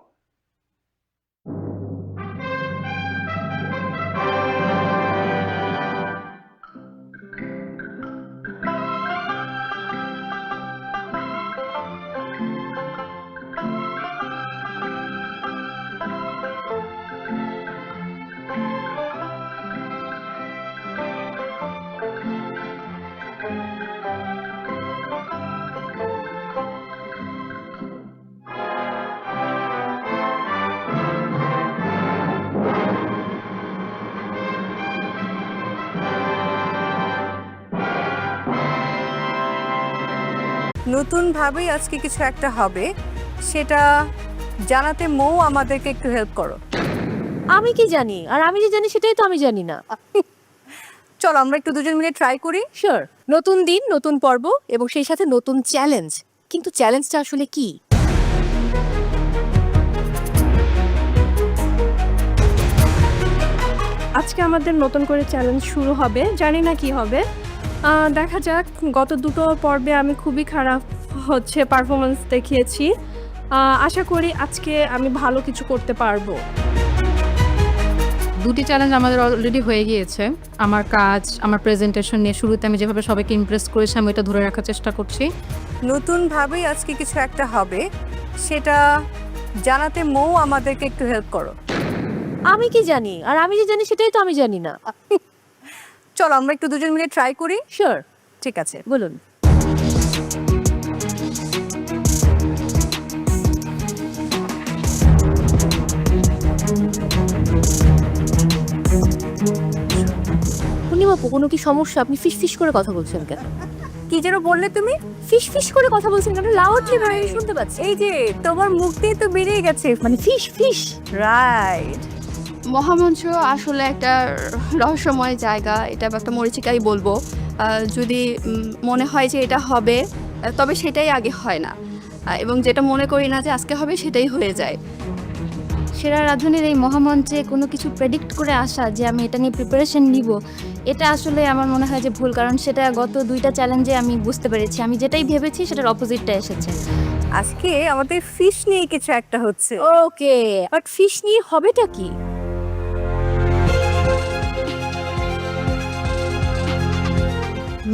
নতুন ভাবেই আজকে কিছু একটা হবে সেটা জানাতে মৌ আমাদেরকে একটু হেল্প করো। আমি কি জানি? আর আমি যে জানি সেটাই তো আমি জানি না। চলো আমরা একটু দুজন মিলে ট্রাই করি। শিওর। নতুন দিন, নতুন পর্ব এবং সেই সাথে নতুন চ্যালেঞ্জ। কিন্তু চ্যালেঞ্জটা আসলে কি? আজকে আমাদের নতুন করে চ্যালেঞ্জ শুরু হবে, জানি না কি হবে, দেখা যাক। গত দুটো পর্বে আমি খুবই খারাপ পারফরমেন্স দেখিয়েছি, আশা করি আজকে আমি ভালো কিছু করতে পারবো। দুটি চ্যালেঞ্জ আমাদের অলরেডি হয়ে গিয়েছে। আমার কাজ, আমার প্রেজেন্টেশন নিয়ে শুরুতে আমি যেভাবে সবাইকে ইমপ্রেস করেছি আমি এটা ধরে রাখার চেষ্টা করছি। নতুন ভাবেই আজকে কিছু একটা হবে সেটা জানাতে মৌ আমাদেরকে একটু হেল্প করো। আমি কি জানি? আর আমি যে জানি সেটাই তো আমি জানি না। চলো আমরা একটু দুজন মিলে ট্রাই করি। শিওর। ঠিক আছে, বলুন। পূর্ণিমাপু, কোনো কি সমস্যা? আপনি ফিস ফিস করে কথা বলছেন কেন? কি যেন বললে তুমি? ফিস ফিস করে কথা বলছেন কেন? লাউডলি ভাই শুনতে পাচ্ছি। এই যে তোমার মুখ দিয়ে তো বেরিয়ে গেছে, মানে ফিস ফিস। রাইট। মহামঞ্চ আসলে একটা রহস্যময় জায়গা, এটা একটা মরীচিকাই বলবো। যদি মনে হয় যে এটা হবে তবে সেটাই আগে হয় না, এবং যেটা মনে করি না যে আজকে হবে সেটাই হয়ে যায়। সেরা রাধুনির এই মহামঞ্চে কোনো কিছু প্রেডিক্ট করে আসা যে আমি এটা নিয়ে প্রিপারেশন নিব, এটা আসলে আমার মনে হয় যে ভুল, কারণ সেটা গত দুইটা চ্যালেঞ্জে আমি বুঝতে পেরেছি আমি যেটাই ভেবেছি সেটার অপোজিটটা এসেছে। আজকে আমাদের ফিশ নিয়ে কিছু একটা হচ্ছে। ওকে, বাট ফিশ নিয়ে হবেটা কি?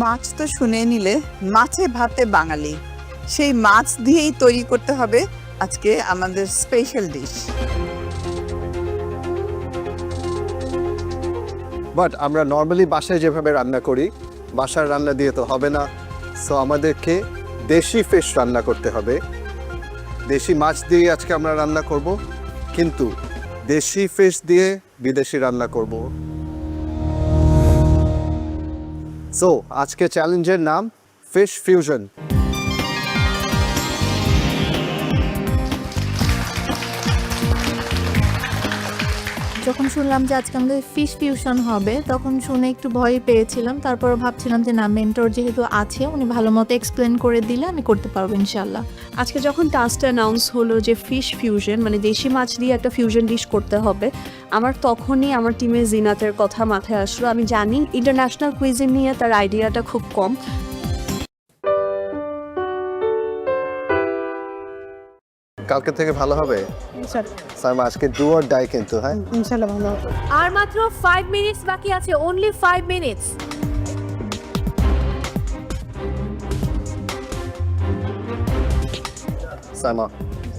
মাছ তো শুনে নিলে, মাছে ভাতে বাঙালি, সেই মাছ দিয়েই তৈরি করতে হবে আজকে আমাদের স্পেশাল ডিশ। বাট আমরা নর্মালি বাসায় যেভাবে রান্না করি, বাসার রান্না দিয়ে তো হবে না, সো আমাদেরকে দেশি ফিশ রান্না করতে হবে। দেশি মাছ দিয়ে আজকে আমরা রান্না করব, কিন্তু দেশি ফিশ দিয়ে বিদেশি রান্না করব। সো আজকে চ্যালেঞ্জের নাম ফিশ ফিউশন। যখন শুনলাম যে আজকে আমাদের ফিশ ফিউশন হবে তখন শুনে একটু ভয় পেয়েছিলাম, তারপর ভাবছিলাম যে না, মেন্টর যেহেতু আছে উনি ভালো মতো এক্সপ্লেন করে দিলে আমি করতে পারবো ইনশাল্লাহ। আজকে যখন টাস্কটা অ্যানাউন্স হলো যে ফিশ ফিউশন মানে দেশি মাছ দিয়ে একটা ফিউশন ডিশ করতে হবে, আমার তখনই আমার টিমে জিনাতের কথা মাথায় আসলো। আমি জানি ইন্টারন্যাশনাল কুইজিন নিয়ে তার আইডিয়াটা খুব কম। কালকে থেকে ভালো হবে সাইমা, আজকে ডু অর ডাই কিন্তু। হ্যাঁ ইনশাআল্লাহ ভালো হবে। আর মাত্র 5 মিনিটস বাকি আছে, অনলি 5 মিনিটস। সাইমা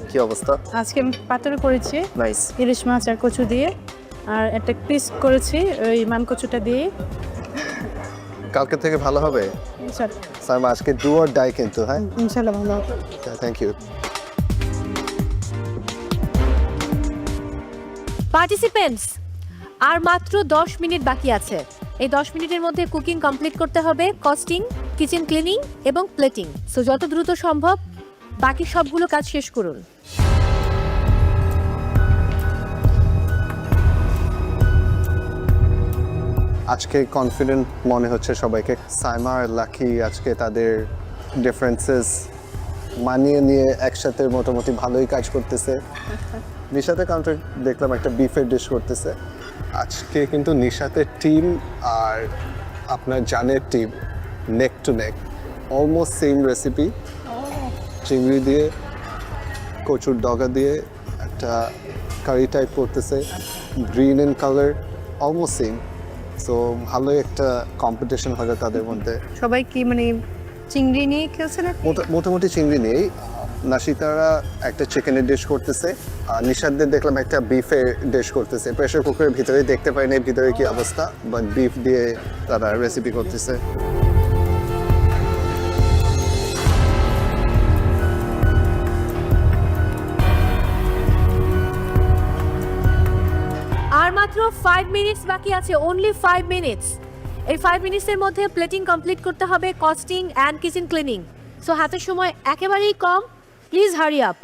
কি অবস্থা? আজকে পাতুরি করেছি নাইস, ইলিশ মাছ আর কচু দিয়ে, আর একটা পিস করেছি ওই মান কচুটা দিয়ে। কালকে থেকে ভালো হবে ইনশাআল্লাহ। সাইমা আজকে ডু অর ডাই কিন্তু। হ্যাঁ ইনশাআল্লাহ ভালো হবে। Thank you. পার্টিসিপেন্টস, আর মাত্র 10 মিনিট বাকি আছে। এই 10 মিনিটের মধ্যে কুকিং কমপ্লিট করতে হবে, কস্টিং, কিচেন ক্লিনিং এবং প্লেটিং। সো যত দ্রুত সম্ভব বাকি সবগুলো কাজ শেষ করুন। আজকে কনফিডেন্ট মনে হচ্ছে সবাইকে। সাইমা আর লাকি আজকে তাদের ডিফারেন্সেস মানিয়ে নিয়ে একসাথে মোটামুটি ভালোই কাজ করতেছে। নিশাতে কাউন্টার দেখলাম একটা বিফের ডিশ করতেছে। আজকে কিন্তু নিশাতের টিম আর আপনার জানের টিম নেক টু নেক, অলমোস্ট সেম রেসিপি। চিংড়ি দিয়ে কচুর ডগা দিয়ে একটা কারি টাইপ করতেছে, green in colour, almost same. So ভালোই একটা কম্পিটিশন হবে তাদের মধ্যে। সবাই কি মানে চিংড়ি নিয়ে খেলছে না? মোটামুটি চিংড়ি নিয়েই। নাশিতারা একটা চিকেনের ডিশ করতেছে, আর নিশাদদের দেখলাম একটা বিফের ডিশ করতেছে। প্রেশার কুকারের ভিতরে দেখতে পাইনি ভিতরে কি অবস্থা, বাট বিফ দিয়ে তারা রেসিপি করতেছে। আর মাত্র 5 মিনিটস বাকি আছে, অনলি 5 মিনিটস। এই 5 মিনিটসের মধ্যে প্লেটিং কমপ্লিট করতে হবে, costing and kitchen cleaning. So হাতের সময় একেবারেই কম, please hurry up.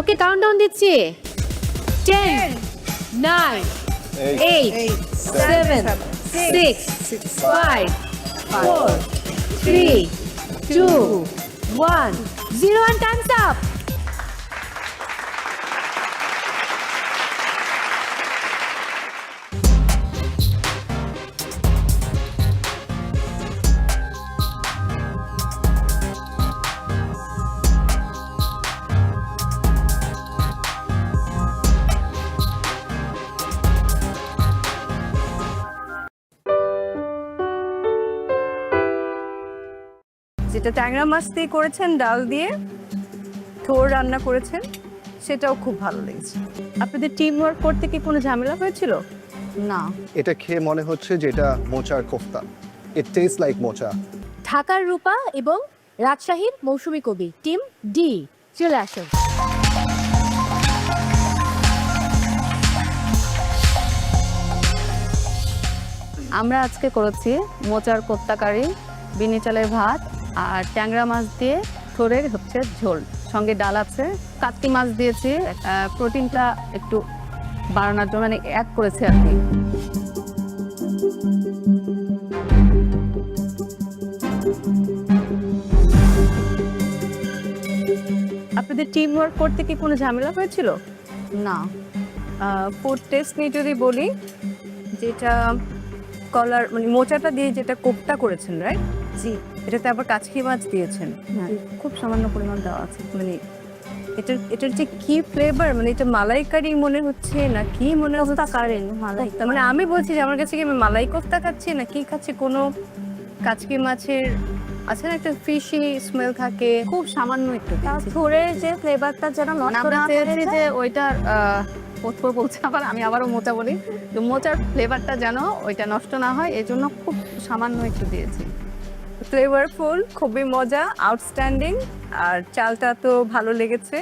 Okay, countdown দিচ্ছি। 10, 9, 8, 7, 6, 5, 4, 3, 2, 1, 0 and time's up. যেটা ট্যাংরা মাছ দিয়ে করেছেন ডাল দিয়ে, থোর রান্না করেছেন, সেটাও খুব ভালো লেগেছে। আপনাদের টিম ওয়ার্ক করতে কি কোনো ঝামেলা হয়েছিল? না। এটা খেয়ে মনে হচ্ছে যেটা মোচার কোফতা। ইট টেস্ট লাইক মোচা। ঢাকার রূপা এবং রাজশাহীর মৌসুমী কবি টিম ডি চলে আসুন। আমরা আজকে করেছি মোচার কোপ্তা কারি, বিনি চালের ভাত আর ট্যাংরা মাছ দিয়ে থোড়ের হচ্ছে ঝোল, সঙ্গে ডাল আছে, কাতকি মাছ দিয়েছি প্রোটিনটা একটু বাড়ানোর জন্য, মানে অ্যাড করেছি আর কি। আপনাদের টিম ওয়ার্ক করতে কি কোনো ঝামেলা হয়েছিল? না। ফুড টেস্ট নিয়ে যদি বলি, যেটা কলার মানে মোচাটা দিয়ে যেটা কোপ্তা করেছেন, রাইট? জি। এটাতে আবার কাচকি মাছ দিয়েছেন, খুব সামান্য পরিমাণ দেওয়া আছে। মানে এটার যে কি ফ্লেভার, মানে এটা মালাইকারি মনে হচ্ছে না কি মনে হচ্ছে? কারেন মালাই, মানে আমি বলছি যে আমার কাছে কি আমি মালাই কোপ্তা খাচ্ছি না কি খাচ্ছি। কোনো কাচকি মাছের আছে না একটা ফিশি স্মেল থাকে, খুব সামান্য একটু থোড়ের যে ফ্লেভারটা যেন নষ্ট না হয়ে যে ওইটার পথপর বলছে, আবার আমি আবারও মোচা বলি, তো মোচার ফ্লেভারটা যেন ওইটা নষ্ট না হয় এই জন্য খুব সামান্য একটু দিয়েছি। ফ্লেভারফুল, খুবই মজা, আউটস্ট্যান্ডিং। আর চালটা তো ভালো লেগেছে।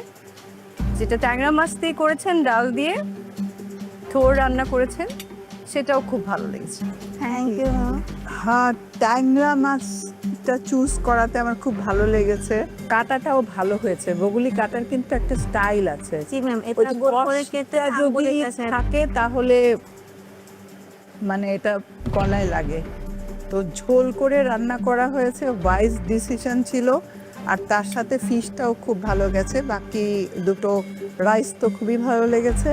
যেটা ট্যাংরা মাছ দিয়ে করেছেন ডাল দিয়ে, থোড় রান্না করেছেন, সেটাও খুব ভালো লেগেছে। Thank you. হ্যাঁ, ট্যাংরা মাছটা চুজ করাতে আমার খুব ভালো লেগেছে। কাটাটাও ভালো হয়েছে। বগুলি কাটার কিন্তু একটা স্টাইল আছে। জি ম্যাম, এটা গোল করে কেটে যদি থাকে তাহলে মানে এটা গলায় লাগে। তো ঝোল করে রান্না করা হয়েছে, ওয়াইজ ডিসিশন ছিল। আর তার সাথে ফিশটাও খুব ভালো গেছে। বাকি দুটো রাইস তো খুবই ভালো লেগেছে।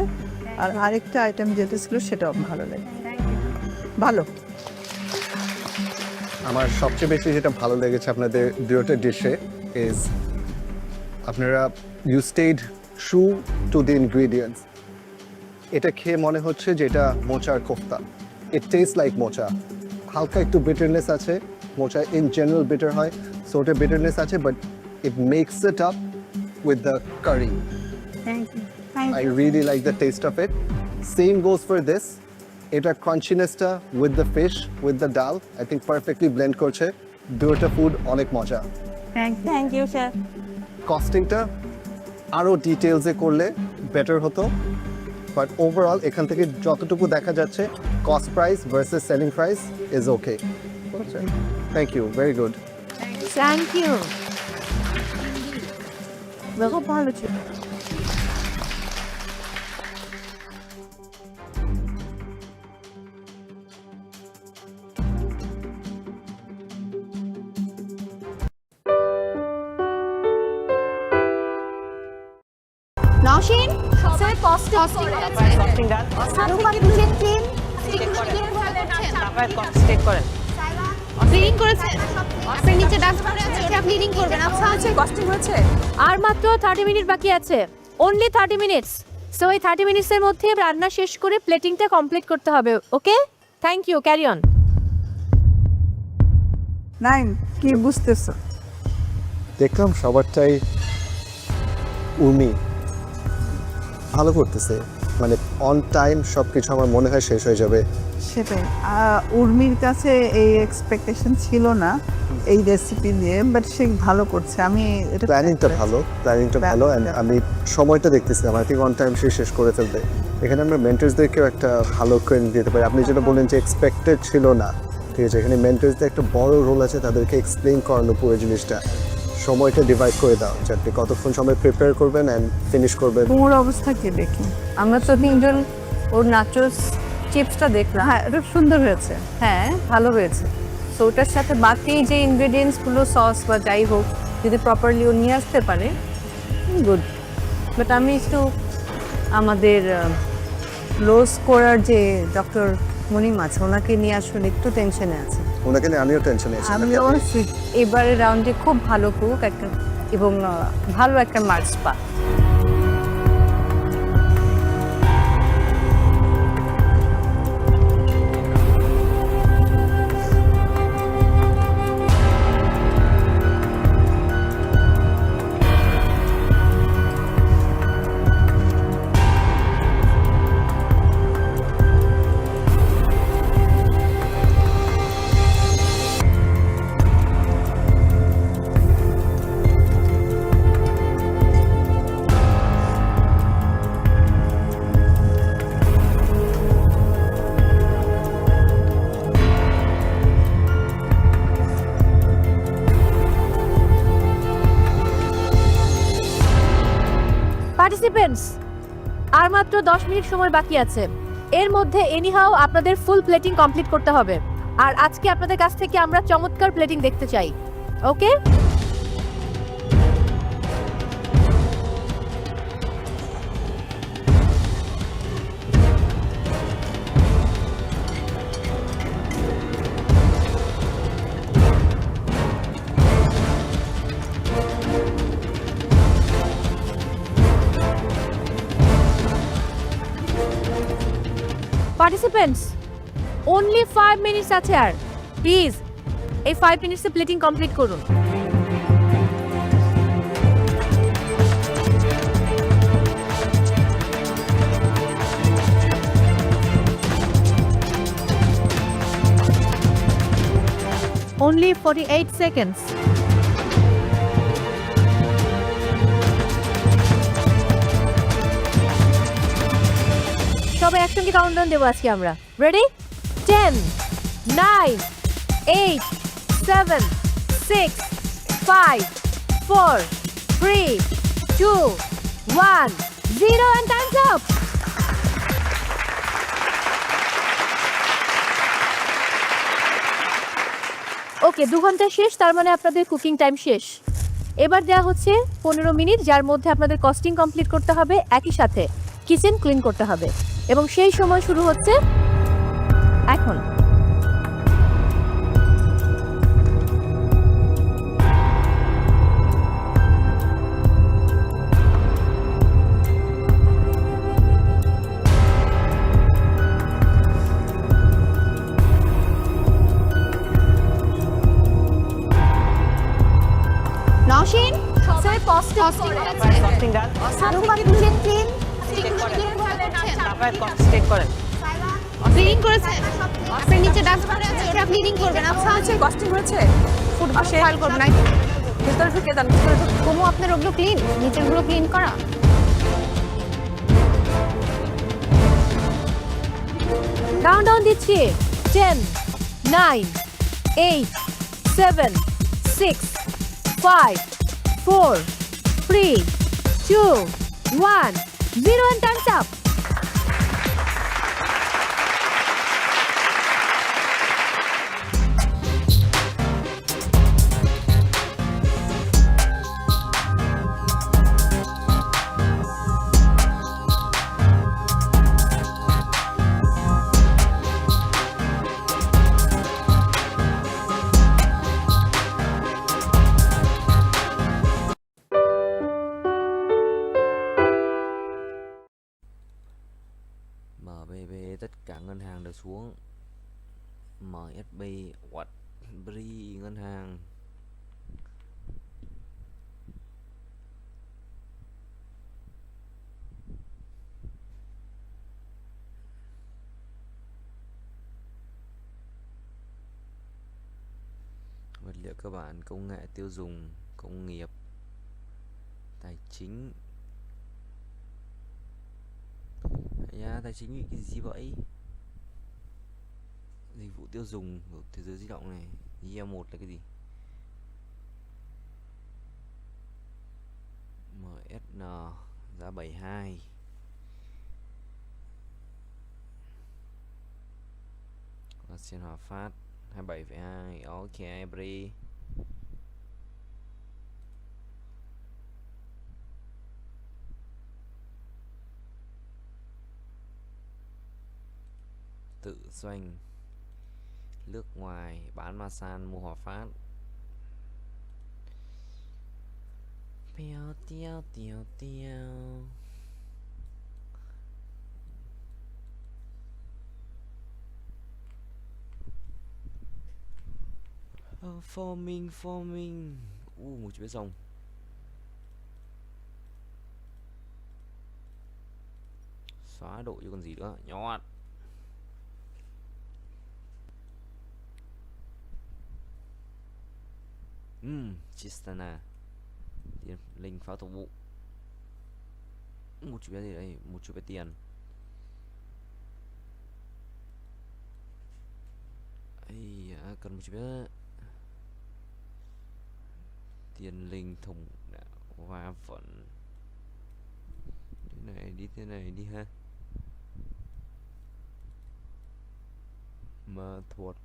আর আরেকটা আইটেম যেটা ছিল সেটাও ভালো লেগেছে। ভালো। আমার সবচেয়ে বেশি যেটা ভালো লেগেছে আপনাদের দুটো ডিশে ইজ আপনারা you stayed true to the ingredients. এটা খেয়ে মনে হচ্ছে যে এটা মোচার কোফতা। ইট টেস্ট লাইক মোচা। হালকা একটু বিটারনেস আছে, মোচা ইন জেনারেল বিটার হয়, সো ওটা বিটারনেস আছে, but it makes it up with the curry. Thank you. I really like the taste of it. Same goes for this. এটা ক্রাঞ্চিনেসটা with the fish with the dal I think perfectly blend করছে। দুটো food অনেক মজা। Thank you sir. কস্টিংটা আরও ডিটেলসে করলে better হতো, বাট ওভারঅল এখান থেকে যতটুকু দেখা যাচ্ছে cost price versus selling price is okay. Thank you, very good. Thank you. খুব ভালো ছিল। নওশিন স্যার কস্টিং ডাল রূপা কিচেন ক্লিন চেক করেন ক্লিনিং করেছেন আপনি নিচে ডাস্ট পড়ে আছে ওটা ক্লিনিং করবেন আচ্ছা আছে কস্টিং হয়েছে আর মাত্র 30 মিনিট বাকি আছে অনলি 30 মিনিটস সো এই 30 মিনিটসের মধ্যে রান্না শেষ করে প্লেটিংটা কমপ্লিট করতে হবে okay thank you carry on Naim কি বুঝতেছো দেখলাম সবারটাই উর্মি ভালো করতেছে মানে অন টাইম সব কিছু আমার মনে হয় শেষ হয়ে যাবে সেটাই উর্মির কাছে এই এক্সপেকটেশন ছিল না এই রেসিপি নিয়ে বাট সে ভালো করছে আমি এটা প্ল্যানিংটা ভালো এন্ড আমি সময়টা দেখতেছিলাম আই থিঙ্ক অন টাইম সে শেষ করে ফেলবে এখানে আমরা মেন্টরসদেরকেও একটা ভালো ক্রেডিট দিতে পারি আপনি যেটা বললেন যে এক্সপেক্টেড ছিল না ঠিক আছে এখানে মেন্টরসদের একটা বড় রোল আছে তাদেরকে এক্সপ্লেইন করানো পুরো জিনিসটা সময়টা ডিভাইড করে দাও যে আপনি কতক্ষণ সময় প্রিপেয়ার করবেন অ্যান্ড ফিনিশ করবেন ওর অবস্থা কি দেখি আমরা তো তিনজন ওর নাচোস চিপসটা দেখলাম হ্যাঁ এটা সুন্দর হয়েছে হ্যাঁ ভালো হয়েছে সো ওটার সাথে বাকি যে ইনগ্রেডিয়েন্টসগুলো সস বা যাই হোক যদি প্রপারলি ও নিয়ে আসতে পারে গুড বাট আমি একটু আমাদের লো স্কোরার যে ডক্টর মনিম আছে ওনাকে নিয়ে আসলে একটু টেনশনে আছে ওনাকে নিয়ে আমিও টেনশনে আছি আমি এবারের রাউন্ডে খুব ভালো কুক একটা এবং ভালো একটা মার্কস পা পার্টিসিপেন্টস আর মাত্র 10 মিনিট সময় বাকি আছে। এর মধ্যে এনিহাও আপনাদের ফুল প্লেটিং কমপ্লিট করতে হবে। আর আজকে আপনাদের কাছ থেকে আমরা চমৎকার প্লেটিং দেখতে চাই। ওকে? পার্টিসিপেন্টস only 5 minutes আছে আর প্লিজ এই 5 মিনিটসে প্লেটিং কমপ্লিট করুন। only 48 seconds. সবাই একসঙ্গে কাউন্টডাউন দেবো আজকে আমরা। রেডি? 10, 9, 8, 7, 6, 5, 4, 3, 2, 1, 0 and time's up. ওকে 2 ঘন্টা শেষ, তার মানে আপনাদের কুকিং টাইম শেষ। এবার দেওয়া হচ্ছে 15 মিনিট, যার মধ্যে আপনাদের কস্টিং কমপ্লিট করতে হবে, একই সাথে কিচেন ক্লিন করতে হবে, এবং সেই সময় শুরু হচ্ছে এখন। নওশিন সবাই কস্টিং ডান রূপা কিচেন ক্লিন ক্লিন করেছে, আপনি নিচে ডাস্ট করে আছে, ওটা ক্লিনিং করবেন। আচ্ছা আছে কস্টিং হয়েছে, ফুড ফাইল করবেন না, ভিতরে ঢুকে দেন, ভিতরে ঢুকে কোমো আপনার ওগুলো ক্লিন, নিচেরগুলো ক্লিন করা। কাউন্টডাউন দিচ্ছি 10, 9, 8, 7, 6, 5, 4, 3, 2, 1, 0 and time's up. MBB tất cả ngân hàng đều xuống. MSB quạt BRI ngân hàng. Vật liệu cơ bản, công nghệ tiêu dùng, công nghiệp, tài chính. Tài chính cái gì vậy? Dịch vụ tiêu dùng của thế giới di động này. IE1 là cái gì? MSN giá 72. Và Xuyên Hòa Phát 27,2. Ok, Bri. Tự doanh, nước ngoài, bán Masan, mua Hòa Phát. Tiêu tiêu tiêu tiêu. Forming. Một chữ rồng. Xóa độ chứ còn gì nữa, nhọt. Chistana. Linh pháo thủ vụ. Một chữ gì đây? Một chữ tiền. Ây, cần một chữ tiền linh thùng và vẫn Thế này đi ha. Mà thuật.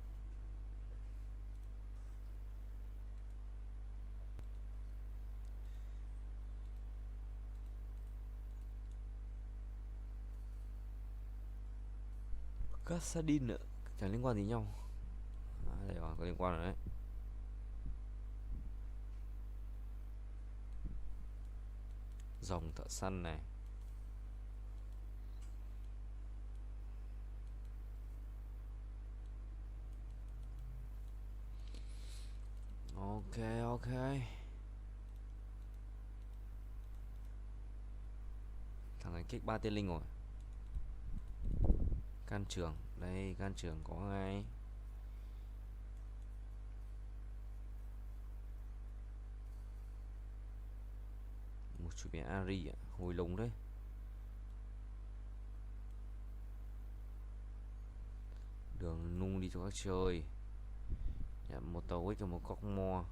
Casadin nữa, chẳng liên quan gì nhau. Đây rồi, có liên quan rồi đấy. Dòng thợ săn này. Ok, ok. Thằng này kích 3 tên linh rồi. Can trưởng, đây can trưởng có ngay. Một chủ bé Ari ạ, hồi lùng đấy. Đường nung đi cho các chơi. Nhận một tàu với một cóc mo.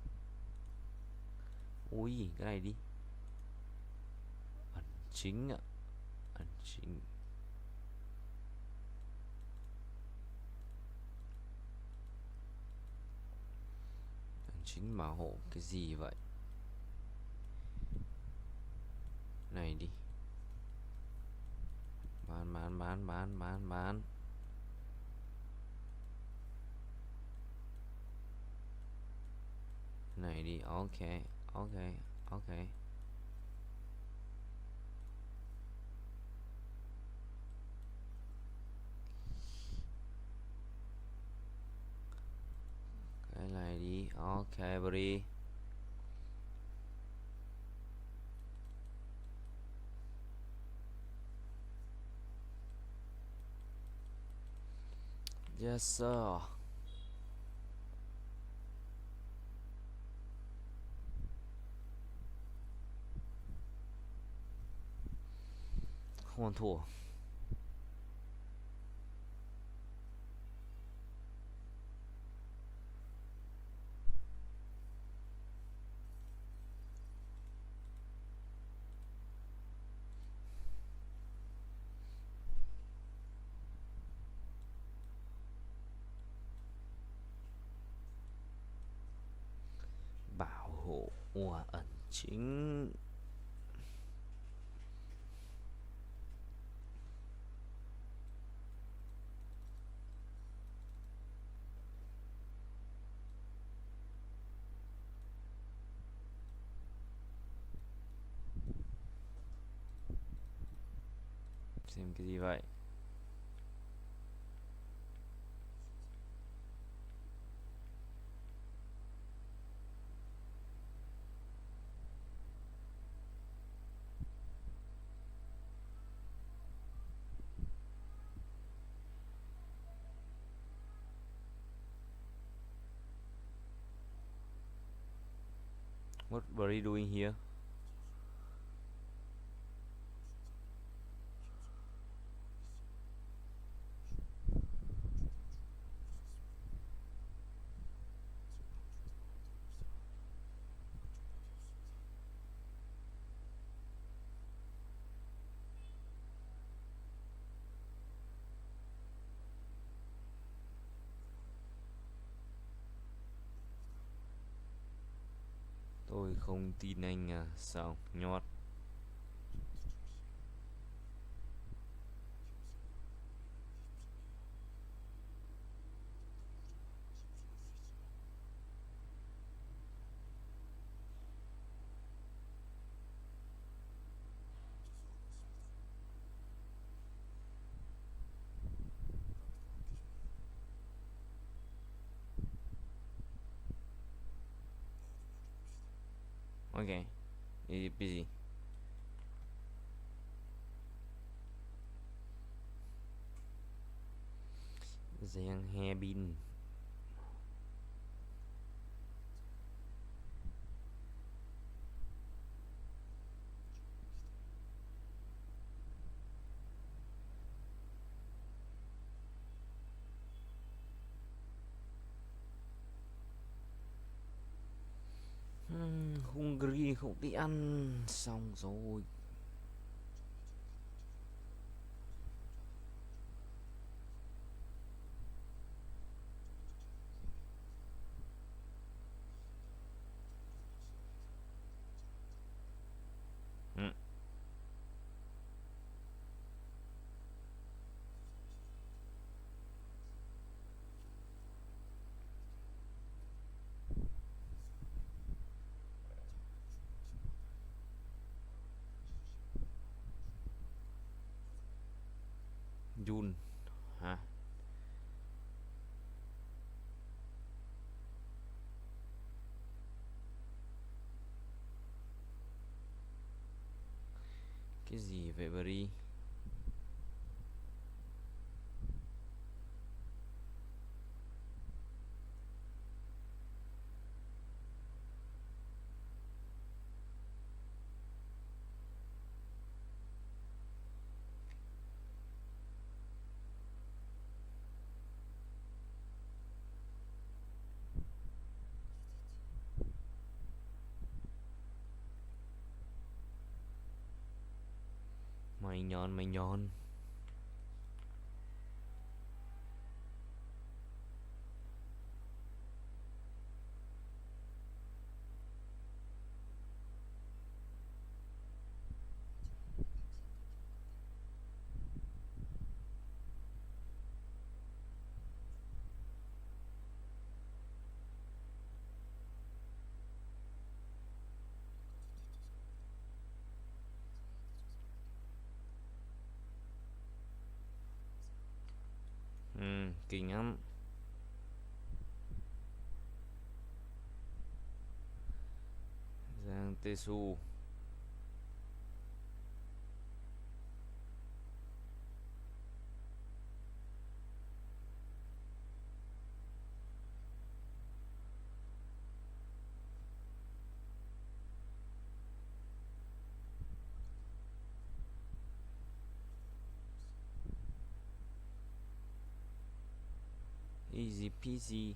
Ui, cái này đi. Ẩn chính ạ. Ẩn chính. Ẩn chính bảo hộ cái gì vậy? Này đi. Bán. Này đi, ok. Cái này đi, ok buddy. Yes sir. Không ăn thua. Bảo hộ ẩn chính. Xem cái gì vậy? What were you doing here? Tôi không tin anh à. Sao nhót. Okay, easy peasy. Giang he bin. Hungry không đi ăn xong rồi. Jun hả? Cái gì vậy Bri? Mày nhon. Kinh lắm. Giang Tê Su. Easy peasy.